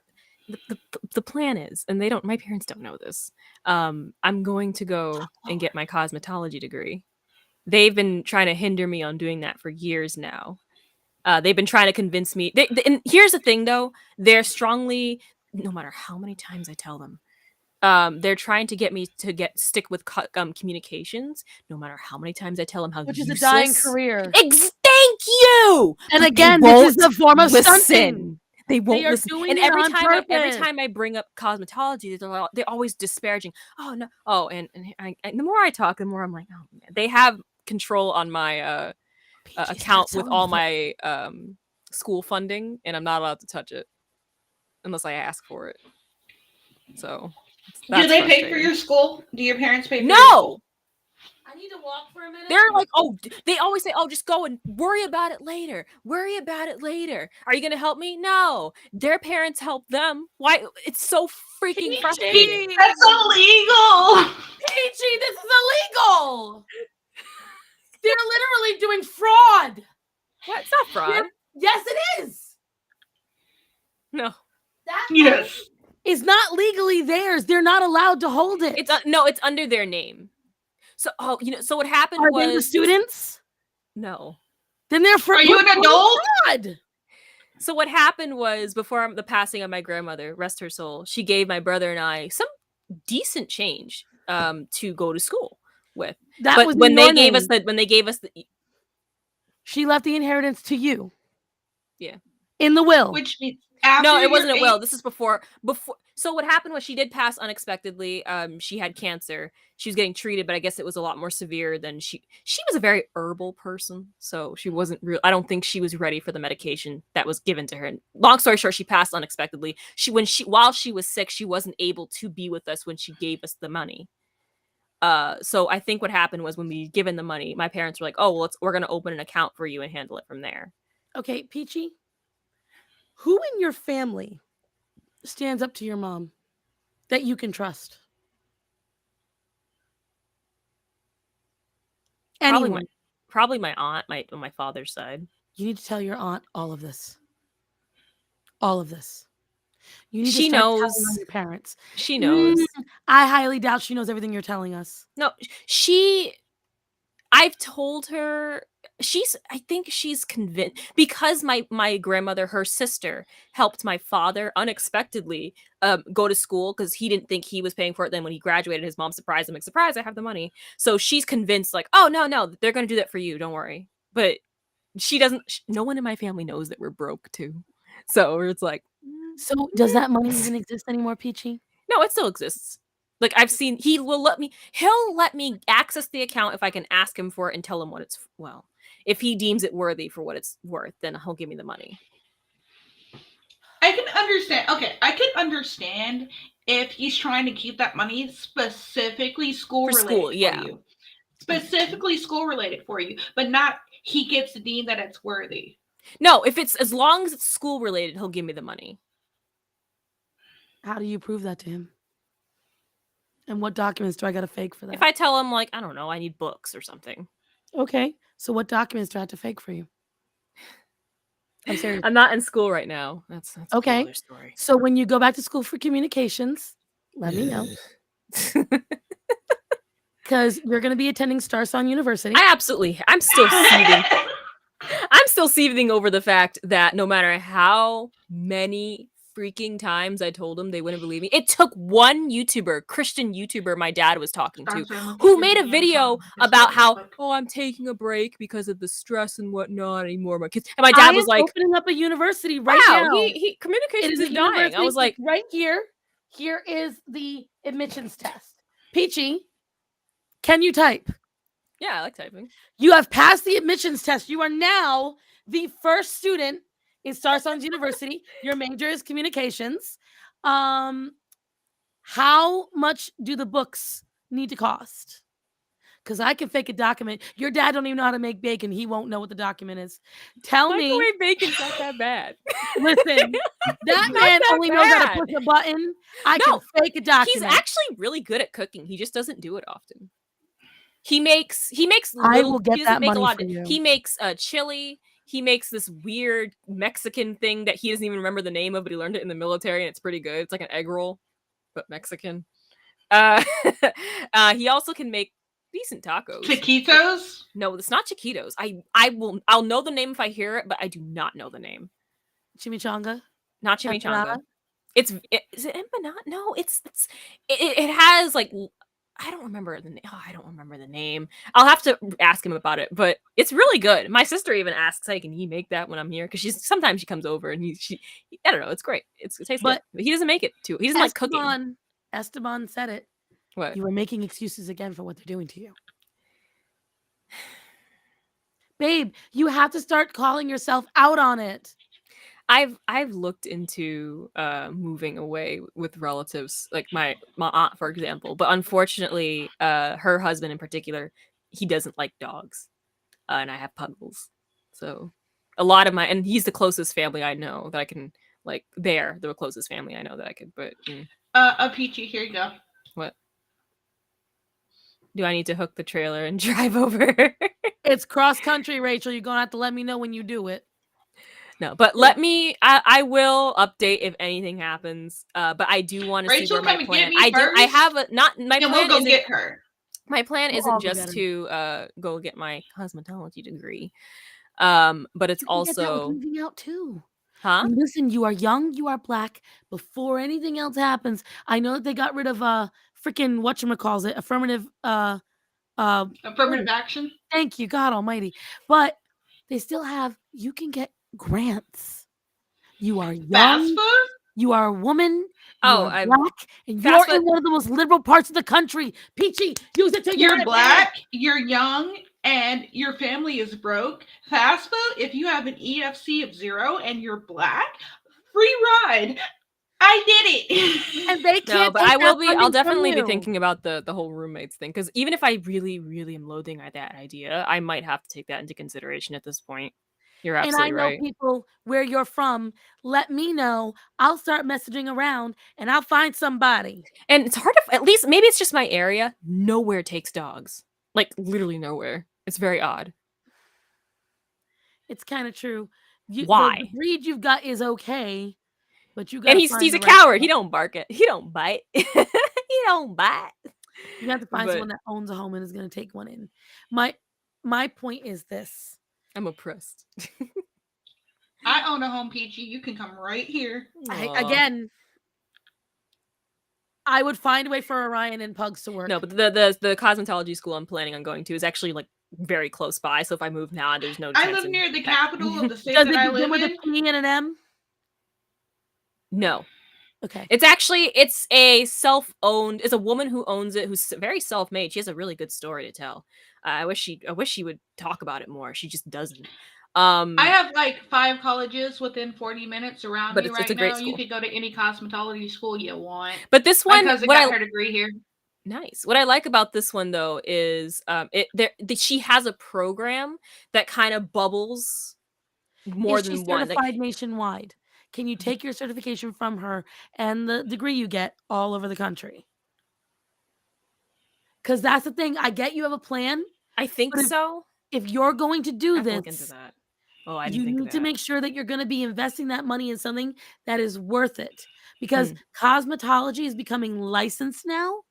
the plan is. And my parents don't know this. I'm going to go and get my cosmetology degree. They've been trying to hinder me on doing that for years now. They've been trying to convince me. And here's the thing, though. They're strongly, no matter how many times I tell them, they're trying to get me to stick with communications, no matter how many times I tell them how which is useless. a dying career. Thank Thank you. And But again, they this is won't a form of listen. stunting. They won't They are listen. doing And it every on purpose. time I bring up cosmetology, they're always disparaging. Oh no. Oh, and the more I talk, the more I'm like, oh man, they have control on my Peachy, account start with selling all the my school funding, and I'm not allowed to touch it unless I ask for it. So that's Do they pay for frustrating. your school? Do your parents pay for your No. school? I need to walk for a minute. They're like, oh, they always say, oh, just go and worry about it later. Worry about it later. Are you going to help me? No. Their parents help them. Why? It's so freaking Peachy! frustrating. That's illegal. Peachy, this is illegal. They're literally doing fraud. What? It's not fraud. Yes, it is. No. That Yes. is not legally theirs. They're not allowed to hold it. It's no, it's under their name. So, so what happened Are was they the students? No. Then they're Are you an adult? Fraud. So what happened was before the passing of my grandmother, rest her soul, she gave my brother and I some decent change to go to school with. But when they gave us the she left the inheritance to you. Yeah. In the will. Which means after no, it wasn't a you're will. This is before. So what happened was she did pass unexpectedly. She had cancer. She was getting treated, but I guess it was a lot more severe than she was a very herbal person, so she wasn't real. I don't think she was ready for the medication that was given to her. And long story short, she passed unexpectedly. While she was sick, she wasn't able to be with us when she gave us the money. So I think what happened was when we given the money, my parents were like, "Oh, well, we're gonna open an account for you and handle it from there." Okay, Peachy, who in your family stands up to your mom that you can trust? Anyone. Probably my aunt, on my father's side. You need to tell your aunt all of this. All of this. You need She to start knows. telling your parents. She knows. I highly doubt she knows everything you're telling us. No, I've told her. I think she's convinced because my grandmother, her sister, helped my father unexpectedly go to school because he didn't think he was paying for it. Then when he graduated, his mom surprised him. Like, surprise, I have the money. So she's convinced, like, oh no, they're gonna do that for you. Don't worry. But she doesn't. No one in my family knows that we're broke too. So it's like. So does that money even exist anymore, Peachy? No, it still exists. Like I've seen, he'll let me access the account if I can ask him for it and tell him what it's, if he deems it worthy for what it's worth, then he'll give me the money. I can understand. Okay, I can understand if he's trying to keep that money specifically school related for you. Specifically school related for you, but not he gets to deem that it's worthy. No, if it's as long as it's school related, he'll give me the money. How do you prove that to him? And what documents do I got to fake for that? If I tell him, like, I don't know, I need books or something. Okay. So what documents do I have to fake for you? I'm serious. I'm not in school right now. That's okay. Another story. So when you go back to school for communications, let me know. Because you're going to be attending Starsan University. I'm still seething. I'm still seething over the fact that no matter how many freaking times I told them, they wouldn't believe me. It took one Christian YouTuber my dad was talking to, who made a video about how, I'm taking a break because of the stress and whatnot anymore. My kids, and my dad was like, opening up a university right now. He communications is dying. I was like, right here. Here is the admissions test. Peachy, can you type? Yeah, I like typing. You have passed the admissions test. You are now the first student in Starsan University. Your major is communications. How much do the books need to cost? Because I can fake a document. Your dad don't even know how to make bacon. He won't know what the document is. Tell me. Microwave bacon's not that bad. Listen, that man only knows how to push a button. I can fake a document. He's actually really good at cooking. He just doesn't do it often. He makes. I will get that money for you. He makes chili. He makes this weird Mexican thing that he doesn't even remember the name of, but he learned it in the military, and it's pretty good. It's like an egg roll, but Mexican. He also can make decent tacos. Chiquitos? No, it's not Chiquitos. I'll know the name if I hear it, but I do not know the name. Chimichanga? Not chimichanga. Is it empanada? No, it has like I don't remember the name. Oh, I don't remember the name. I'll have to ask him about it, but it's really good. My sister even asks, "Hey, can he make that when I'm here?" Because sometimes she comes over and I don't know, it's great. It tastes good. But he doesn't make it too. He doesn't like cooking. Esteban said it. What? You were making excuses again for what they're doing to you. Babe, you have to start calling yourself out on it. I've looked into moving away with relatives, like my aunt, for example. But unfortunately, her husband in particular, he doesn't like dogs, and I have puggles. So a lot of and he's the closest family I know that I can like. They're the closest family I know that I could. But Peachy, here you go. What? Do I need to hook the trailer and drive over? It's cross country, Rachel. You're gonna have to let me know when you do it. No, but I will update if anything happens. But I do want to see where my plan. I have a not my and plan. We'll go get her. My plan isn't just to go get my cosmetology degree, but it's also moving out too. Huh? Listen, you are young, you are black. Before anything else happens, I know that they got rid of freaking whatchamacallit, affirmative action. Thank you, God Almighty. But they still have. You can get grants. You are young. You are a woman. I'm black, and you're in one of the most liberal parts of the country. Peachy, use it to you're black. You're young, and your family is broke. FAFSA, if you have an EFC of 0 and you're black, free ride. I did it. And they can't. No, but I'll definitely be thinking about the whole roommates thing, because even if I really, really am loathing at that idea, I might have to take that into consideration at this point. You're absolutely right. And I know people where you're from. Let me know. I'll start messaging around and I'll find somebody. And it's hard to, at least maybe it's just my area. Nowhere takes dogs. Like literally nowhere. It's very odd. It's kind of true. Why? The breed you've got is okay, but you got. And he's a coward. He don't bark it. He don't bite. He don't bite. You have to find someone that owns a home and is going to take one in. My point is this. I'm oppressed. I own a home, Peachy. You can come right here. Again, I would find a way for Orion and Pugs to work. No, but the cosmetology school I'm planning on going to is actually like very close by. So if I move now, there's no chance. I live near the capital of the state that I live in. With a P and an M? No. Okay. It's a self-owned. It's a woman who owns it, who's very self-made. She has a really good story to tell. I wish she would talk about it more. She just doesn't. I have like 5 colleges within 40 minutes around me right now. School. You could go to any cosmetology school you want. But this one, because it got her degree here. Nice. What I like about this one though is she has a program that kind of bubbles more than one. Certified nationwide. Can you take your certification from her and the degree you get all over the country? Because that's the thing. I get you have a plan. I think so. If you're going to do this, look into that. Oh, I you need to make sure that you're going to be investing that money in something that is worth it. Because cosmetology is becoming licensed now.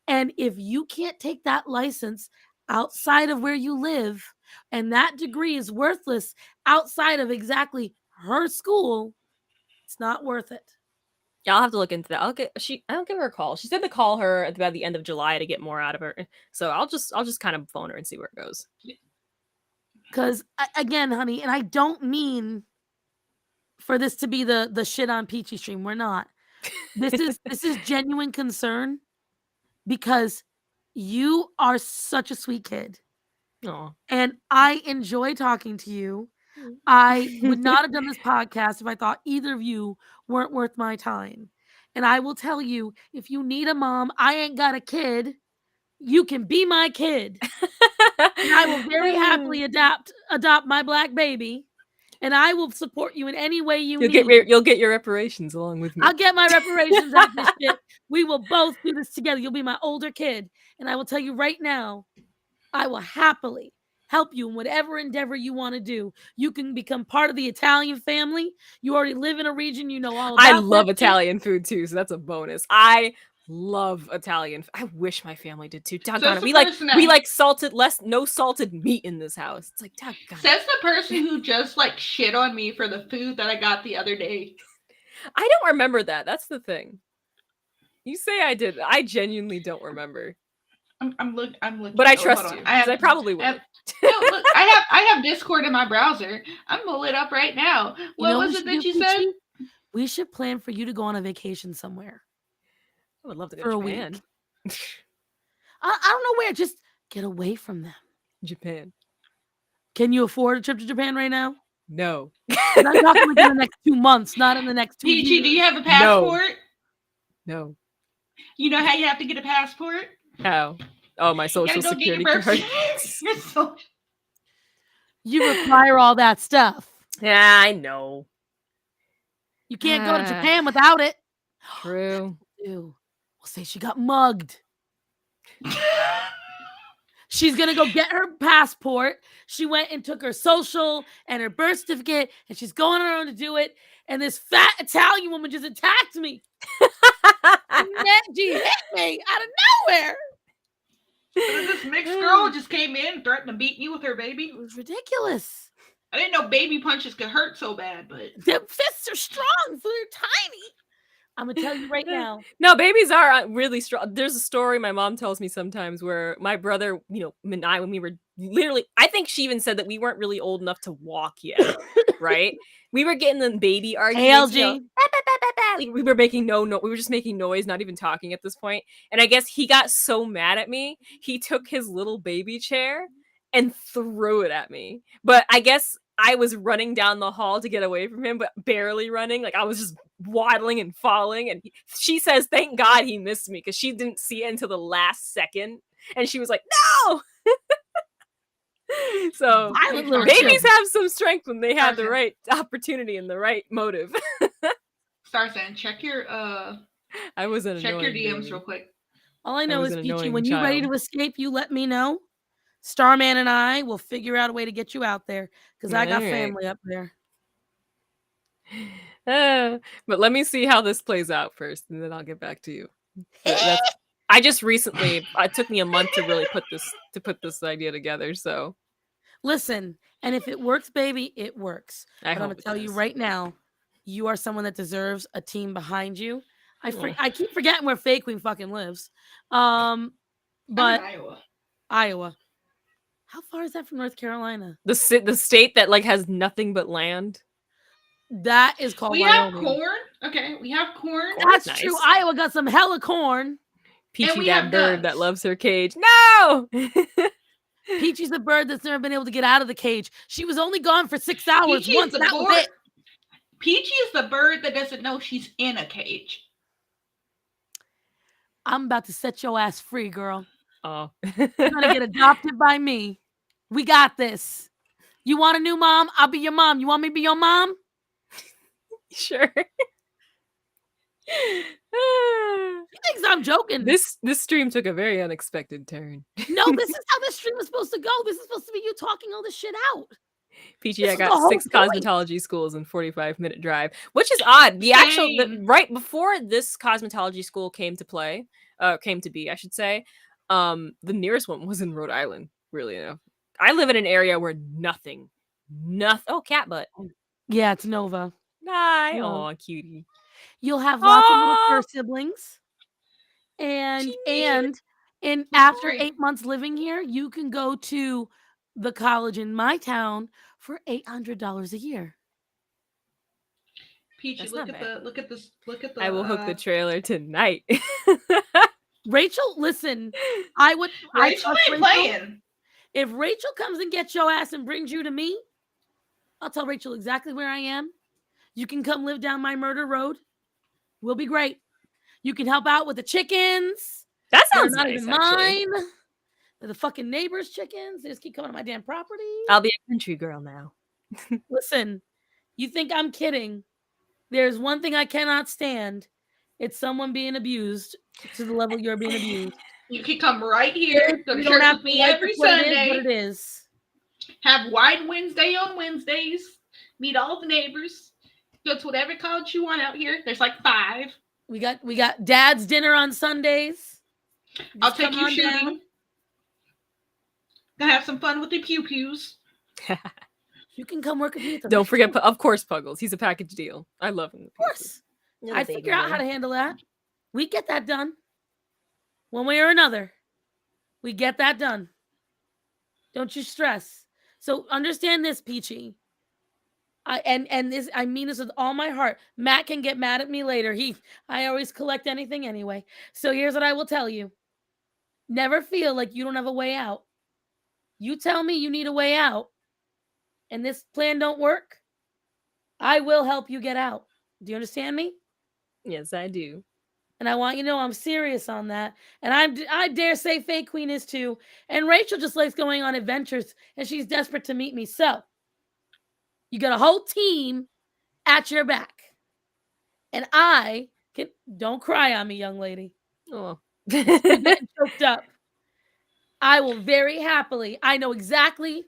And if you can't take that license outside of where you live, and that degree is worthless outside of exactly her school, it's not worth it. Yeah, I'll have to look into that. I'll give her a call. She said to call her by the end of July to get more out of her. So I'll just kind of phone her and see where it goes. Because again, honey, and I don't mean for this to be the shit on Peachy stream. We're not. This is genuine concern because you are such a sweet kid. Aww. And I enjoy talking to you. I would not have done this podcast if I thought either of you weren't worth my time. And I will tell you, if you need a mom, I ain't got a kid. You can be my kid. And I will very happily adopt my black baby. And I will support you in any way you need. You'll get your reparations along with me. I'll get my reparations out this shit. We will both do this together. You'll be my older kid. And I will tell you right now, I will happily help you in whatever endeavor you want to do. You can become part of the Italian family. You already live in a region you know all about. I love Italian food too, so that's a bonus. I love Italian. I wish my family did too. Doggone it. We like no salted meat in this house. It's like doggone. Says the person who just like shit on me for the food that I got the other day. I don't remember that. That's the thing. You say I did. I genuinely don't remember. I'm looking. But I Oh, hold trust on. you. I probably would. No, look, I have Discord in my browser. I'm gonna pull it up right now. What was it that you said? We should plan for you to go on a vacation somewhere. I would love to go for to a Japan. week. I don't know where. Just get away from them. Japan. Can you afford a trip to Japan right now? No. I'm talking like in the next 2 months, not in the next 2 Peachy, years. do you have a passport? No. You know how you have to get a passport? How? Oh, my social security card. You require all that stuff. Yeah, I know. You can't go to Japan without it. True. We'll say she got mugged. She's going to go get her passport. She went and took her social and her birth certificate, and she's going on her own to do it. And this fat Italian woman just attacked me. And then she hit me out of nowhere. This mixed girl just came in, threatened to beat you with her baby. It was ridiculous. I didn't know baby punches could hurt so bad, but their fists are strong, so they're tiny. I'm gonna tell you right now. No, babies are really strong. There's a story my mom tells me sometimes where my brother, and I, when we were literally, I think she even said that we weren't really old enough to walk yet, right? We were getting in baby arguments. We were making we were just making noise, not even talking at this point. And I guess he got so mad at me, he took his little baby chair and threw it at me. But I guess I was running down the hall to get away from him, but barely running. Like I was just waddling and falling. And she says, thank God he missed me, because she didn't see it until the last second. And she was like, no! So babies have some strength when they have the right opportunity and the right motive. Starsan, check your I was an check your DMs baby. real quick. All I know is, Peachy, when you're ready to escape, you let me know. Starman and I will figure out a way to get you out there, because I got family up there. But let me see how this plays out first, and then I'll get back to you. I just recently, it took me a month to really put this idea together. So listen, and if it works, baby, it works. But I'm gonna tell you right now, you are someone that deserves a team behind you. I keep forgetting where FaeQueen fucking lives. But Iowa. How far is that from North Carolina? The state that like has nothing but land. That is called Wyoming. We have corn. Okay, we have corn. That's nice. True. Iowa got some hella corn. Peachy, that bird that loves her cage. No! Peachy's the bird that's never been able to get out of the cage. She was only gone for 6 hours once. That was it. Peachy is the bird that doesn't know she's in a cage. I'm about to set your ass free, girl. Oh. You're gonna get adopted by me. We got this. You want a new mom? I'll be your mom. You want me to be your mom? Sure. He thinks I'm joking. This stream took a very unexpected turn. No, this is how this stream was supposed to go. This is supposed to be you talking all this shit out. Peachy, I got 6 cosmetology schools in 45-minute drive, which is odd. Right before this cosmetology school came to be, I should say, the nearest one was in Rhode Island, really enough. I live in an area where nothing. Oh, cat butt. Yeah, it's Nova. Hi. Oh, cutie. You'll have lots of little fur siblings. And after 8 months living here, you can go to the college in my town for $800 a year. Peachy, look at the. I will hook the trailer tonight. Rachel, listen. Rachel ain't playing. If Rachel comes and gets your ass and brings you to me, I'll tell Rachel exactly where I am. You can come live down my murder road. We'll be great. You can help out with the chickens. That sounds not nice, even mine. They're the fucking neighbors' chickens. They just keep coming to my damn property. I'll be a country girl now. Listen, you think I'm kidding? There's one thing I cannot stand. It's someone being abused to the level you're being abused. You can come right here to church with me every Sunday. It is. Have Wide Wednesday on Wednesdays. Meet all the neighbors. Go to whatever college you want out here. There's like 5. We got dad's dinner on Sundays. I'll take you shooting. Gonna have some fun with the pew-pews. You can come work with me. Don't forget, of course, Puggles. He's a package deal. I love him. Of course. I figure out how to handle that. We get that done. One way or another. We get that done. Don't you stress. So understand this, Peachy. I mean this with all my heart. Matt can get mad at me later. I always collect anything anyway. So here's what I will tell you. Never feel like you don't have a way out. You tell me you need a way out and this plan don't work, I will help you get out. Do you understand me? Yes, I do. And I want you to know I'm serious on that. And I dare say FaeQueen is too. And Rachel just likes going on adventures and she's desperate to meet me. So you got a whole team at your back. And I can, don't cry on me, young lady. Oh. You're getting choked up. I will very happily. I know exactly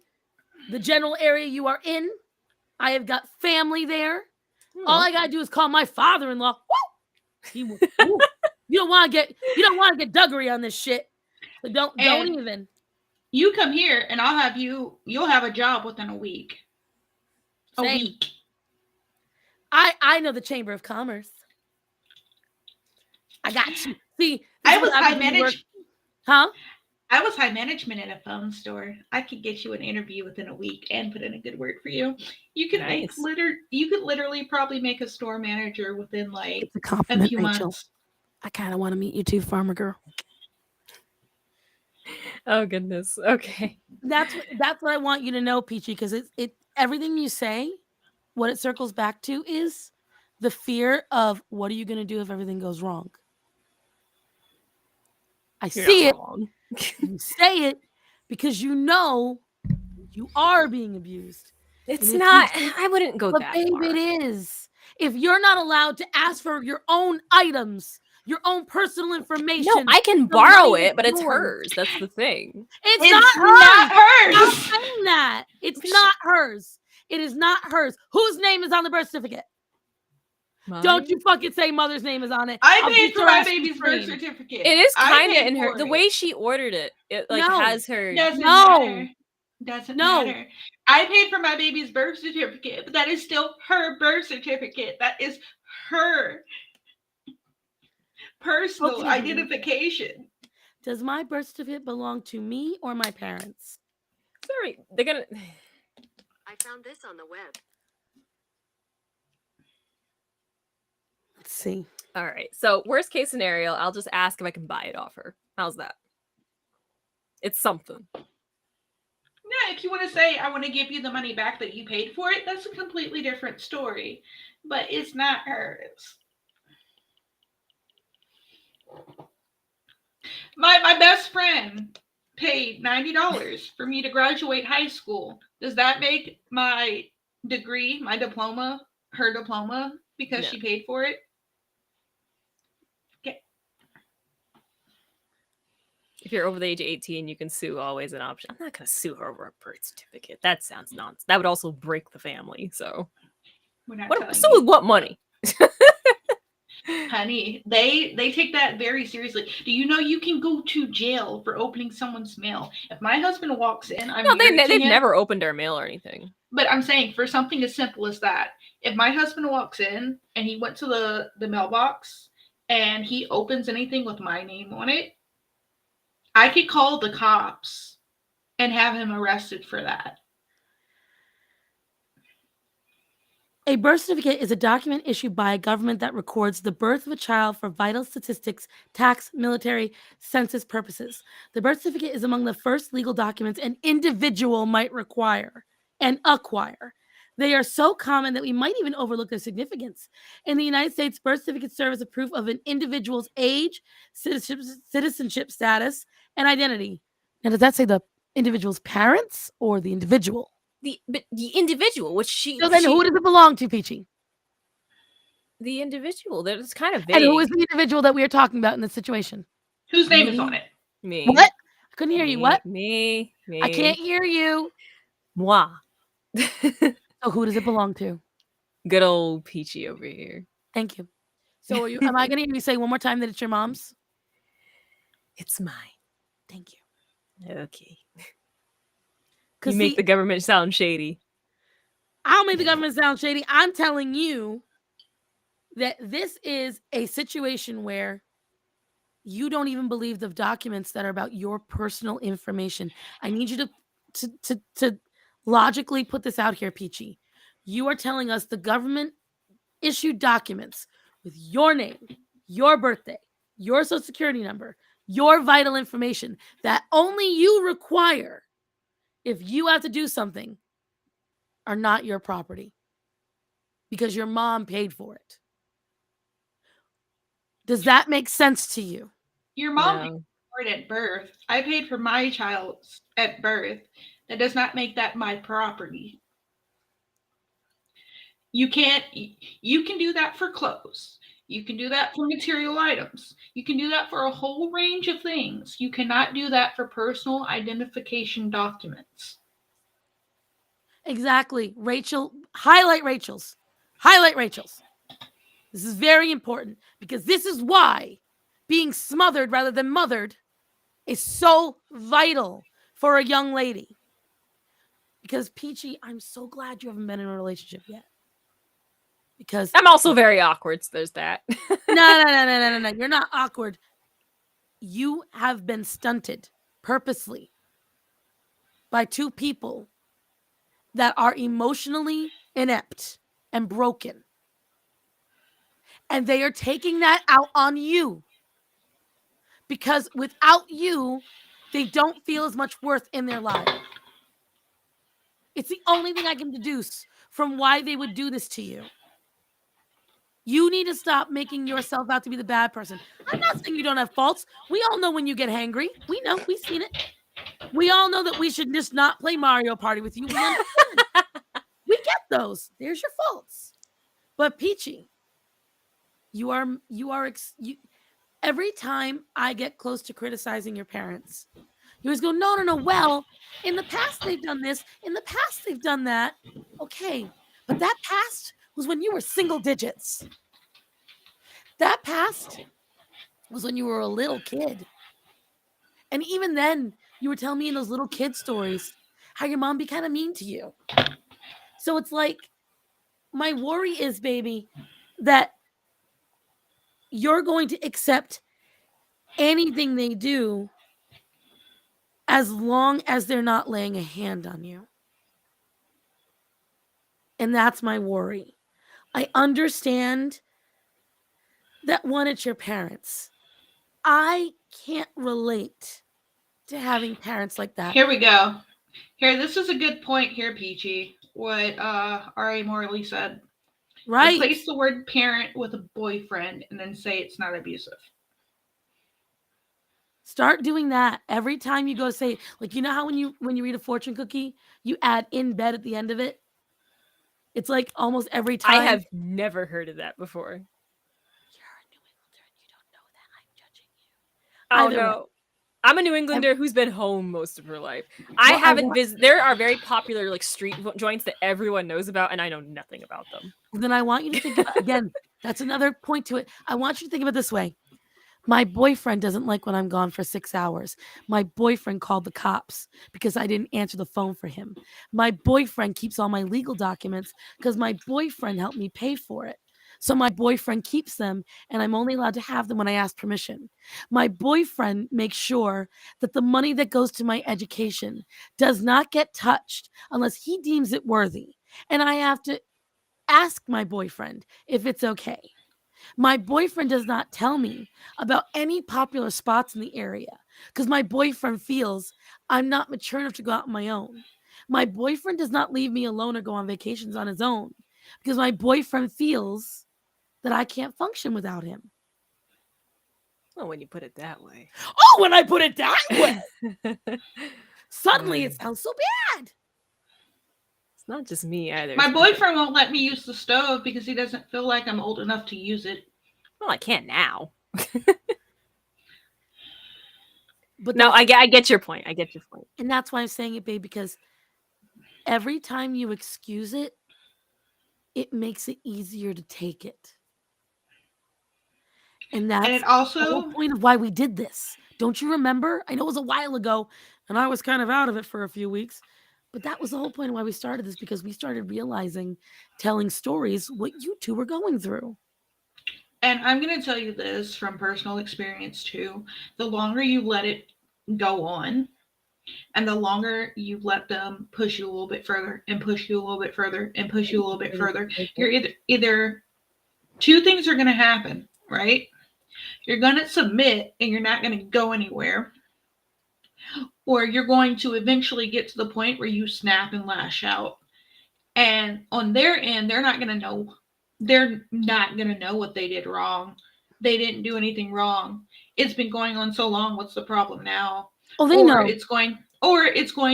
the general area you are in. I have got family there. All I gotta do is call my father-in-law. You don't want to get Duggery on this shit. So don't even. You come here and you'll have a job within a week. Same. A week. I know the Chamber of Commerce. I got you. See, I was high management. Huh? I was high management at a phone store. I could get you an interview within a week and put in a good word for you. You could literally probably make a store manager within like it's a compliment, few Rachel. months. I kind of want to meet you too, farmer girl. Oh goodness. Okay. That's what I want you to know, Peachy, because it everything you say, what it circles back to is the fear of what are you going to do if everything goes wrong. You're see not it. wrong. You say it because you know you are being abused. It's not. I wouldn't go that babe, far. It is. If you're not allowed to ask for your own items, your own personal information. No, I can borrow it, but it's hers. That's the thing. It's not hers. hers. I'm saying that. It's not hers. It is not hers. Whose name is on the birth certificate? Mine? Don't you fucking say mother's name is on it. I paid for my baby's birth certificate. It is kind of in her. The way she ordered it, it like has her. Doesn't matter. I paid for my baby's birth certificate, but that is still her birth certificate. That is her personal identification. Does my birth certificate belong to me or my parents? Sorry, they're gonna. I found this on the web. Let's see. All right. So worst case scenario, I'll just ask if I can buy it off her. How's that? It's something. Yeah, if you want to say, I want to give you the money back that you paid for it, that's a completely different story. But it's not hers. My best friend paid $90 for me to graduate high school. Does that make my degree, my diploma, her diploma because she paid for it? Okay. If you're over the age of 18, you can sue, always an option. I'm not going to sue her over a birth certificate. That sounds nonsense. That would also break the family. So, with what money? Honey, they take that very seriously. Do you know you can go to jail for opening someone's mail? If my husband walks in, they've never opened our mail or anything. But I'm saying for something as simple as that, if my husband walks in and he went to the mailbox and he opens anything with my name on it, I could call the cops and have him arrested for that. A birth certificate is a document issued by a government that records the birth of a child for vital statistics, tax, military, census purposes. The birth certificate is among the first legal documents an individual might require and acquire. They are so common that we might even overlook their significance. In the United States, birth certificates serve as a proof of an individual's age, citizenship status, and identity. Now, does that say the individual's parents or the individual? The individual, which she. So then, who does it belong to, Peachy? The individual. That's kind of vague. And who is the individual that we are talking about in this situation? Whose name is on it? Me. What? I couldn't hear you. What? Me. I can't hear you. Moi. So who does it belong to? Good old Peachy over here. Thank you. So am I going to hear you say one more time that it's your mom's? It's mine. Thank you. Okay. You make the government sound shady. I don't make the government sound shady. I'm telling you that this is a situation where you don't even believe the documents that are about your personal information. I need you to logically put this out here, Peachy. You are telling us the government issued documents with your name, your birthday, your social security number, your vital information that only you require if you have to do something are not your property because your mom paid for it. Does that make sense to you? Your mom paid No. for it at birth. I paid for my child's at birth. That does not make that my property. You can't. You can do that for clothes. You can do that for material items. You can do that for a whole range of things. You cannot do that for personal identification documents. Exactly. Rachel, highlight Rachel's. Highlight Rachel's. This is very important because this is why being smothered rather than mothered is so vital for a young lady. Because Peachy, I'm so glad you haven't been in a relationship yet. Because I'm also very awkward, so there's that. no. You're not awkward. You have been stunted purposely by two people that are emotionally inept and broken. And they are taking that out on you. Because without you, they don't feel as much worth in their lives. It's the only thing I can deduce from why they would do this to you. You need to stop making yourself out to be the bad person. I'm not saying you don't have faults. We all know when you get hangry. We know. We've seen it. We all know that we should just not play Mario Party with you. We understand. We get those. There's your faults. But Peachy, every time I get close to criticizing your parents, you always go, no. Well, in the past they've done this. In the past they've done that. Okay, but that past was when you were single digits. That past was when you were a little kid. And even then, you were telling me in those little kid stories how your mom be kind of mean to you. So it's like, my worry is, baby, that you're going to accept anything they do as long as they're not laying a hand on you. And that's my worry. I understand that one, it's your parents. I can't relate to having parents like that. Here we go. Here, this is a good point here, Peachy. What R.A. Morley said. Right. Replace the word parent with a boyfriend and then say it's not abusive. Start doing that every time you go say, like, you know how when you read a fortune cookie, you add in bed at the end of it? It's like almost every time. I have never heard of that before. You're a New Englander and you don't know that. I'm judging you. Oh Either no. way. I'm a New Englander who's been home most of her life. I haven't visited. There are very popular like street joints that everyone knows about, and I know nothing about them. Then I want you to think about, again, that's another point to it. I want you to think about it this way. My boyfriend doesn't like when I'm gone for 6 hours. My boyfriend called the cops because I didn't answer the phone for him. My boyfriend keeps all my legal documents because my boyfriend helped me pay for it. So my boyfriend keeps them, and I'm only allowed to have them when I ask permission. My boyfriend makes sure that the money that goes to my education does not get touched unless he deems it worthy. And I have to ask my boyfriend if it's okay. My boyfriend does not tell me about any popular spots in the area because my boyfriend feels I'm not mature enough to go out on my own. My boyfriend does not leave me alone or go on vacations on his own because my boyfriend feels that I can't function without him. Well, when you put it that way. Oh, when I put it that way. Suddenly it sounds so bad. It's not just me either. My boyfriend won't let me use the stove because he doesn't feel like I'm old enough to use it. Well, I can't now. But no, I get your point. I get your point. And that's why I'm saying it, babe, because every time you excuse it, it makes it easier to take it. And that's also the whole point of why we did this. Don't you remember? I know it was a while ago, and I was kind of out of it for a few weeks. But that was the whole point of why we started this, because we started realizing, telling stories, what you two were going through. And I'm going to tell you this from personal experience too. The longer you let it go on, and the longer you let them push you a little bit further and push you a little bit further and push you a little bit further, you're either two things are going to happen, right? You're going to submit and you're not going to go anywhere, or you're going to eventually get to the point where you snap and lash out. And on their end, they're not going to know. They're not going to know what they did wrong. They didn't do anything wrong. It's been going on so long. What's the problem now? Oh, they know. It's going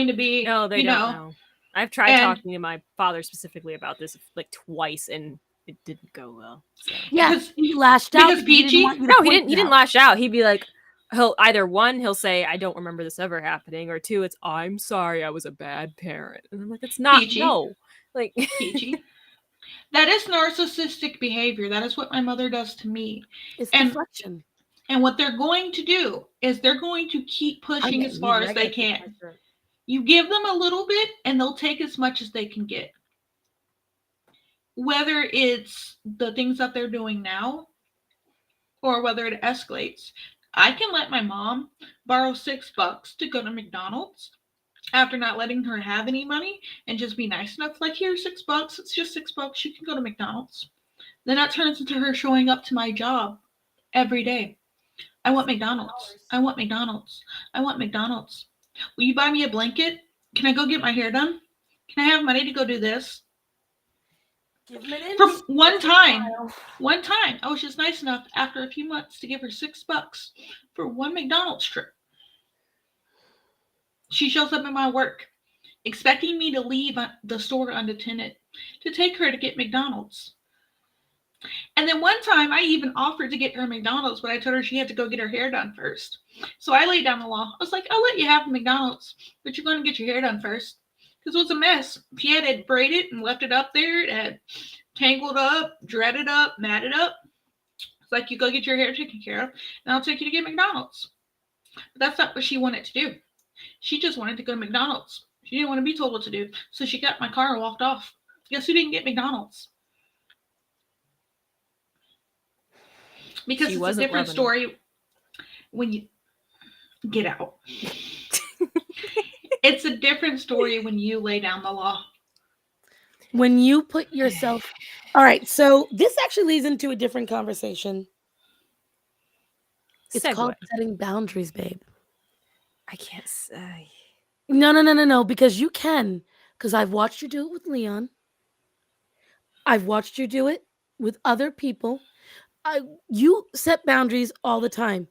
to be. No, they don't know. I've tried and- talking to my father specifically about this like twice, and it didn't go well. So. Yeah, Because- he lashed out. because Peachy- No, he didn't lash out. He'd be like, he'll say, I don't remember this ever happening, or two, it's I'm sorry, I was a bad parent. And I'm like, it's not. Peachy. No, like Peachy. That is narcissistic behavior. That is what my mother does to me. It's and- deflection. And what they're going to do is they're going to keep pushing as far as they can. You give them a little bit and they'll take as much as they can get. Whether it's the things that they're doing now or whether it escalates. I can let my mom borrow $6 to go to McDonald's after not letting her have any money and just be nice enough, like, here's $6. It's just $6. You can go to McDonald's. Then that turns into her showing up to my job every day. I want McDonald's. I want McDonald's. I want McDonald's. Will you buy me a blanket? Can I go get my hair done? Can I have money to go do this? From one time, I was just nice enough after a few months to give her $6 for one McDonald's trip. She shows up at my work, expecting me to leave the store unattended to take her to get McDonald's. And then one time I even offered to get her McDonald's, but I told her she had to go get her hair done first. So I laid down the law. I was like, I'll let you have McDonald's, but you're going to get your hair done first. Because it was a mess. She had it braided and left it up there. It had tangled up, dreaded up, matted up. It's like, you go get your hair taken care of, and I'll take you to get McDonald's. But that's not what she wanted to do. She just wanted to go to McDonald's. She didn't want to be told what to do. So she got in my car and walked off. Guess who didn't get McDonald's? Because She it's a wasn't different loving story when you get out. It's a different story when you lay down the law. When you put yourself. All right, so this actually leads into a different conversation. It's Segue. called setting boundaries, babe. I can't say. No, because you can. Because I've watched you do it with Leon. I've watched you do it with other people. You set boundaries all the time.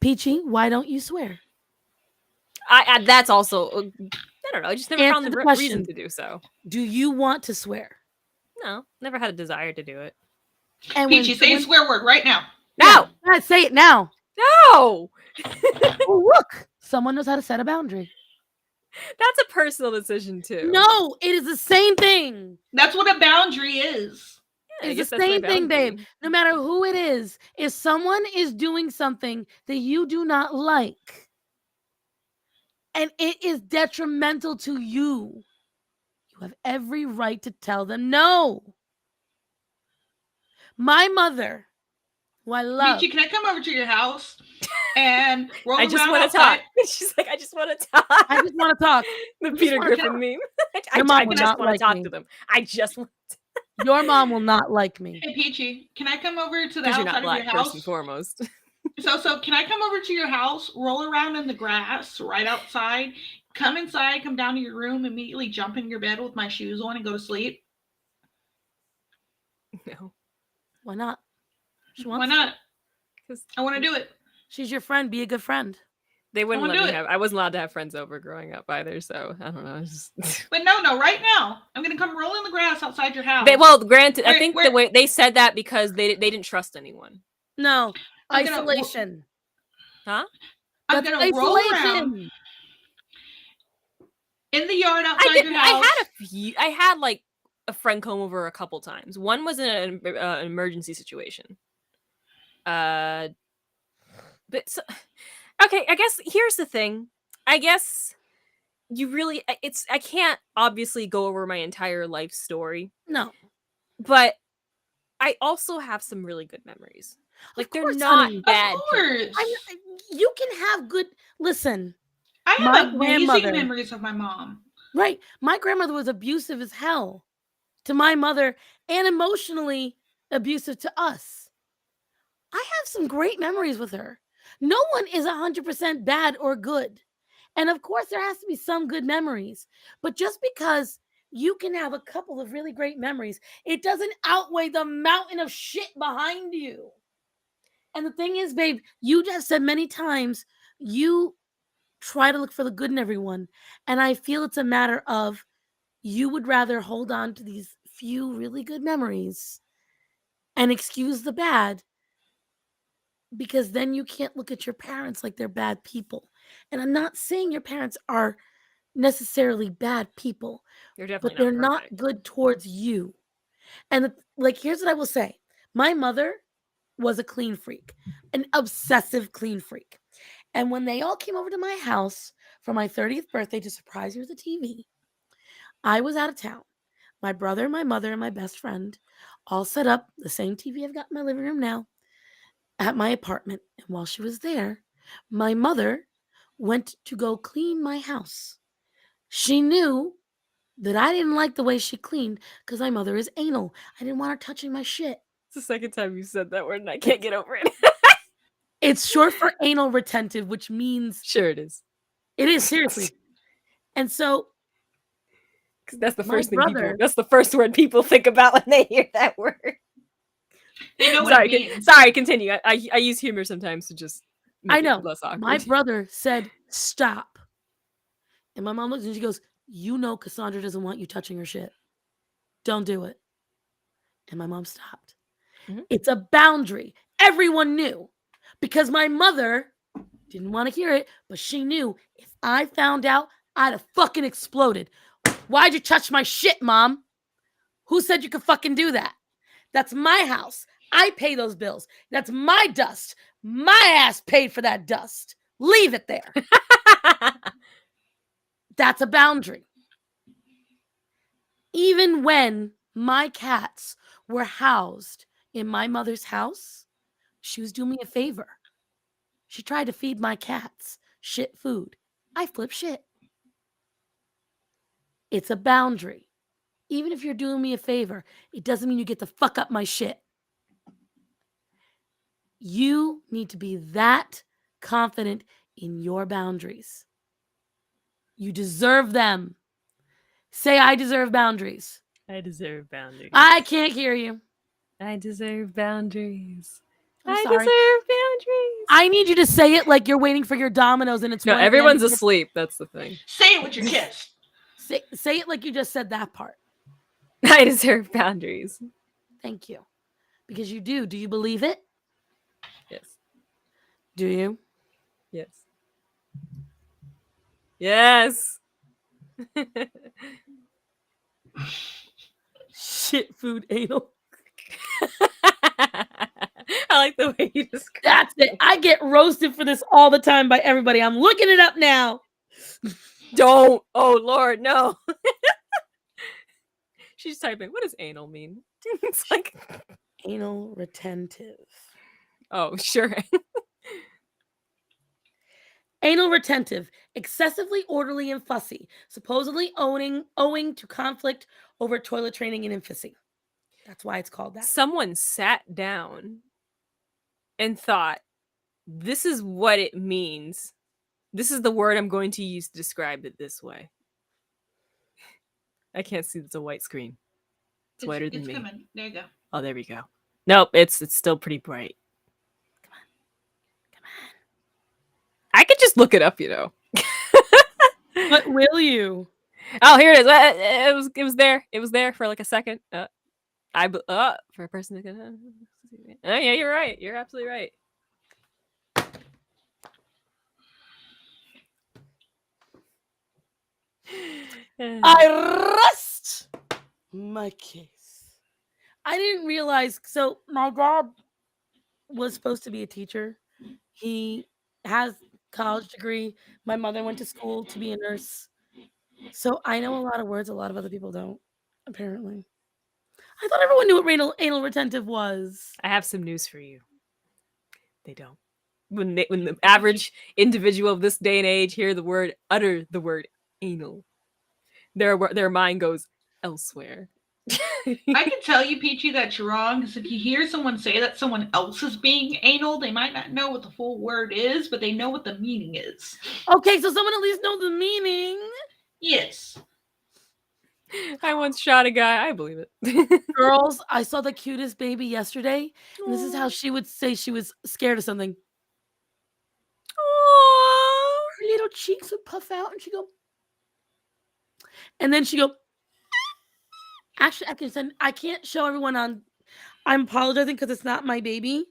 Peachy, why don't you swear? I that's also, I don't know. I just never Answer found the the question. reason to do so. Do you want to swear? No, never had a desire to do it. And Peachy, say a swear word right now. No, Yeah, say it now. no. Oh, look, someone knows how to set a boundary. That's a personal decision too. No, it is the same thing. That's what a boundary is. Yeah, I It's guess the that's my same thing, babe. boundary. No matter who it is, if someone is doing something that you do not like and it is detrimental to you, you have every right to tell them no. My mother, who I love, Peachy, can I come over to your house and roll I just around want to outside? talk. She's like, I just want to talk. I just want to talk. The just Peter wanna Griffin talk. meme. Your mom I would just not want like to talk me. to them. I just want to. Your mom will not like me. Hey, Peachy, can I come over to the Because you're outside not of your black, first house? and foremost. So can I come over to your house, roll around in the grass right outside, come inside, come down to your room, immediately jump in your bed with my shoes on and go to sleep? No. Why not? She wants Why not? 'Cause I want to do it. She's your friend. Be a good friend. they wouldn't wanna let do me it. have. I wasn't allowed to have friends over growing up either, so I don't know. It's just... But no, right now, I'm going to come roll in the grass outside your house. Well, granted, I think Where- the way they said that because they didn't trust anyone. No. I'm gonna- Isolation. Huh? I'm That's going to roll around isolation. in the yard I outside did. your house. I had like a friend come over a couple times. One was in an emergency situation. But so, okay, I guess here's the thing. I guess you really I can't obviously go over my entire life story, No. but I also have some really good memories. Like, they're course, not honey. Of bad. Of people. course. You can have good. Listen, I my have amazing grandmother- memories of my mom. right? My grandmother was abusive as hell to my mother and emotionally abusive to us. I have some great memories with her. No one is 100% bad or good. And of course, there has to be some good memories. But just because you can have a couple of really great memories, it doesn't outweigh the mountain of shit behind you. And the thing is, babe, you just said many times you try to look for the good in everyone. And I feel it's a matter of you would rather hold on to these few really good memories and excuse the bad, because then you can't look at your parents like they're bad people. And I'm not saying your parents are necessarily bad people, They're definitely but they're not not perfect. good towards you. And like, here's what I will say. My mother was a clean freak, an obsessive clean freak. And when they all came over to my house for my 30th birthday to surprise me with a TV, I was out of town. My brother, my mother, and my best friend all set up the same TV I've got in my living room now at my apartment. And while she was there, my mother went to go clean my house. She knew that I didn't like the way she cleaned because my mother is anal. I didn't want her touching my shit. It's the second time you said that word, and I can't get over it. It's short for anal retentive, which means Sure, it is. it is, seriously. And so Because that's the My first thing brother- that's the first word people think about when they hear that word. They know what Sorry, it means. sorry, continue. I use humor sometimes to just make I know it less awkward. my brother said, "Stop." And my mom looks and she goes, "You know Cassandra doesn't want you touching her shit. Don't do it." And my mom stopped. Mhm. It's a boundary. Everyone knew because my mother didn't want to hear it, but she knew if I found out, I'd have fucking exploded. Why'd you touch my shit, Mom? Who said you could fucking do that? That's my house. I pay those bills. That's my dust. My ass paid for that dust. Leave it there. That's a boundary. Even when my cats were housed in my mother's house, she was doing me a favor. She tried to feed my cats shit food. I flip shit. It's a boundary. Even if you're doing me a favor, it doesn't mean you get to fuck up my shit. You need to be that confident in your boundaries. You deserve them. Say, I deserve boundaries. I deserve boundaries. I can't hear you. I deserve boundaries. I'm I sorry. deserve boundaries. I need you to say it like you're waiting for your dominoes and it's No, 1 a.m. everyone's asleep. That's the thing. Say it with your chest. Say it like you just said that part. I deserve boundaries. Thank you. Because you do. Do you believe it? Yes. Do you? Yes. Yes. Shit, food, anal. I like the way you describe That's it. I get roasted for this all the time by everybody. I'm looking it up now. Don't. Oh, Lord, no. She's typing, what does anal mean? It's like, Anal retentive. oh, sure. Anal retentive, excessively orderly and fussy, supposedly owing to conflict over toilet training in infancy. That's why it's called that. Someone sat down and thought, this is what it means. This is the word I'm going to use to describe it this way. I can't see, it's a white screen. It's whiter than me. Coming. There you go. Oh, there we go. Nope, it's still pretty bright. Come on. I could just look it up, you know. But will you? Oh, here it is. It was there. It was there for like a second. For a person that can. Oh yeah, you're right. You're absolutely right. I rest my case. I didn't realize. So my dad was supposed to be a teacher. He has a college degree. My mother went to school to be a nurse. So I know a lot of words a lot of other people don't, apparently. I thought everyone knew what anal retentive was. I have some news for you. They don't. When the average individual of this day and age utter the word anal, their mind goes elsewhere. I can tell you, Peachy, that you're wrong, because if you hear someone say that someone else is being anal, they might not know what the full word is, but they know what the meaning is. Okay, so someone at least knows the meaning. Yes. I once shot a guy. I believe it. Girls, I saw the cutest baby yesterday, and this is how she would say she was scared of something. Aww. Her little cheeks would puff out, and she'd go, and then she'd go. Actually, I can't show everyone on. I'm apologizing because it's not my baby,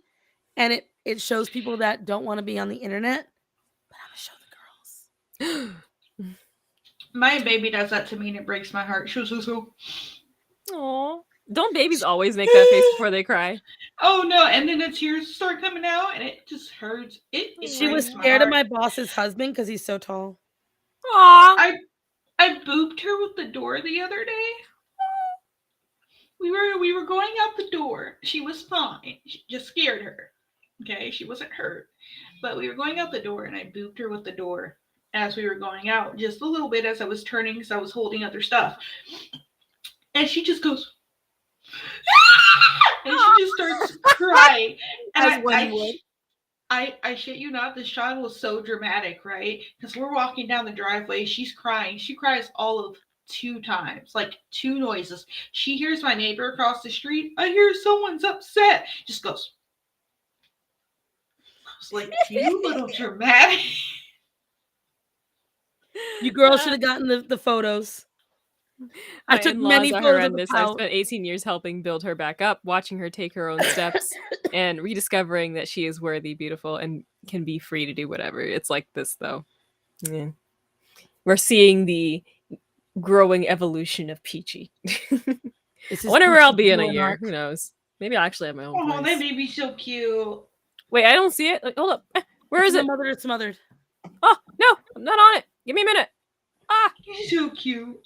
and it shows people that don't want to be on the internet. But I'm gonna show the girls. My baby does that to me, and it breaks my heart. Shoo. Aww. Don't babies always make that face before they cry? Oh no! And then the tears start coming out, and it just hurts. She was scared of my boss's husband because he's so tall. Aww. I booped her with the door the other day. We were going out the door. She was fine. She just scared her. Okay, she wasn't hurt. But we were going out the door, and I booped her with the door as we were going out, just a little bit as I was turning, because I was holding other stuff. And she just goes, and she just starts crying. And I shit you not, this shot was so dramatic, right? Because we're walking down the driveway. She's crying. She cries all of 2 times, like 2 noises. She hears my neighbor across the street. I hear someone's upset. Just goes. I was like, you little dramatic. You girls should have gotten the photos. I took many photos. I spent 18 years helping build her back up, watching her take her own steps, and rediscovering that she is worthy, beautiful, and can be free to do whatever. It's like this, though. Yeah. We're seeing the growing evolution of Peachy. I wonder where I'll be in a year. Who knows? Maybe I'll actually have my own place. Oh, that baby's so cute. Wait, I don't see it. Like, hold up. Where is it? Smothered. Oh, no, I'm not on it. Give me a minute. He's so cute.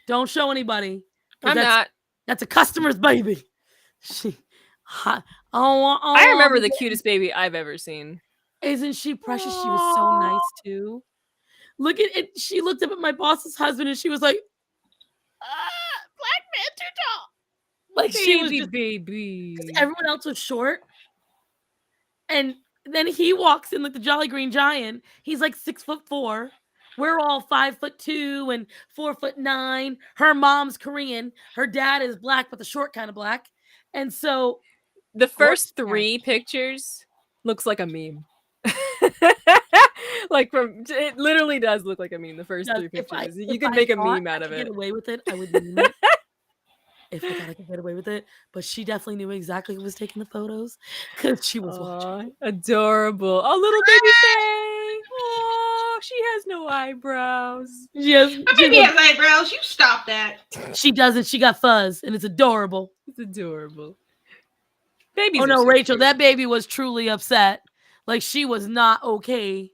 Don't show anybody. I'm not. That's a customer's baby. I remember the cutest baby I've ever seen. Isn't she precious? She was so nice too. Look at it. She looked up at my boss's husband and she was like, "Black man too tall." Like baby, she was just, baby. Everyone else was short, and then he walks in like the Jolly Green Giant. He's like 6'4". We're all 5'2" and 4'9". Her mom's Korean. Her dad is black, but the short kind of black. And so the first 3 pictures looks like a meme. Like it literally does look like a meme. The first 3 pictures. You could make a meme out of it. Get away with it, I would meme it. If I thought I could get away with it, but she definitely knew exactly who was taking the photos because she was watching. Adorable. Oh, little baby Faye. Oh, she has no eyebrows. My baby has eyebrows. You stop that. She doesn't. She got fuzz, and it's adorable. It's adorable. Babies. Oh no, Rachel, that baby was truly upset. Like she was not okay.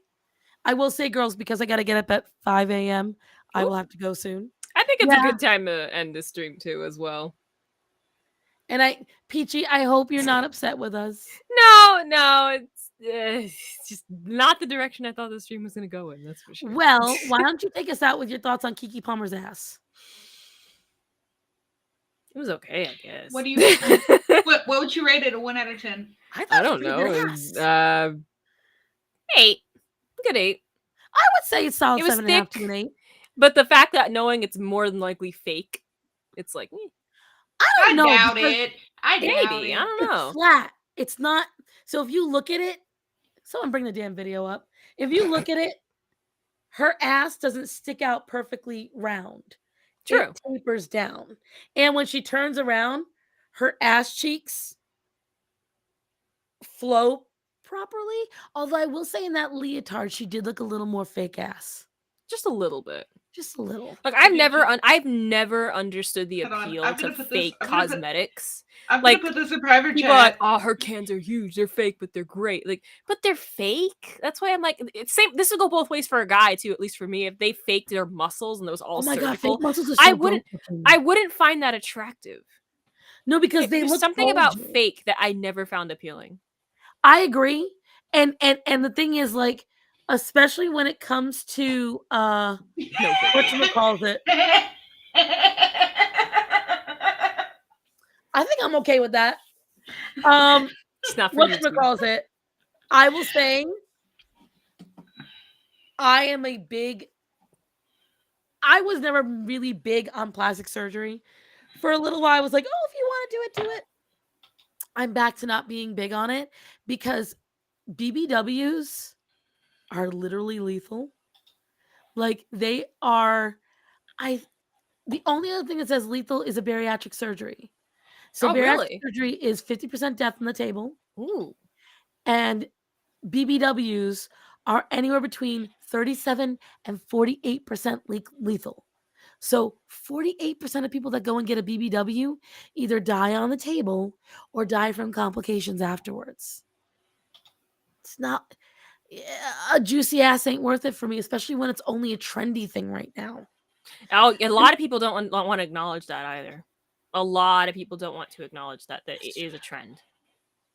I will say, girls, because I got to get up at 5 a.m. I will have to go soon. I think it's a good time to end this stream too, as well. And Peachy, I hope you're not upset with us. No, it's just not the direction I thought the stream was going to go in. That's for sure. Well, why don't you take us out with your thoughts on Keke Palmer's ass? It was okay, I guess. What do you? what would you rate it? A 1 out of 10? I don't know. 8. Good 8. I would say it's solid. It was 7.5 to an 8. But the fact that knowing it's more than likely fake, it's like, I don't know. I doubt it. I don't know. It's flat. It's not. So if you look at it, someone bring the damn video up. If you look at it, her ass doesn't stick out perfectly round. True. It tapers down. And when she turns around, her ass cheeks flow properly. Although I will say in that leotard, she did look a little more fake ass. Just a little bit. Just a little. Like I've never understood the appeal to fake cosmetics. I'm gonna put this in private chat. Like, oh, her cans are huge. They're fake, but they're great. Like, but they're fake. That's why I'm like, it's same. This would go both ways for a guy too. At least for me, if they faked their muscles and those all surgical, God, fake muscles are so I wouldn't find that attractive. No, because they There's look something about bulging. fake that I never found appealing. I agree. And the thing is, like, especially when it comes to No fake. whatchamacallit. I think I'm okay with that. It's not for you two. Whatchamacallit. I will say I was never really big on plastic surgery. For a little while, I was like, oh, if you want to do it, do it. I'm back to not being big on it because BBWs are literally lethal. Like, they are. The only other thing that says lethal is a bariatric surgery. So Oh, bariatric really? surgery is 50% death on the table, Ooh. and BBWs are anywhere between 37 and 48% lethal. So 48% of people that go and get a BBW either die on the table or die from complications afterwards. It's not a juicy ass ain't worth it for me, especially when it's only a trendy thing right now. Oh, a lot of people don't want to acknowledge that either. A lot of people don't want to acknowledge that it is a trend.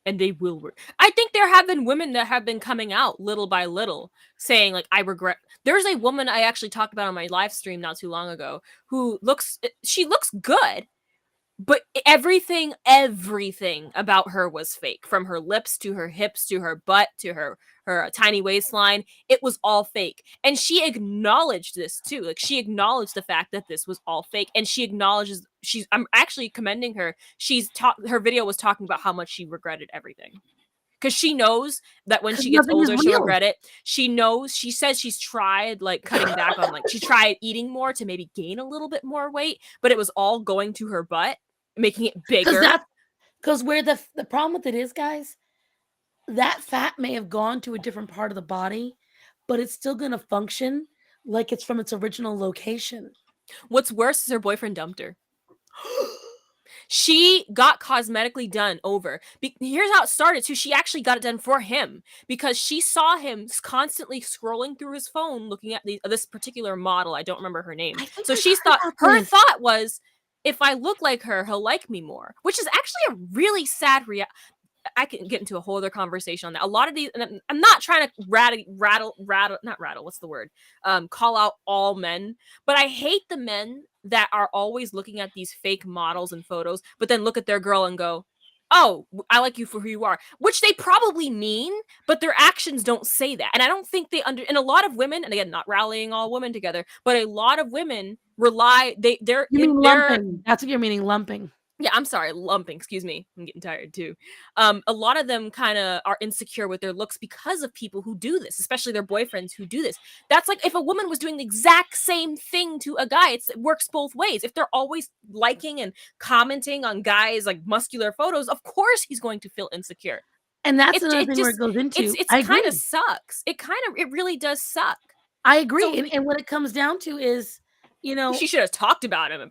And they will. I think there have been women that have been coming out little by little saying, like, I regret. There's a woman I actually talked about on my live stream not too long ago who she looks good, but everything about her was fake. From her lips to her hips to her butt to her tiny waistline, it was all fake. And she acknowledged this too. Like, she acknowledged the fact that this was all fake, and she acknowledges I'm actually commending her. Her video was talking about how much she regretted everything. Because she knows that when she gets older, she'll regret it. She says she's tried, like, cutting back on, like, she tried eating more to maybe gain a little bit more weight, but it was all going to her butt, making it bigger. Because where the problem with it is, guys, that fat may have gone to a different part of the body, but it's still going to function like it's from its original location. What's worse is her boyfriend dumped her. She got cosmetically done over. Here's how it started too. She actually got it done for him because she saw him constantly scrolling through his phone looking at this particular model. I don't remember her name. So she thought, her thought was, if I look like her, he'll like me more, which is actually a really sad reality. I can get into a whole other conversation on that. A lot of these, and I'm not trying to call out all men, but I hate the men that are always looking at these fake models and photos, but then look at their girl and go, oh, I like you for who you are, which they probably mean, but their actions don't say that. And I don't think and a lot of women, and again, not rallying all women together, but a lot of women they're lumping. That's what you're meaning, lumping. Yeah, I'm sorry, lumping. Excuse me. I'm getting tired too. A lot of them kind of are insecure with their looks because of people who do this, especially their boyfriends who do this. That's like if a woman was doing the exact same thing to a guy, it works both ways. If they're always liking and commenting on guys' like muscular photos, of course he's going to feel insecure. And that's another thing where it goes into. It kind of sucks. It really does suck. I agree. And what it comes down to is, you know, she should have talked about him.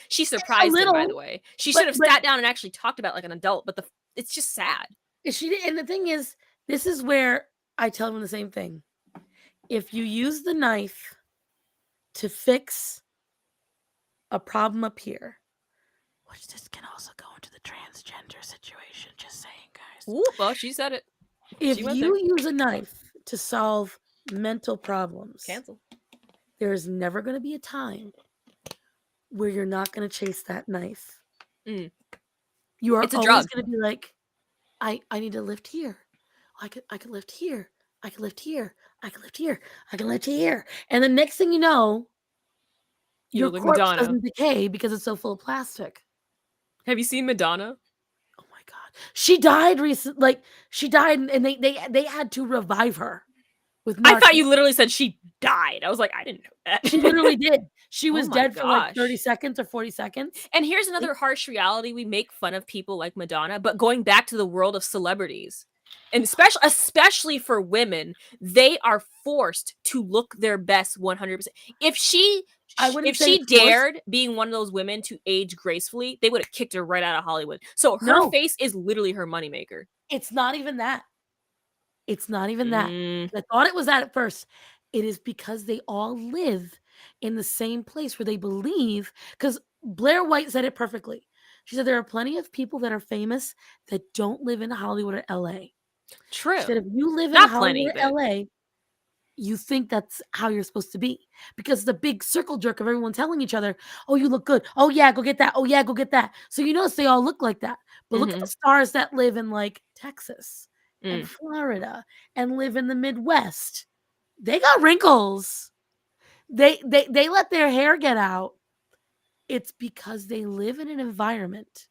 She surprised him, by the way. She should have sat down and actually talked about like an adult, but it's just sad. And the thing is, this is where I tell them the same thing. If you use the knife to fix a problem up here, which this can also go into the transgender situation, just saying, guys. Ooh, well, she said it. If you use a knife to solve mental problems, cancel. There is never going to be a time where you're not going to chase that knife. You are always going to be like, I need to lift here. I could lift here. I could lift here. I could lift here. I can lift here. And the next thing you know, your corpse doesn't decay because it's so full of plastic. Have you seen Madonna? Oh my God. She died recently. Like, she died and they had to revive her. I thought you literally said she died. I was like, I didn't know that. She literally did. She was dead for like 30 seconds or 40 seconds. And here's another harsh reality. We make fun of people like Madonna, but going back to the world of celebrities, and especially for women, they are forced to look their best 100%. If she dared being one of those women to age gracefully, they would have kicked her right out of Hollywood. So her face is literally her moneymaker. It's not even that. It's not even that. I thought it was that at first. It is because they all live in the same place where they believe, because Blair White said it perfectly. She said there are plenty of people that are famous that don't live in Hollywood or LA. True. She said if you live in Not Hollywood plenty, or but LA, you think that's how you're supposed to be because the big circle jerk of everyone telling each other, oh, you look good. Oh, yeah, go get that. Oh, yeah, go get that. So you notice they all look like that. But look at the stars that live in like Texas and Florida and live in the Midwest. They got wrinkles. They let their hair get out. It's because they live in an environment.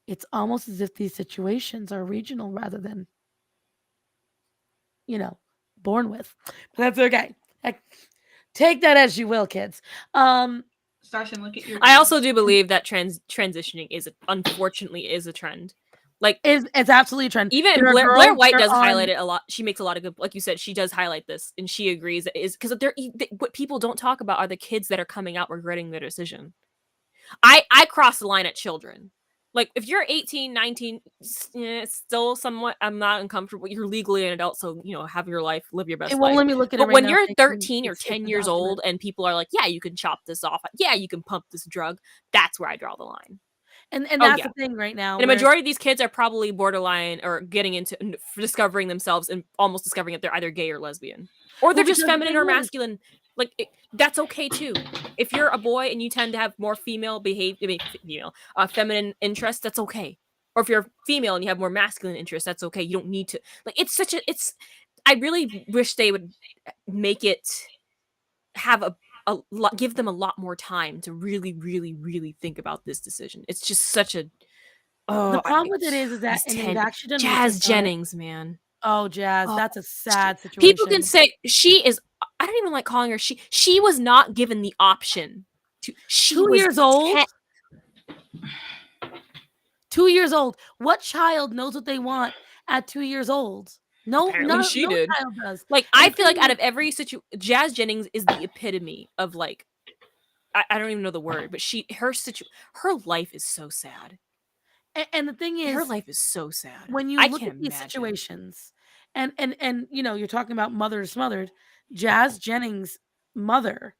It's almost as if these situations are regional rather than, born with. But that's okay. Take that as you will, kids. Starsan, look at your. I also do believe that transitioning unfortunately a trend. Like it's absolutely a trend. Even There are Blair girls White that does are highlight it a lot. She makes a lot of good, like you said, she does highlight this, and she agrees that is because what people don't talk about are the kids that are coming out regretting their decision. I cross the line at children. Like if you're 18, 19, still somewhat, I'm not uncomfortable. You're legally an adult, so have your life, live your best It won't life. let me look at it But right when now. you're Thank you. 13 or It's 10 a years document. old, and people are like, "Yeah, you can chop this off. Yeah, you can pump this drug." That's where I draw the line. And that's the thing right now. And a majority of these kids are probably borderline or getting into discovering themselves and almost discovering that they're either gay or lesbian, or they're just feminine or masculine. Like that's okay too. If you're a boy and you tend to have more female behavior, feminine interests, that's okay. Or if you're female and you have more masculine interests, that's okay. You don't need to I really wish they would make it have give them a lot more time to really, really, really think about this decision. It's just such a the problem with it is that and they've actually done Jazz Jennings, man. Oh, Jazz, that's a sad situation. People can say she is. I don't even like calling her she. She was not given the option to. She 2 was years old. 2 years old. What child knows what they want at 2 years old? No, apparently she did. Child does. Like I feel like out of every situation, Jazz Jennings is the epitome of like. I don't even know the word, but her life is so sad. And the thing is, her life is so sad. When you look at these situations, and you're talking about Mother Smothered, Jazz Jennings' mother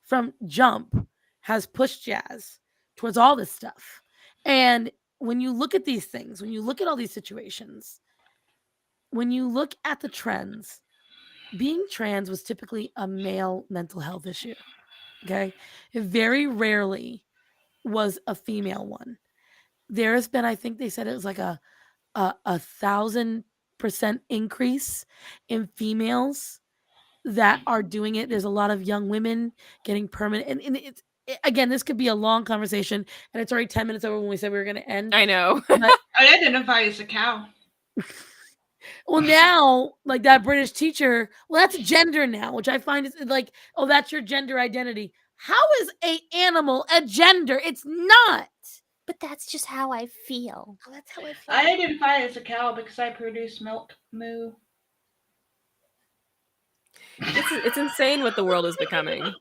from Jump has pushed Jazz towards all this stuff. And when you look at these things, when you look at all these situations, when you look at the trends, being trans was typically a male mental health issue. Okay. It very rarely was a female one. There has been, I think they said it was like a 1,000% increase in females that are doing it. There's a lot of young women getting permanent. And it's, again, this could be a long conversation, and it's already 10 minutes over when we said we were going to end. I know. I identify as a cow. Well, now, like that British teacher, well, that's gender now, which I find is like, oh, that's your gender identity. How is a animal a gender? It's not. But that's just how I feel. Oh, that's how I feel. I identify as a cow because I produce milk. Moo. It's insane what the world is becoming.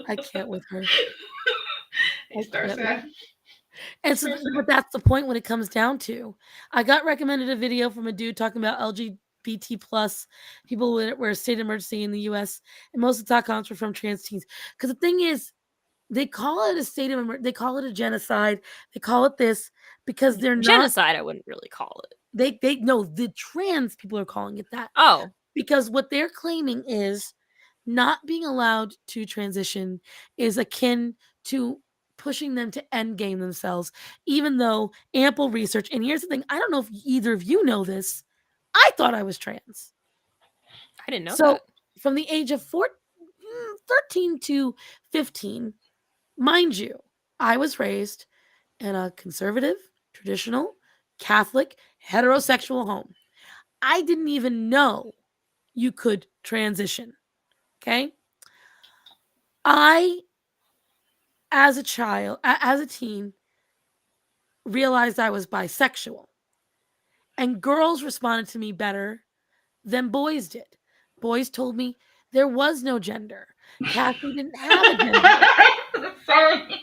I can't with her. And so, but that's the point when it comes down to. I got recommended a video from a dude talking about LGBT plus people were a state emergency in the U.S. and most of the talk comments were from trans teens. Because the thing is, they call it a state of emergency. They call it a genocide. They call it this because they're not genocide. I wouldn't really call it. They no, the trans people are calling it that. Oh, because what they're claiming is not being allowed to transition is akin to pushing them to end game themselves, even though ample research. And here's the thing: I don't know if either of you know this. I thought I was trans. I didn't know. So from the age of 13 to 15, mind you, I was raised in a conservative, traditional, Catholic, heterosexual home. I didn't even know you could transition. Okay. I, as a child, as a teen, realized I was bisexual. And girls responded to me better than boys did. Boys told me there was no gender. Cassie didn't have a gender. Sorry.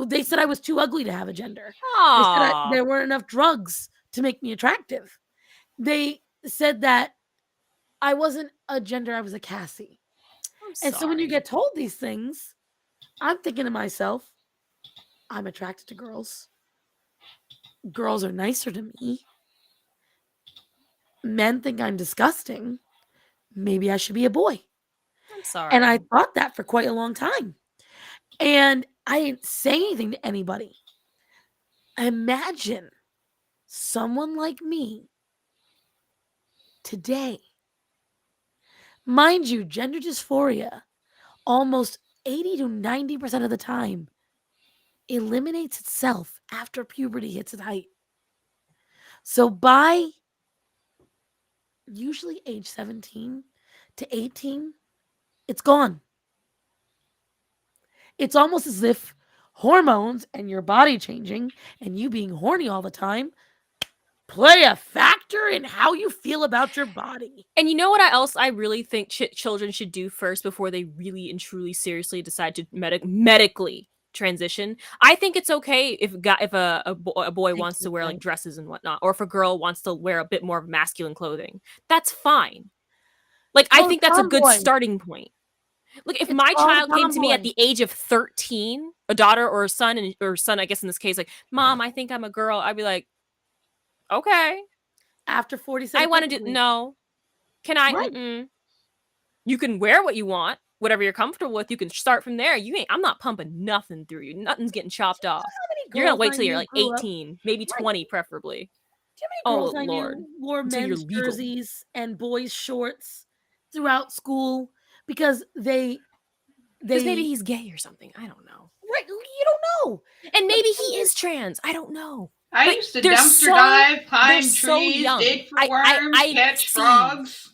They said I was too ugly to have a gender. Aww. They said there weren't enough drugs to make me attractive. They said that I wasn't a gender, I was a Cassie. And so when you get told these things, I'm thinking to myself, I'm attracted to girls. Girls are nicer to me. Men think I'm disgusting. Maybe I should be a boy. I'm sorry. And I thought that for quite a long time. And I didn't say anything to anybody. Imagine someone like me today. Mind you, gender dysphoria, almost 80 to 90% of the time, eliminates itself after puberty hits its height. So by usually age 17 to 18, it's gone. It's almost as if hormones and your body changing and you being horny all the time play a factor in how you feel about your body. And you know what I really think children should do first before they really and truly seriously decide to medically transition? I think it's okay if a boy wants to wear like dresses and whatnot, or if a girl wants to wear a bit more of masculine clothing. That's fine. Like, I think that's a good starting point. Look, if my child came to me at the age of 13, a daughter or a son, or son, I guess in this case, like, Mom, I think I'm a girl, I'd be like, okay. After 47, I want to do, no. Can I? Right. You can wear what you want, whatever you're comfortable with. You can start from there. I'm not pumping nothing through you. Nothing's getting chopped off. You're gonna wait till you're like 18, maybe 20, preferably. Do you know how many girls I Lord. knew wore men's jerseys and boys' shorts throughout school because maybe he's gay or something. I don't know. Right, you don't know. And maybe he is trans. I don't know. I used to dumpster dive, climb trees, dig for worms, catch frogs.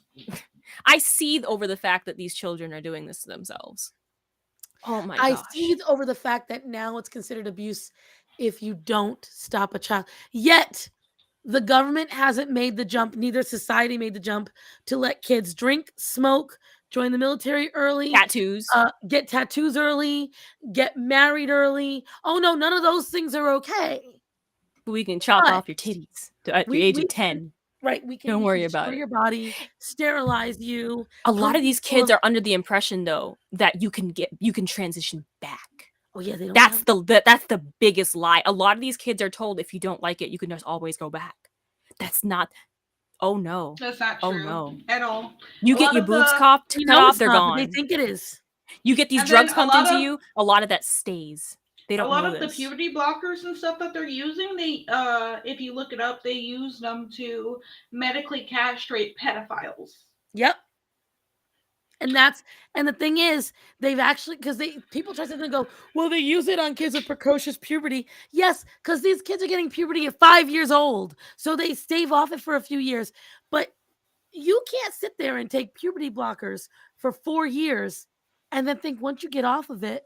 I seethe over the fact that these children are doing this to themselves. Oh my gosh. I seethe over the fact that now it's considered abuse if you don't stop a child. Yet, the government hasn't made the jump, neither society made the jump to let kids drink, smoke, join the military early. Tattoos. Get tattoos early, get married early. Oh no, none of those things are okay. We can chop off your titties at the age of 10. Right, we can. Don't worry about it. Your body, sterilize you. A lot of these kids are under the impression, though, that you can transition back. Oh yeah, they don't. That's the biggest lie. A lot of these kids are told if you don't like it, you can just always go back. That's not. Oh no. That's not true. Oh no. At all. You get your boobs cut off, they're gone. They think it is. You get these drugs pumped into you. A lot of that stays. They don't know this. A lot of the puberty blockers and stuff that they're using, if you look it up, they use them to medically castrate pedophiles. Yep. And the thing is, they've actually, because people try to go, well, they use it on kids with precocious puberty. Yes, because these kids are getting puberty at 5 years old, so they stave off it for a few years. But you can't sit there and take puberty blockers for 4 years and then think once you get off of it,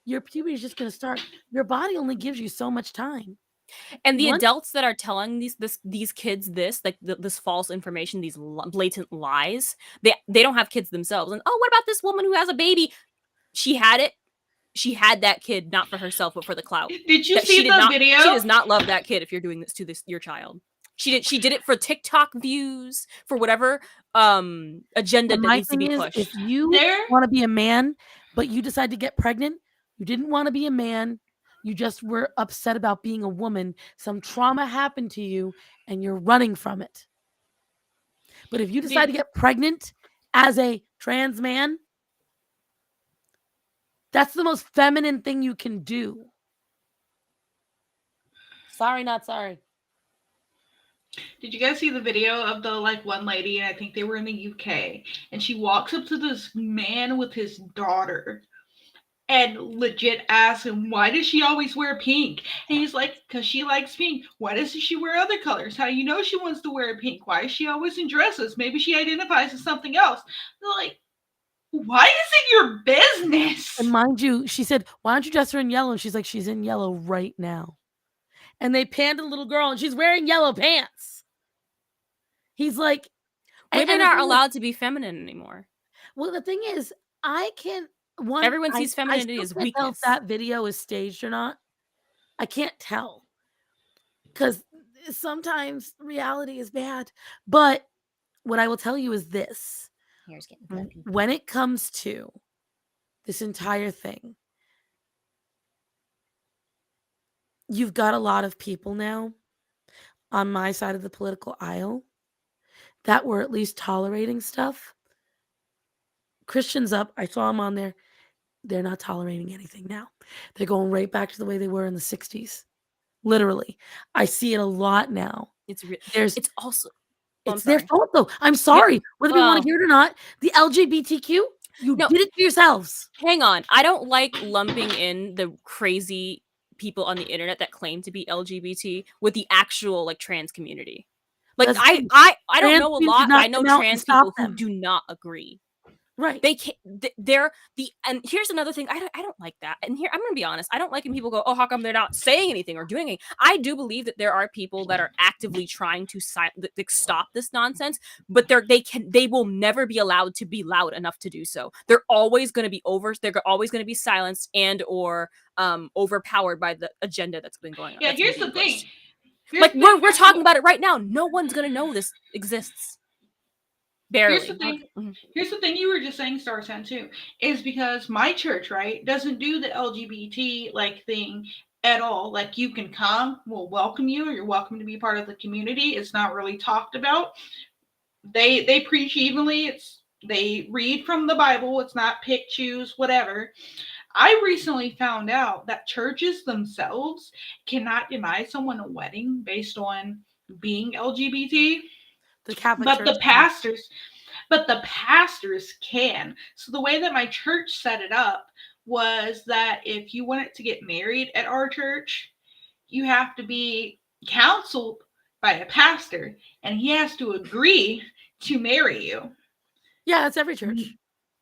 your puberty is just going to start. Your body only gives you so much time. And the adults that are telling these kids this false information, these blatant lies, they don't have kids themselves. And what about this woman who has a baby? She had it. She had that kid not for herself but for the clout. Did you see the video? She does not love that kid if you're doing this to your child. She did it for TikTok views, for whatever agenda that needs to be pushed. If you want to be a man, but you decide to get pregnant, you didn't want to be a man. You just were upset about being a woman. Some trauma happened to you and you're running from it. But if you decide to get pregnant as a trans man, that's the most feminine thing you can do. Sorry, not sorry. Did you guys see the video of the one lady, and I think they were in the UK, and she walks up to this man with his daughter and legit asks him, why does she always wear pink? And he's like, because she likes pink. Why doesn't she wear other colors? How do you know she wants to wear pink? Why is she always in dresses? Maybe she identifies as something else. They're like, why is it your business? And mind you, she said, why don't you dress her in yellow? And she's like, she's in yellow right now. And they panned a little girl and she's wearing yellow pants. He's like, women aren't allowed to be feminine anymore. Well, the thing is, everyone sees femininity as weakness. Tell if that video is staged or not. I can't tell because sometimes reality is bad. But what I will tell you is this: when it comes to this entire thing, you've got a lot of people now on my side of the political aisle that were at least tolerating stuff. Christians Up, I saw them on there. They're not tolerating anything now. They're going right back to the way they were in the 60s. Literally. I see it a lot now. It's also I'm It's their sorry. fault though. I'm sorry. Whether we want well- to hear it or not, the LGBTQ, you No. did it to yourselves. Hang on. I don't like lumping in the crazy people on the internet that claim to be LGBT with the actual like trans community. Like That's the I thing. don't Trans know a people lot, did but not I know come out and trans stop people who them. do not agree. Right. They can't. They're the. And here's another thing. I don't like that. And here I'm gonna be honest. I don't like when people go, "Oh, how come they're not saying anything or doing anything?" I do believe that there are people that are actively trying to stop this nonsense, but they will never be allowed to be loud enough to do so. They're always gonna be They're always gonna be silenced and or overpowered by the agenda that's been going on. Yeah, that's been here's the being thing. pushed. Like we're talking about it right now. No one's gonna know this exists. Barely. Here's the thing. Here's the thing you were just saying, Starsan, too, is because my church, right, doesn't do the LGBT like thing at all. Like, you can come, we'll welcome you, you're welcome to be part of the community. It's not really talked about. They preach evenly. They read from the Bible. It's not pick, choose, whatever. I recently found out that churches themselves cannot deny someone a wedding based on being LGBT. The Catholic But Church. the pastors can. So the way that my church set it up was that if you wanted to get married at our church, you have to be counseled by a pastor, and he has to agree to marry you. Yeah, that's every church.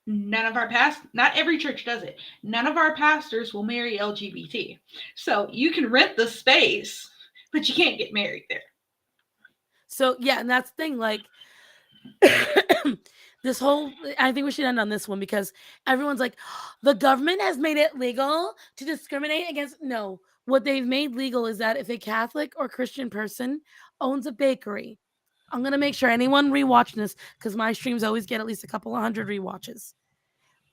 None of our not every church does it. None of our pastors will marry LGBT. So you can rent the space, but you can't get married there. So yeah, and that's the thing, like this whole, I think we should end on this one because everyone's like, the government has made it legal to discriminate against. No, what they've made legal is that if a Catholic or Christian person owns a bakery, I'm going to make sure anyone rewatching this, because my streams always get at least a couple of hundred rewatches.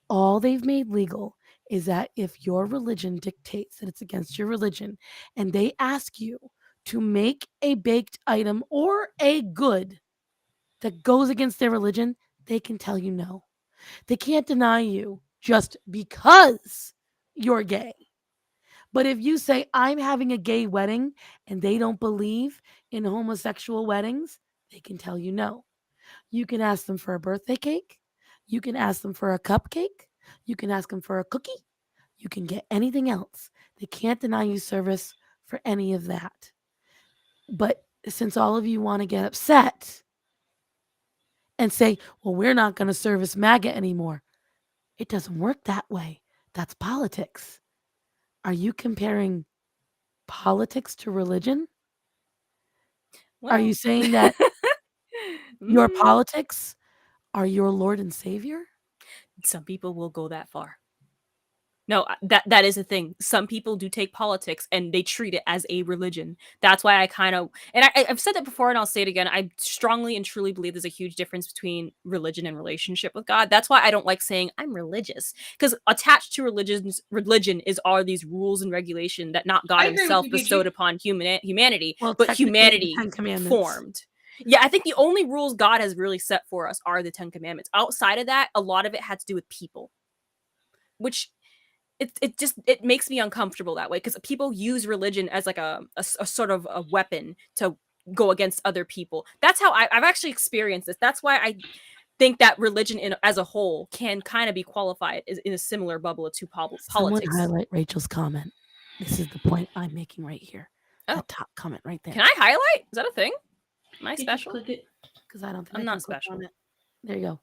All they've made legal is that if your religion dictates that it's against your religion and they ask you to make a baked item or a good that goes against their religion, they can tell you no. They can't deny you just because you're gay. But if you say, I'm having a gay wedding and they don't believe in homosexual weddings, they can tell you no. You can ask them for a birthday cake. You can ask them for a cupcake. You can ask them for a cookie. You can get anything else. They can't deny you service for any of that. But since all of you want to get upset and say, well, we're not going to service MAGA anymore, it doesn't work that way. That's politics. Are you comparing politics to religion? Are you saying that your politics are your Lord and Savior? Some people will go that far. No, that is a thing. Some people do take politics and they treat it as a religion. That's why I kind of, and I've said that before and I'll say it again. I strongly and truly believe there's a huge difference between religion and relationship with God. That's why I don't like saying I'm religious, because attached to religion are these rules and regulation that not God himself bestowed upon humanity, but humanity formed. Yeah, I think the only rules God has really set for us are the 10 Commandments. Outside of that, a lot of it had to do with people, which it makes me uncomfortable that way, because people use religion as like a sort of a weapon to go against other people. That's how I've actually experienced this. That's why I think that religion as a whole can kind of be qualified in a similar bubble to politics. Someone highlight Rachel's comment. This is the point I'm making right here. That top comment right there. Can I highlight? Is that a thing? Am I special? Click it. Because I don't think I'm I not can click special. on it. There you go.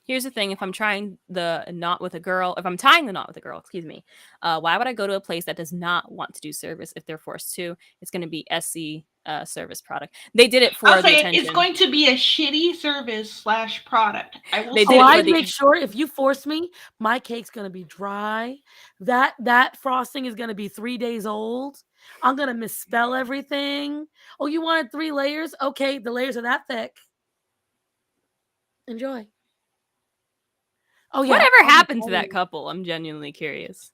Here's the thing: if I'm tying the knot with a girl, excuse me, why would I go to a place that does not want to do service if they're forced to? It's going to be SC service product. They did it for the attention. It's going to be a shitty service / product. I'd make sure if you force me, my cake's going to be dry. That frosting is going to be 3 days old. I'm going to misspell everything. Oh, you wanted 3 layers? Okay, the layers are that thick. Enjoy. Oh yeah. Whatever happened to that couple? I'm genuinely curious.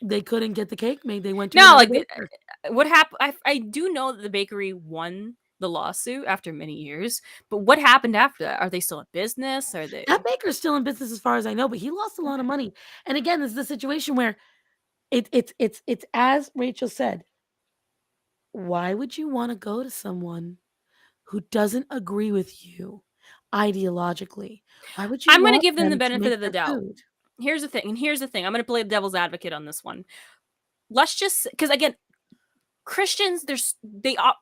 They couldn't get the cake made. They went to No, another like baker. what happened? I do know that the bakery won the lawsuit after many years, but what happened after that? Are they still in business? Are they? That baker's still in business as far as I know, but he lost a lot of money. And again, this is the situation where it's as Rachel said. Why would you want to go to someone who doesn't agree with you ideologically? Why would you I'm going to want give them the them to benefit make of the their doubt. food? Here's the thing, and here's the thing. I'm going to play the devil's advocate on this one. Let's just, because again, Christians,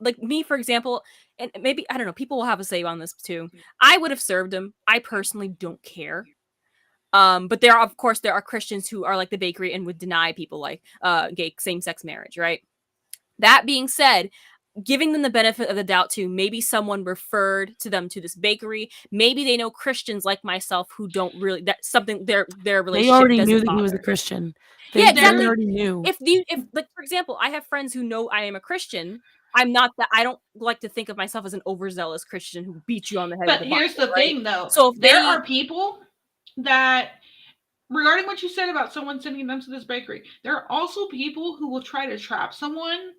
like me, for example, and maybe, I don't know, people will have a say on this too. I would have served him. I personally don't care. But there are Christians who are like the bakery and would deny people like gay same-sex marriage, right? That being said, giving them the benefit of the doubt too, maybe someone referred to them to this bakery. Maybe they know Christians like myself who don't really, that's something their They relationship already knew doesn't that he was a bother. Christian. Yeah, exactly. They already knew. If like, for example, I have friends who know I am a Christian. I don't like to think of myself as an overzealous Christian who beat you on the head with But a here's Bible, the right? thing, though. So if there are people that, regarding what you said about someone sending them to this bakery, there are also people who will try to trap someone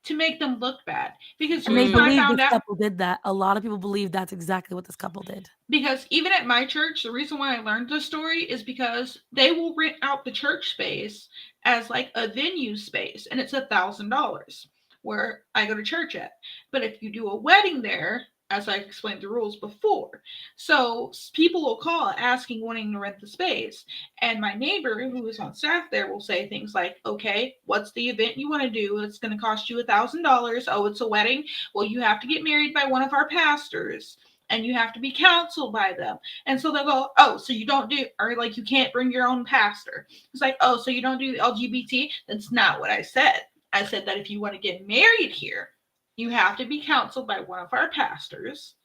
to make them look bad. Because And they when I believe found this out, couple did that. A lot of people believe that's exactly what this couple did. because even at my church, the reason why I learned this story is because they will rent out the church space as like a venue space, and it's $1,000 where I go to church at. But if you do a wedding there, as I explained the rules before, so people will call asking, wanting to rent the space, and my neighbor who is on staff there will say things like, okay, what's the event you want to do? It's going to cost you $1,000. Oh, it's a wedding. Well, you have to get married by one of our pastors, and you have to be counseled by them. And so they'll go, oh, so you don't do, or like you can't bring your own pastor. It's like, oh, so you don't do LGBT? That's not what I said. I said that if you want to get married here, you have to be counseled by one of our pastors,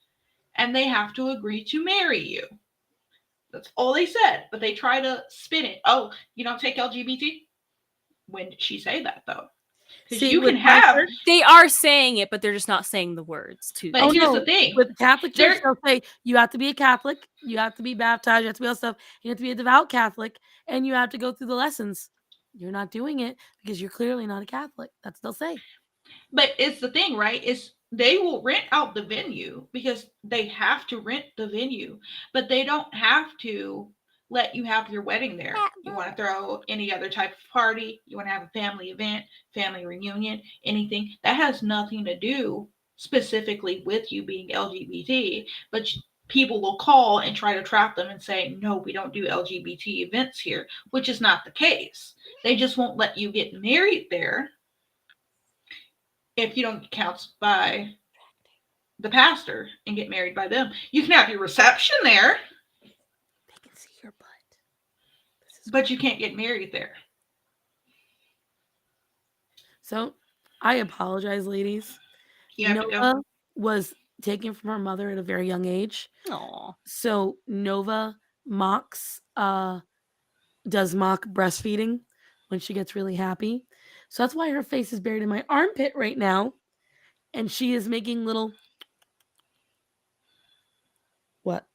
and they have to agree to marry you. That's all they said. But they try to spin it. Oh, you don't take LGBT? When did she say that, though? Because you can have. They are saying it, but they're just not saying the words to. But here's the thing. With Catholic Church, they'll say you have to be a Catholic, you have to be baptized, you have to be all stuff, you have to be a devout Catholic, and you have to go through the lessons. You're not doing it because you're clearly not a Catholic. That's what they'll say. But it's the thing, right? Is they will rent out the venue because they have to rent the venue, but they don't have to let you have your wedding there. You want to throw any other type of party, you want to have a family event, family reunion, anything that has nothing to do specifically with you being LGBT, but people will call and try to trap them and say, no, we don't do LGBT events here, which is not the case. They just won't let you get married there if you don't get counseled by the pastor and get married by them. You can have your reception there. They can see your butt. But you can't get married there. So, I apologize, ladies. Nova was taken from her mother at a very young age. Aww. So, Nova does mock breastfeeding when she gets really happy. So that's why her face is buried in my armpit right now. And she is making little... What?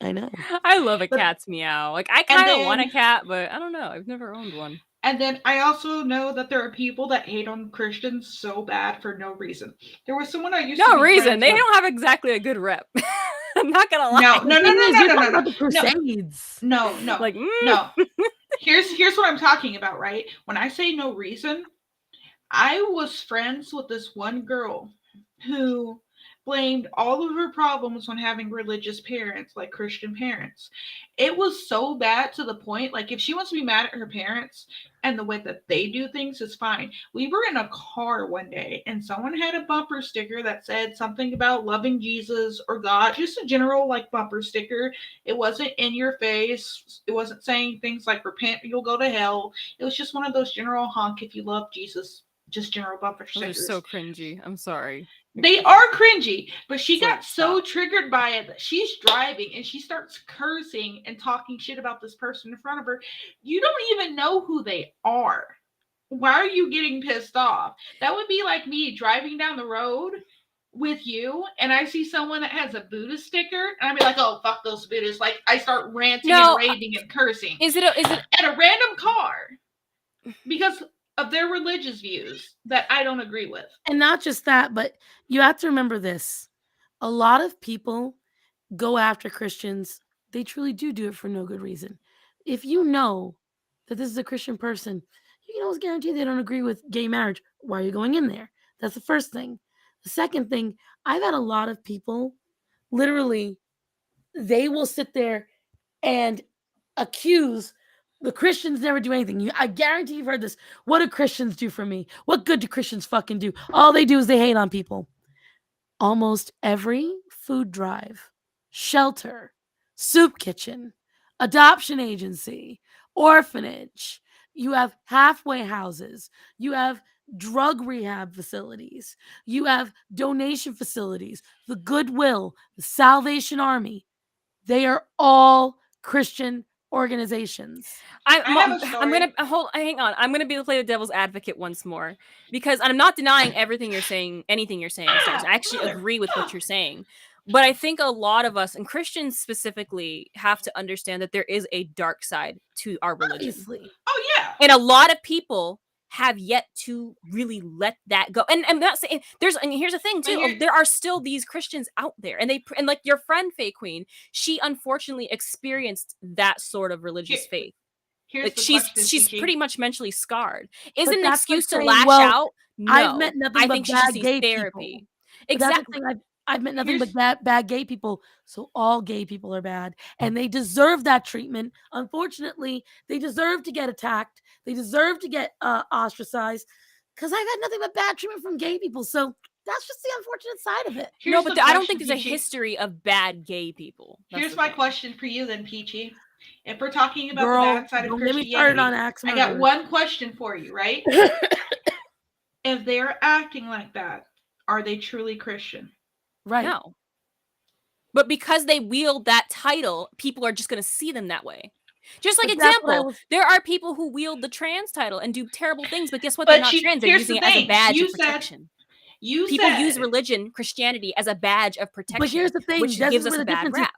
I know. I love a cat's meow. Like, I kind of want a cat, but I don't know. I've never owned one. And then I also know that there are people that hate on Christians so bad for no reason. There was someone I used to be No reason. They with. don't have exactly a good rep. I'm not gonna lie. No. The Crusades. No. Like, no. Here's what I'm talking about, right? When I say no reason, I was friends with this one girl who blamed all of her problems on having religious parents, like Christian parents. It was so bad to the point, like, if she wants to be mad at her parents and the way that they do things is fine. We were in a car one day and someone had a bumper sticker that said something about loving Jesus or God, just a general like bumper sticker. It wasn't in your face. It wasn't saying things like repent or you'll go to hell. It was just one of those general honk if you love Jesus, just general bumper stickers. They're so cringy. I'm sorry. They are cringy, but she got so triggered by it that she's driving and she starts cursing and talking shit about this person in front of her. You don't even know who they are. Why are you getting pissed off? That would be like me driving down the road with you and I see someone that has a Buddha sticker and I'd be like, oh, fuck those Buddhists. Like, I start ranting and raving and cursing. Is it at a random car? because of their religious views that I don't agree with. And not just that, but you have to remember this. A lot of people go after Christians. They truly do it for no good reason. If you know that this is a Christian person, you can always guarantee they don't agree with gay marriage. Why are you going in there? That's the first thing. The second thing, I've had a lot of people, literally, they will sit there and accuse the Christians never do anything. I guarantee you've heard this. What do Christians do for me? What good do Christians fucking do? All they do is they hate on people. Almost every food drive, shelter, soup kitchen, adoption agency, orphanage, you have halfway houses, you have drug rehab facilities, you have donation facilities, the Goodwill, the Salvation Army. They are all Christian organizations. I have a story. I'm gonna hang on. I'm gonna play the devil's advocate once more because I'm not denying everything you're saying, anything you're saying. Stars. I actually agree with what you're saying, but I think a lot of us, and Christians specifically, have to understand that there is a dark side to our religion. Obviously. Oh yeah, and a lot of people have yet to really let that go. And I'm not saying and here's the thing too. There are still these Christians out there, and like your friend FaeQueen, she unfortunately experienced that sort of religious faith. Like she's pretty much mentally scarred. Isn't an excuse to lash out? No, I've met nothing but bad gay therapy. People. Exactly. I've met nothing but bad gay people. So all gay people are bad, and they deserve that treatment. Unfortunately, they deserve to get attacked. They deserve to get ostracized. Because I've had nothing but bad treatment from gay people. So that's just the unfortunate side of it. No, but I don't think there's a history of bad gay people. Here's my question for you then, Peachy. If we're talking about the bad side of Christianity, I got one question for you, right? If they're acting like that, are they truly Christian? Right. No. But because they wield that title, people are just going to see them that way. Just like example, there are people who wield the trans title and do terrible things, but guess what? They're not trans. They're using it as a badge of protection. People use religion, Christianity, as a badge of protection. But here's the thing, which gives us a bad rap.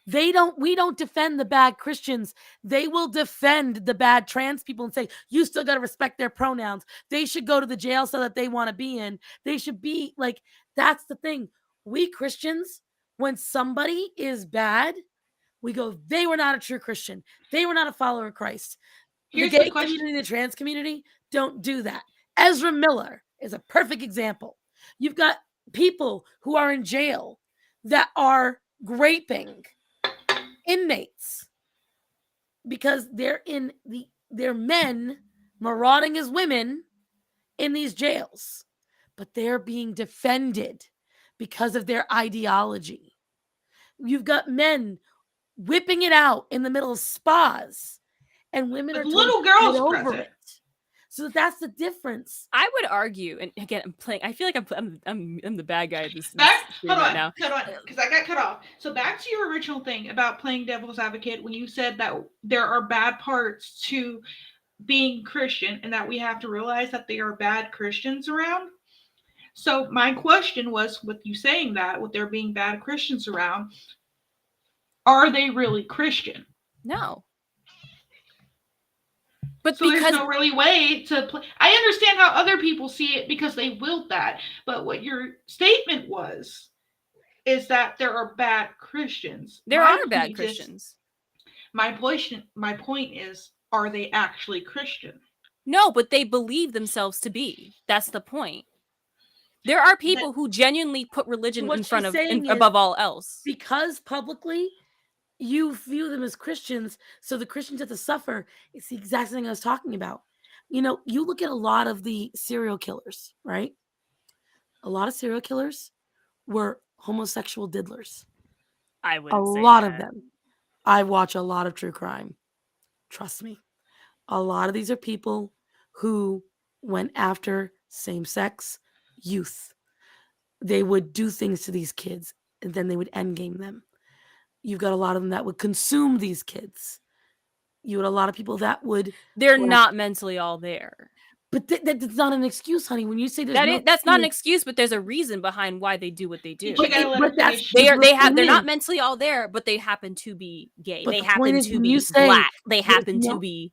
We don't defend the bad Christians. They will defend the bad trans people and say, you still got to respect their pronouns. They should go to the jail so that they want to be in. They should be like, that's the thing. We Christians, when somebody is bad, we go, they were not a true Christian. They were not a follower of Christ. The gay community, the trans community, don't do that. Ezra Miller is a perfect example. You've got people who are in jail that are raping inmates because they're men marauding as women in these jails, but they're being defended because of their ideology. You've got men whipping it out in the middle of spas, and women are little girls over it. So that's the difference. I would argue, and again, I feel like I'm the bad guy at this. Hold on, because I got cut off. So back to your original thing about playing devil's advocate when you said that there are bad parts to being Christian and that we have to realize that there are bad Christians around. So my question was, with you saying that, with there being bad Christians around, are they really Christian? No. But so there's no really way to play. I understand how other people see it because they willed that. But what your statement was is that there are bad Christians. There are bad Christians. My point is, are they actually Christian? No, but they believe themselves to be. That's the point. There are people who genuinely put religion in front of above all else. Because publicly you view them as Christians, so the Christians have to suffer. It's the exact thing I was talking about. You know, you look at a lot of the serial killers, right? A lot of serial killers were homosexual diddlers. I would say a lot of them. I watch a lot of true crime. Trust me. A lot of these are people who went after same-sex youth. They would do things to these kids, and then they would endgame them. You've got a lot of them that would consume these kids. You had a lot of people that would... They're not mentally all there. But that's not an excuse, honey. When you say that's not an excuse, but there's a reason behind why they do what they do. They're not mentally all there, but they happen to be gay. But they happen to be black. They happen to be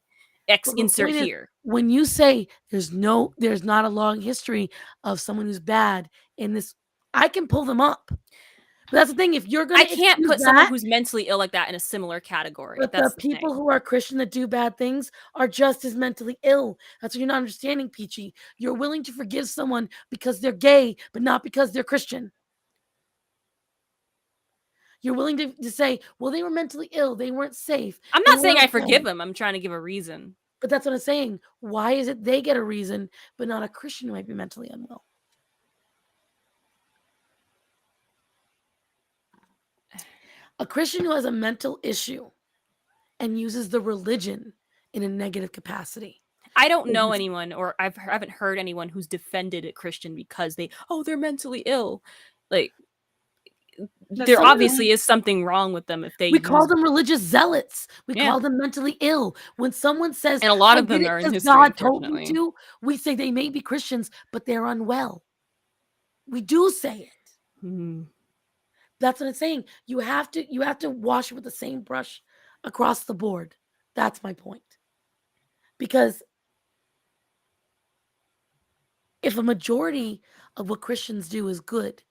X But the insert point is, here. when you say there's not a long history of someone who's bad in this, I can pull them up. But that's the thing. If you're gonna I can't excuse put someone that, who's mentally ill like that in a similar category. but That's the the people thing. who are Christian that do bad things are just as mentally ill. That's what you're not understanding, Peachy. You're willing to forgive someone because they're gay, but not because they're Christian. You're willing to say, well, they were mentally ill. They weren't safe. I'm They not saying I weren't forgive fed. them. I'm trying to give a reason. But that's what I'm saying. Why is it they get a reason, but not a Christian who might be mentally unwell? A Christian who has a mental issue and uses the religion in a negative capacity. I don't know anyone, or I haven't heard anyone who's defended a Christian because they're mentally ill. Like, there obviously is something wrong with them if they We call them religious zealots. We Yeah. call them mentally ill. When someone says, And a lot I of them did it are in because history, God told me unfortunately. to, we say they may be Christians, but they're unwell. We do say it. Hmm. That's what I'm saying. You have to wash it with the same brush across the board. That's my point. Because if a majority of what Christians do is good,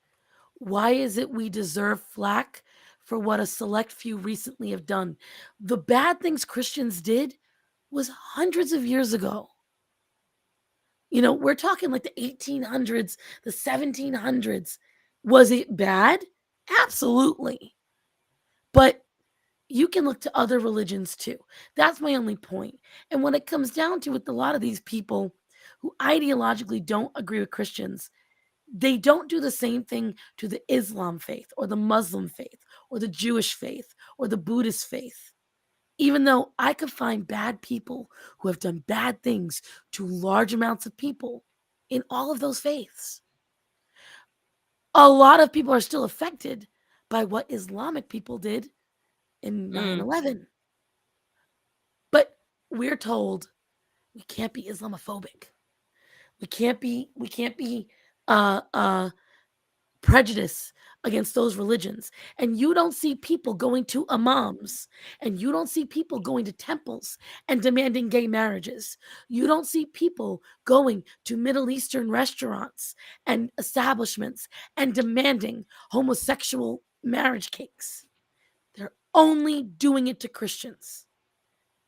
why is it we deserve flack for what a select few recently have done? The bad things Christians did was hundreds of years ago. You know, we're talking like the 1800s, the 1700s. Was it bad? Absolutely. But you can look to other religions too. That's my only point. And when it comes down to it, a lot of these people who ideologically don't agree with Christians, they don't do the same thing to the Islam faith or the Muslim faith or the Jewish faith or the Buddhist faith. Even though I could find bad people who have done bad things to large amounts of people in all of those faiths. A lot of people are still affected by what Islamic people did in 9/11. But we're told we can't be Islamophobic. We can't be prejudice against those religions. And you don't see people going to imams, and you don't see people going to temples and demanding gay marriages. You don't see people going to Middle Eastern restaurants and establishments and demanding homosexual marriage cakes. They're only doing it to Christians.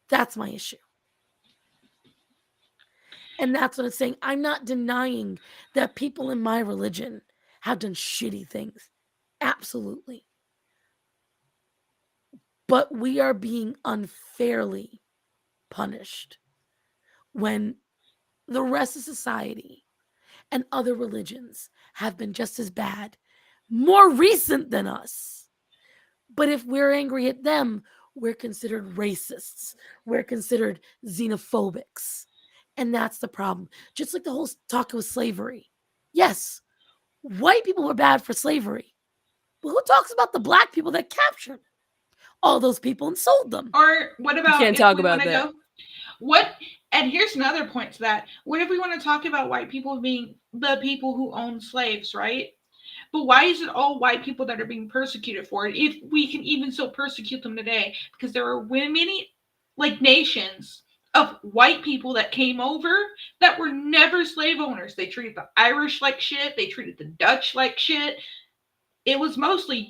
That's my issue. And that's what I'm saying. I'm not denying that people in my religion have done shitty things. Absolutely. But we are being unfairly punished when the rest of society and other religions have been just as bad, more recent than us. But if we're angry at them, we're considered racists. We're considered xenophobics. And that's the problem. Just like the whole talk of slavery. Yes, white people were bad for slavery. But who talks about the black people that captured all those people and sold them? Or what about can't if talk we about want to that. go? What? And here's another point to that. What if we want to talk about white people being the people who own slaves, right? But why is it all white people that are being persecuted for it? If we can even still persecute them today, because there are many like nations of white people that came over that were never slave owners. They treated the Irish like shit. They treated the Dutch like shit. It was mostly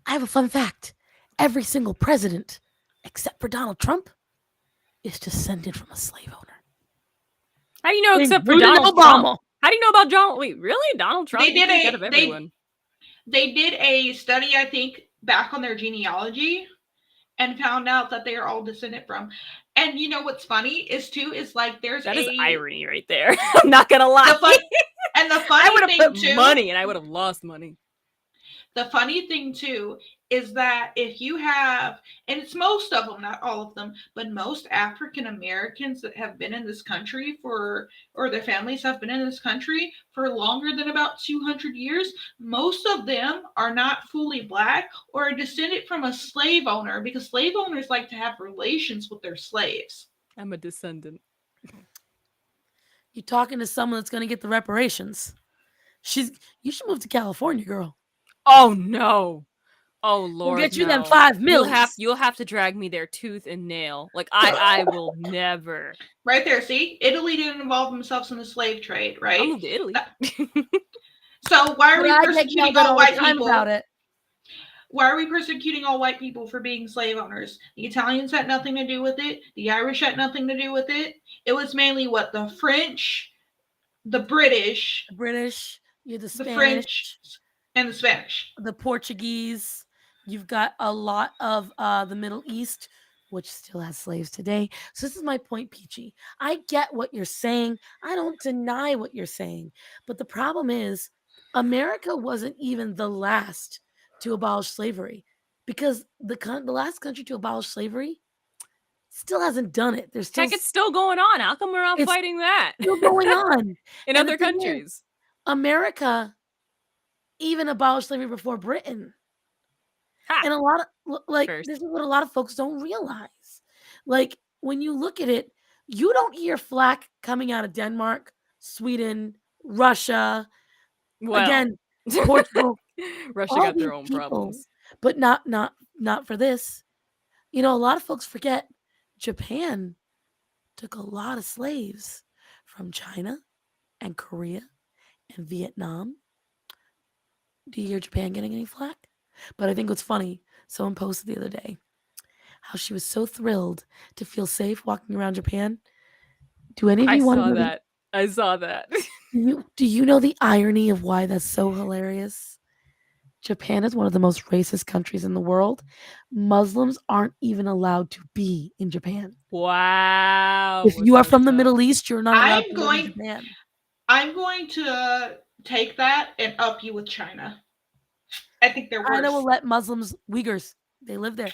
I have a fun fact. Every single president, except for Donald Trump, is descended from a slave owner. How do you know except for Including Donald Obama. Trump? How do you know about John? Wait, really? Donald Trump? They did You think out of everyone. They did a study, I think, back on their genealogy and found out that they are all descended from. And you know what's funny is like there's That is irony right there. I'm not gonna lie. The I funny would have thing put too, money and I would have lost money. the funny thing too is that if you have, and it's most of them, not all of them, but most African Americans that have been in this country or their families have been in this country for longer than about 200 years, most of them are not fully black or are descended from a slave owner, because slave owners like to have relations with their slaves. I'm a descendant. You're talking to someone that's going to get the reparations. You should move to California, girl. Oh no. Oh Lord, We'll get you them no. 5 million. You'll have to drag me there tooth and nail. Like I will never. Right there, see? Italy didn't involve themselves in the slave trade, right? I'll move to Italy. So why are But we I get persecuting yelled at all all the white time people? about it. Why are we persecuting all white people for being slave owners? The Italians had nothing to do with it. The Irish had nothing to do with it. It was mainly what? The French, the British, The British, you're the the Spanish, French, and the Spanish. the Portuguese. You've got a lot of the Middle East, which still has slaves today. So this is my point, Peachy. I get what you're saying. I don't deny what you're saying. But the problem is, America wasn't even the last to abolish slavery, because the last country to abolish slavery still hasn't done it. There's still Heck, it's still going on. How come we're not It's fighting that? still going on In And the other thing is, countries. America even abolished slavery before Britain. Ha! And a lot of First. this is what a lot of folks don't realize. Like, when you look at it, you don't hear flack coming out of Denmark, Sweden, Russia, Well, again, Portugal, Russia all got these their own people, problems. but not for this. You know, a lot of folks forget Japan took a lot of slaves from China and Korea and Vietnam. Do you hear Japan getting any flack? But I think what's funny, someone posted the other day how she was so thrilled to feel safe walking around Japan. Do any of I you want to saw know that. I saw that. do you know the irony of why that's so hilarious? Japan is one of the most racist countries in the world. Muslims aren't even allowed to be in Japan. Wow. If you are what's from the up? Middle East, you're not allowed I'm to live in going. Japan. I'm going to take that and up you with China. I think they're worse. China will let Muslims, Uyghurs, they live there.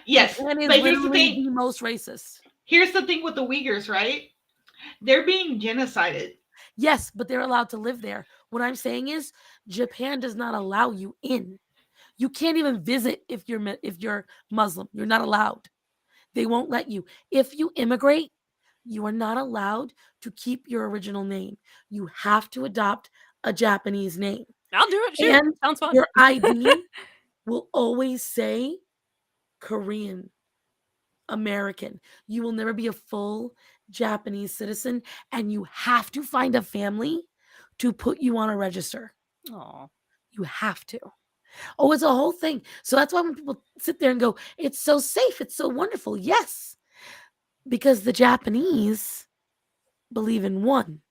Yes, Japan is but here's the literally thing. the most racist. Here's the thing with the Uyghurs, right? They're being genocided. Yes, but they're allowed to live there. What I'm saying is, Japan does not allow you in. You can't even visit if you're Muslim. You're not allowed. They won't let you. If you immigrate, you are not allowed to keep your original name. You have to adopt a Japanese name. I'll do it. Shoot. And Sounds fun. your ID will always say Korean, American. You will never be a full Japanese citizen, and you have to find a family to put you on a register. Aw. You have to. Oh, it's a whole thing. So that's why when people sit there and go, it's so safe, it's so wonderful. Yes, because the Japanese believe in one,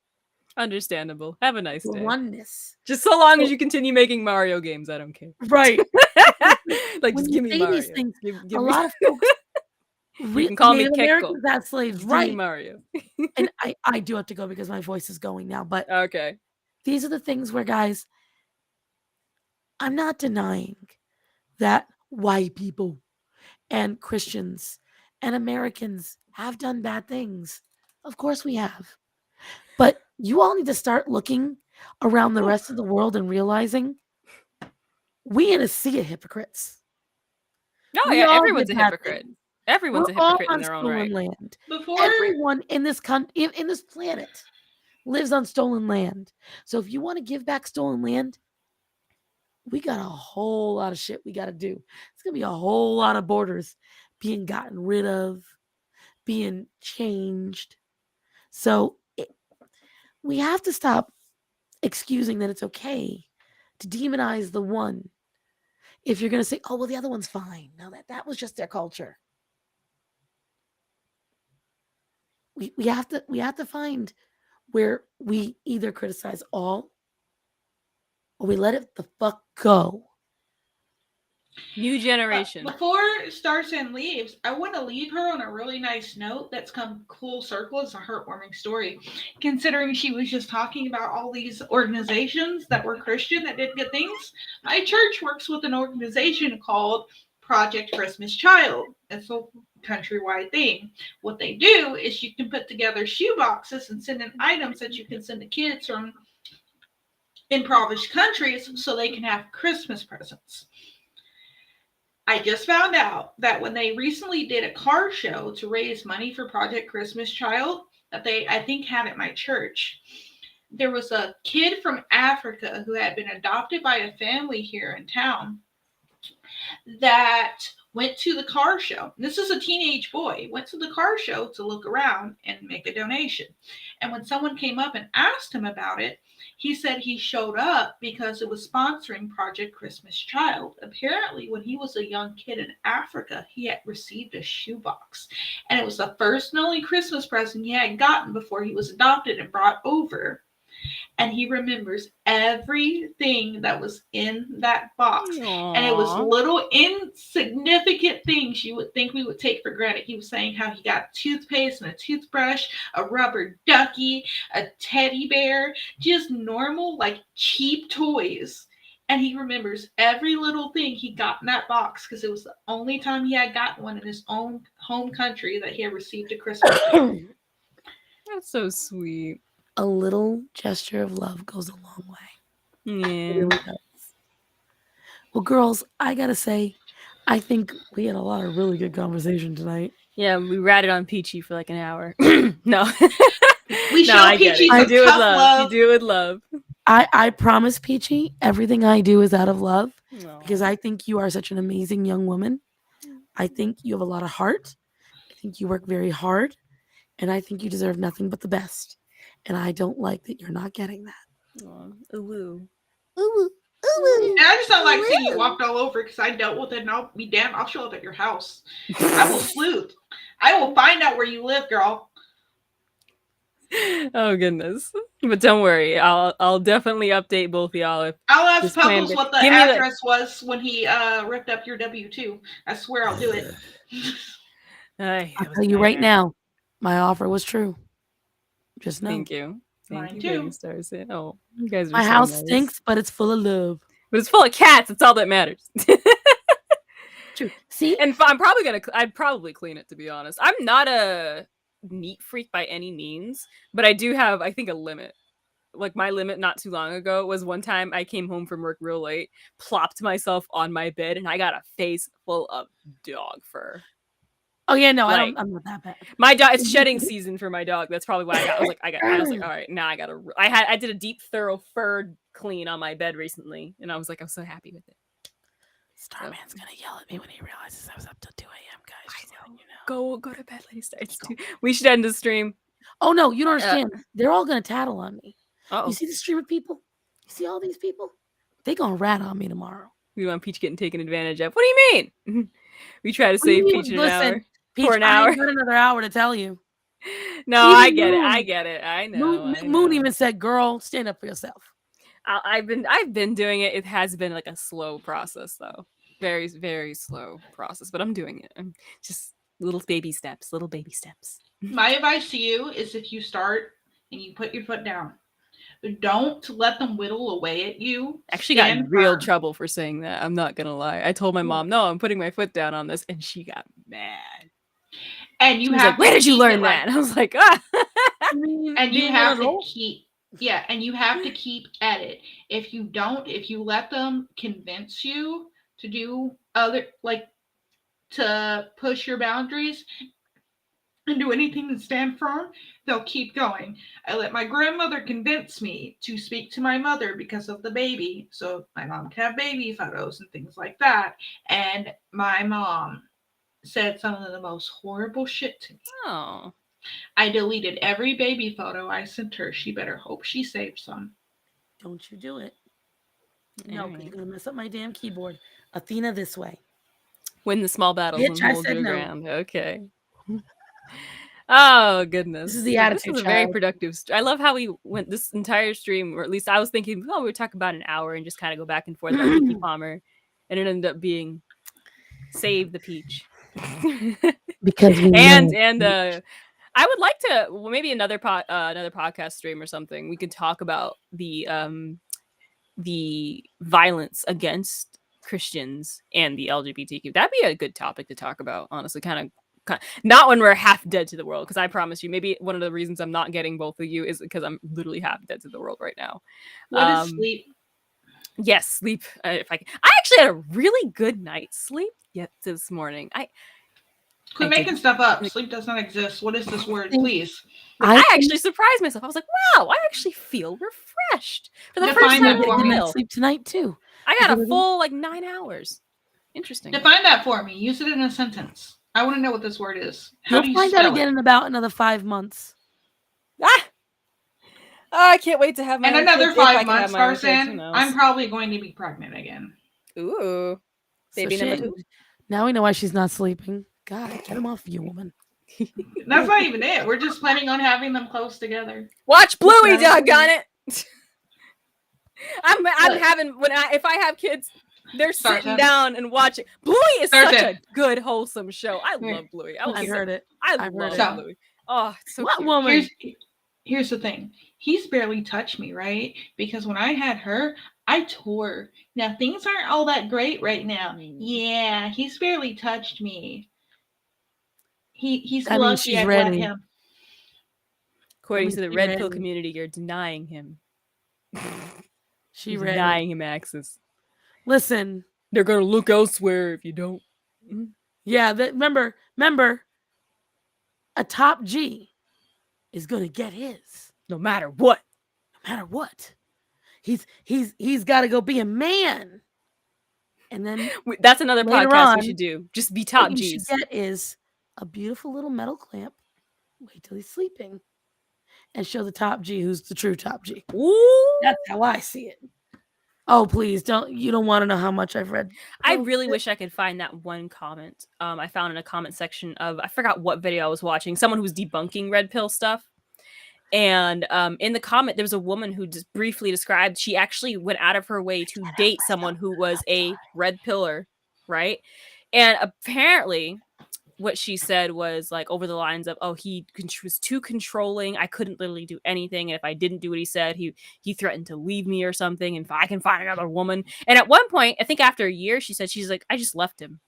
Understandable. Have a nice the day. oneness. Just so long So- as you continue making Mario games, I don't care. Right. Like, When just you give me say Mario. these things, Give a me... lot of folks, You can call me Native Keiko. Americans had slaves, Just give me right? Mario. And I do have to go because my voice is going now. But Okay. these are the things where, guys, I'm not denying that white people and Christians and Americans have done bad things. Of course we have. But you all need to start looking around the rest of the world and realizing we in a sea of hypocrites. Oh, We yeah. all Everyone's a did bad hypocrite. things. Everyone's We're a all hypocrite in on their own stolen right. land. Before Everyone in this in this planet lives on stolen land. So if you want to give back stolen land, we got a whole lot of shit we got to do. It's going to be a whole lot of borders being gotten rid of, being changed. So we have to stop excusing that it's okay to demonize the one. If you're going to say, oh, well, the other one's fine. No, that was just their culture. We have to find where we either criticize all or we let it the fuck go. New generation. Before Starsan leaves, I want to leave her on a really nice note that's come full circle. It's a heartwarming story, considering she was just talking about all these organizations that were Christian that did good things. My church works with an organization called Project Christmas Child. It's a countrywide thing. What they do is you can put together shoe boxes and send in items that you can send to kids from impoverished countries so they can have Christmas presents. I just found out that when they recently did a car show to raise money for Project Christmas Child, that they, I think, had at my church, there was a kid from Africa who had been adopted by a family here in town. that went to the car show. This is a teenage boy, went to the car show to look around and make a donation. And when someone came up and asked him about it, he said he showed up because it was sponsoring Project Christmas Child. Apparently, when he was a young kid in Africa, he had received a shoebox. And it was the first and only Christmas present he had gotten before he was adopted and brought over. And he remembers everything that was in that box. Aww. And it was little insignificant things you would think we would take for granted. He was saying how he got toothpaste and a toothbrush, a rubber ducky, a teddy bear, just normal, like cheap toys. And he remembers every little thing he got in that box because it was the only time he had gotten one in his own home country that he had received a Christmas gift. That's so sweet. A little gesture of love goes a long way. It Yeah. really does. Well, girls, I gotta say, I think we had a lot of really good conversation tonight. Yeah, we ratted on Peachy for like an hour. No. We No, show I get Peachy it. some You do it with tough love. love. You do it with love. I promise, Peachy, everything I do is out of love because Aw. I think you are such an amazing young woman. I think you have a lot of heart. I think you work very hard. And I think you deserve nothing but the best. And I don't like that you're not getting that. Aw. Ooh. Ooh, And I just don't like seeing you walked all over because I dealt with it and I'll be damned. I'll show up at your house. I will sleuth. I will find out where you live, girl. Oh goodness. But don't worry. I'll definitely update both of y'all if I'll ask Just plan Puzzles to- what the give me the- address was when he ripped up your W-2. I swear I'll do it. Ay, I'll that was tell a you right nightmare. now, my offer was true. Just know. Thank you. Thank Mine you, too. baby Starsan. Oh, you guys are My so house nice. stinks, but it's full of love. But it's full of cats. That's all that matters. True. See? And I'd probably clean it, to be honest. I'm not a neat freak by any means, but I do have, I think, a limit. Like my limit not too long ago was one time I came home from work real late, plopped myself on my bed, and I got a face full of dog fur. Oh yeah, no, Like- I'm not that bad. My dog, it's shedding season for my dog. That's probably why I was like, all right, now I did a deep, thorough fur clean on my bed recently, and I was so happy with it. Starman's gonna yell at me when he realizes I was up till 2 a.m., guys. Just letting you know. Go to bed, Lady Star. We should end the stream. Oh no, you don't understand. They're all gonna tattle on me. Oh, You see the stream of people? You see all these people? They gonna rat on me tomorrow. we want Peach getting taken advantage of. What do you mean? We try to What do you save mean? Peach in an Listen, hour. Peach, For an I hour. ain't got another hour to tell you. No, Even I get it. Moon- I get it. I know. Moon even said, "Girl, stand up for yourself." I've been doing it. It has been like a slow process, though. Very, very slow process, but I'm doing it. I'm just little baby steps. My advice to you is if you start and you put your foot down, don't let them whittle away at you. Actually got in Stand real firm. trouble for saying that. I'm not gonna lie. I told my mom, no, I'm putting my foot down on this, and she got mad. And you She was have like, where to did you keep learn it like- that? And I was like, ah. I mean, And you being have an to adult- keep, and you have to keep at it. If you let them convince you to do to push your boundaries and do anything to stand firm, they'll keep going. I let my grandmother convince me to speak to my mother because of the baby, so my mom can have baby photos and things like that. And my mom said some of the most horrible shit to me. Oh. I deleted every baby photo I sent her. She better hope she saved some. Don't you do it? No, because Alright. you're gonna mess up my damn keyboard. Athena, this way. Win the small battles Bitch, and I hold said your no. ground. Okay. Oh goodness. This is the This attitude, was a very child. productive. I love how we went this entire stream, or at least I was thinking, oh, we would talk about an hour and just kind of go back and forth about Kiki Palmer, and it ended up being Save the Peach. Because we and I would like to maybe another podcast stream or something. We could talk about the violence against Christians and the LGBTQ. That'd be a good topic to talk about, honestly. Kind of not when we're half dead to the world, because I promise you, maybe one of the reasons I'm not getting both of you is because I'm literally half dead to the world right now. What is sleep? Yes, sleep. I actually had a really good night's sleep yet this morning. Quit I making didn't- stuff up. Sleep does not exist. What is this word, please? I actually surprised myself. I was like, wow, I actually feel refreshed for the Define first time that in a for me. while. sleep tonight too. I got a Because- full 9 hours. Interesting. Define that for me. Use it in a sentence. I want to know what this word is. How You'll do you find spell out again it? in about another 5 months. Ah! Oh, I can't wait to have my In own another kids. If I 5 can have months, my own kids, who Starsan, knows? I'm probably going to be pregnant again. Ooh. Baby So number shame. 2. Now we know why she's not sleeping. God, get him off you, woman. That's not even it. We're just planning on having them close together. Watch Bluey, Yeah. doggone it! I'm What? having if I have kids, they're sitting Starsan. down and watching. Bluey is such Starsan. a good, wholesome show. I Here. love Bluey. I heard it. I I've love heard it. Bluey. Oh, it's so What cute. woman? Here's the thing. He's barely touched me, right? Because when I had her, I tore. Now things aren't all that great right now. Yeah, he's barely touched me. He's That means lucky she's I've ready. let him. According means to the she red pill ready. community, you're denying him. She You're ready. denying him access. Listen. They're gonna look elsewhere if you don't. Yeah, remember, a top G is gonna get his. No matter what. No matter what. He's gotta go be a man. And then That's another later podcast on, we should do. Just be top what you Gs. should get is a beautiful little metal clamp. Wait till he's sleeping. And show the top G who's the true top G. Ooh. That's how I see it. Oh, please you don't want to know how much I've read. I really wish I could find that one comment. I found in a comment section of, I forgot what video I was watching, someone who was debunking red pill stuff. And in the comment, there was a woman who just briefly described she actually went out of her way to date someone who was a red pillar, right? And apparently, what she said was like over the lines of, "Oh, he was too controlling. I couldn't literally do anything, and if I didn't do what he said, he threatened to leave me or something. And if I can find another woman." And at one point, I think after a year, she said she's like, "I just left him."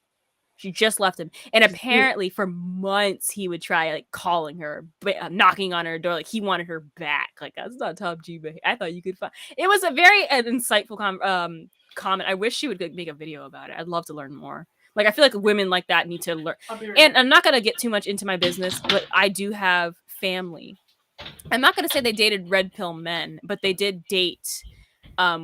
She just left him. And apparently for months he would try like calling her, knocking on her door. Like he wanted her back. Like that's not top G, but I thought you could find. It was a very insightful comment. I wish she would make a video about it. I'd love to learn more. Like I feel like women like that need to learn. And I'm not going to get too much into my business, but I do have family. I'm not going to say they dated red pill men, but they did date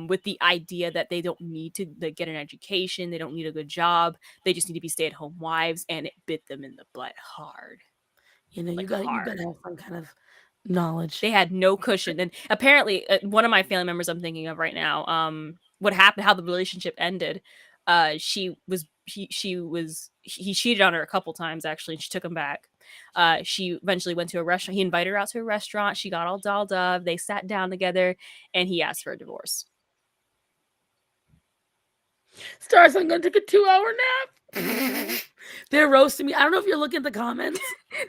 with the idea that they don't need to get an education, they don't need a good job, they just need to be stay-at-home wives, and it bit them in the butt hard. You know, like you gotta have some kind of knowledge. They had no cushion, and apparently, one of my family members I'm thinking of right now, what happened, how the relationship ended. He cheated on her a couple times actually, and she took him back. She eventually went to a restaurant. He invited her out to a restaurant. She got all dolled up. They sat down together, and he asked for a divorce. Stars, I'm gonna take a 2-hour nap. They're roasting me. I don't know if you're looking at the comments.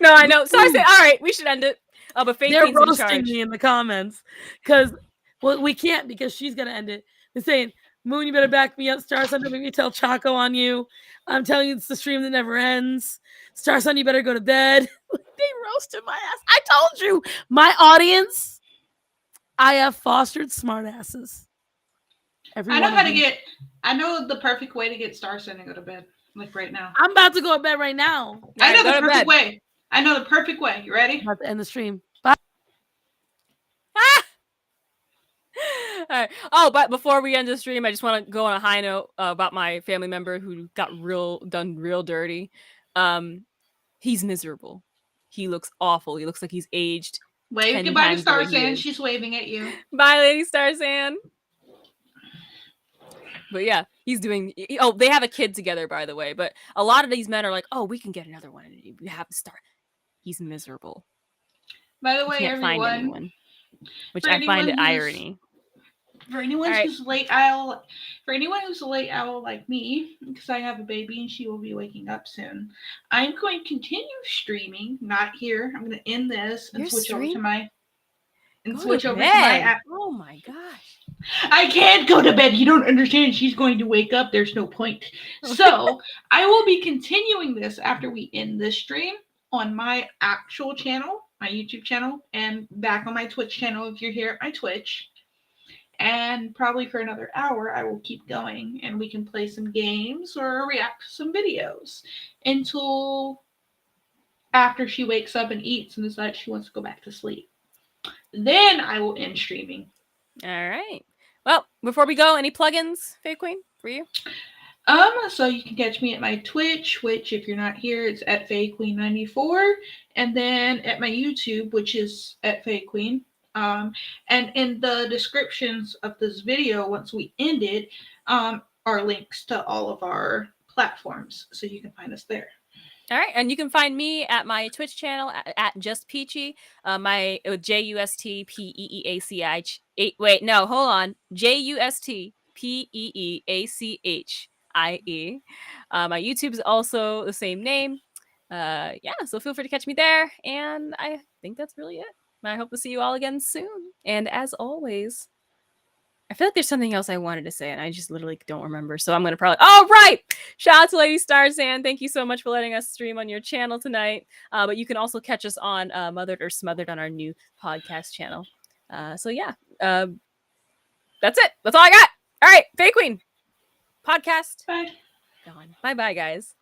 No, I know. So I said, all right, we should end it. But They're FaeQueen's in roasting charge. me in the comments because, well, we can't because she's gonna end it. They're saying, "Moon, you better back me up. Starsun, don't make me tell Chaco on you. I'm telling you, it's the stream that never ends. Starsun, you better go to bed." They roasted my ass. I told you, my audience. I have fostered smartasses. I know the perfect way to get Starsun to go to bed. Like right now. I'm about to go to bed right now. I know the perfect way. I know the perfect way. You ready? I'm about to end the stream. Bye. All right. Oh, but before we end the stream, I just want to go on a high note about my family member who got done real dirty. He's miserable. He looks awful. He looks like he's aged. Wave goodbye to Starsan. She's waving at you. Bye, Lady Starsan. But yeah, he's doing. Oh, they have a kid together, by the way. But a lot of these men are like, "Oh, we can get another one, and we have to start." He's miserable. By the way, he can't everyone, find anyone, which I find it irony. For anyone who's late owl, like me, because I have a baby and she will be waking up soon, I'm going to continue streaming. Not here. I'm going to end this and switch over to my. Oh my gosh. I can't go to bed. You don't understand. She's going to wake up. There's no point. So I will be continuing this after we end this stream on my actual channel, my YouTube channel, and back on my Twitch channel if you're here at my Twitch. And probably for another hour, I will keep going and we can play some games or react to some videos until after she wakes up and eats and decides she wants to go back to sleep. Then I will end streaming. All right. Well, before we go, any plugins, FaeQueen, for you? So you can catch me at my Twitch, which if you're not here, it's at FaeQueen94, and then at my YouTube, which is at FaeQueen. And in the descriptions of this video, once we end it, are links to all of our platforms, so you can find us there. All right, and you can find me at my Twitch channel at JustPeeachie. My JustPeeachie. Wait, no, hold on. JustPeeachie. My YouTube is also the same name. Yeah, so feel free to catch me there. And I think that's really it. I hope to see you all again soon. And as always, I feel like there's something else I wanted to say, and I just literally don't remember. So I'm gonna probably. Oh right! Shout out to Lady Starsan. Thank you so much for letting us stream on your channel tonight. But you can also catch us on Mothered or Smothered on our new podcast channel. So yeah, that's it. That's all I got. All right, FaeQueen podcast. Bye. Done. Bye bye, guys.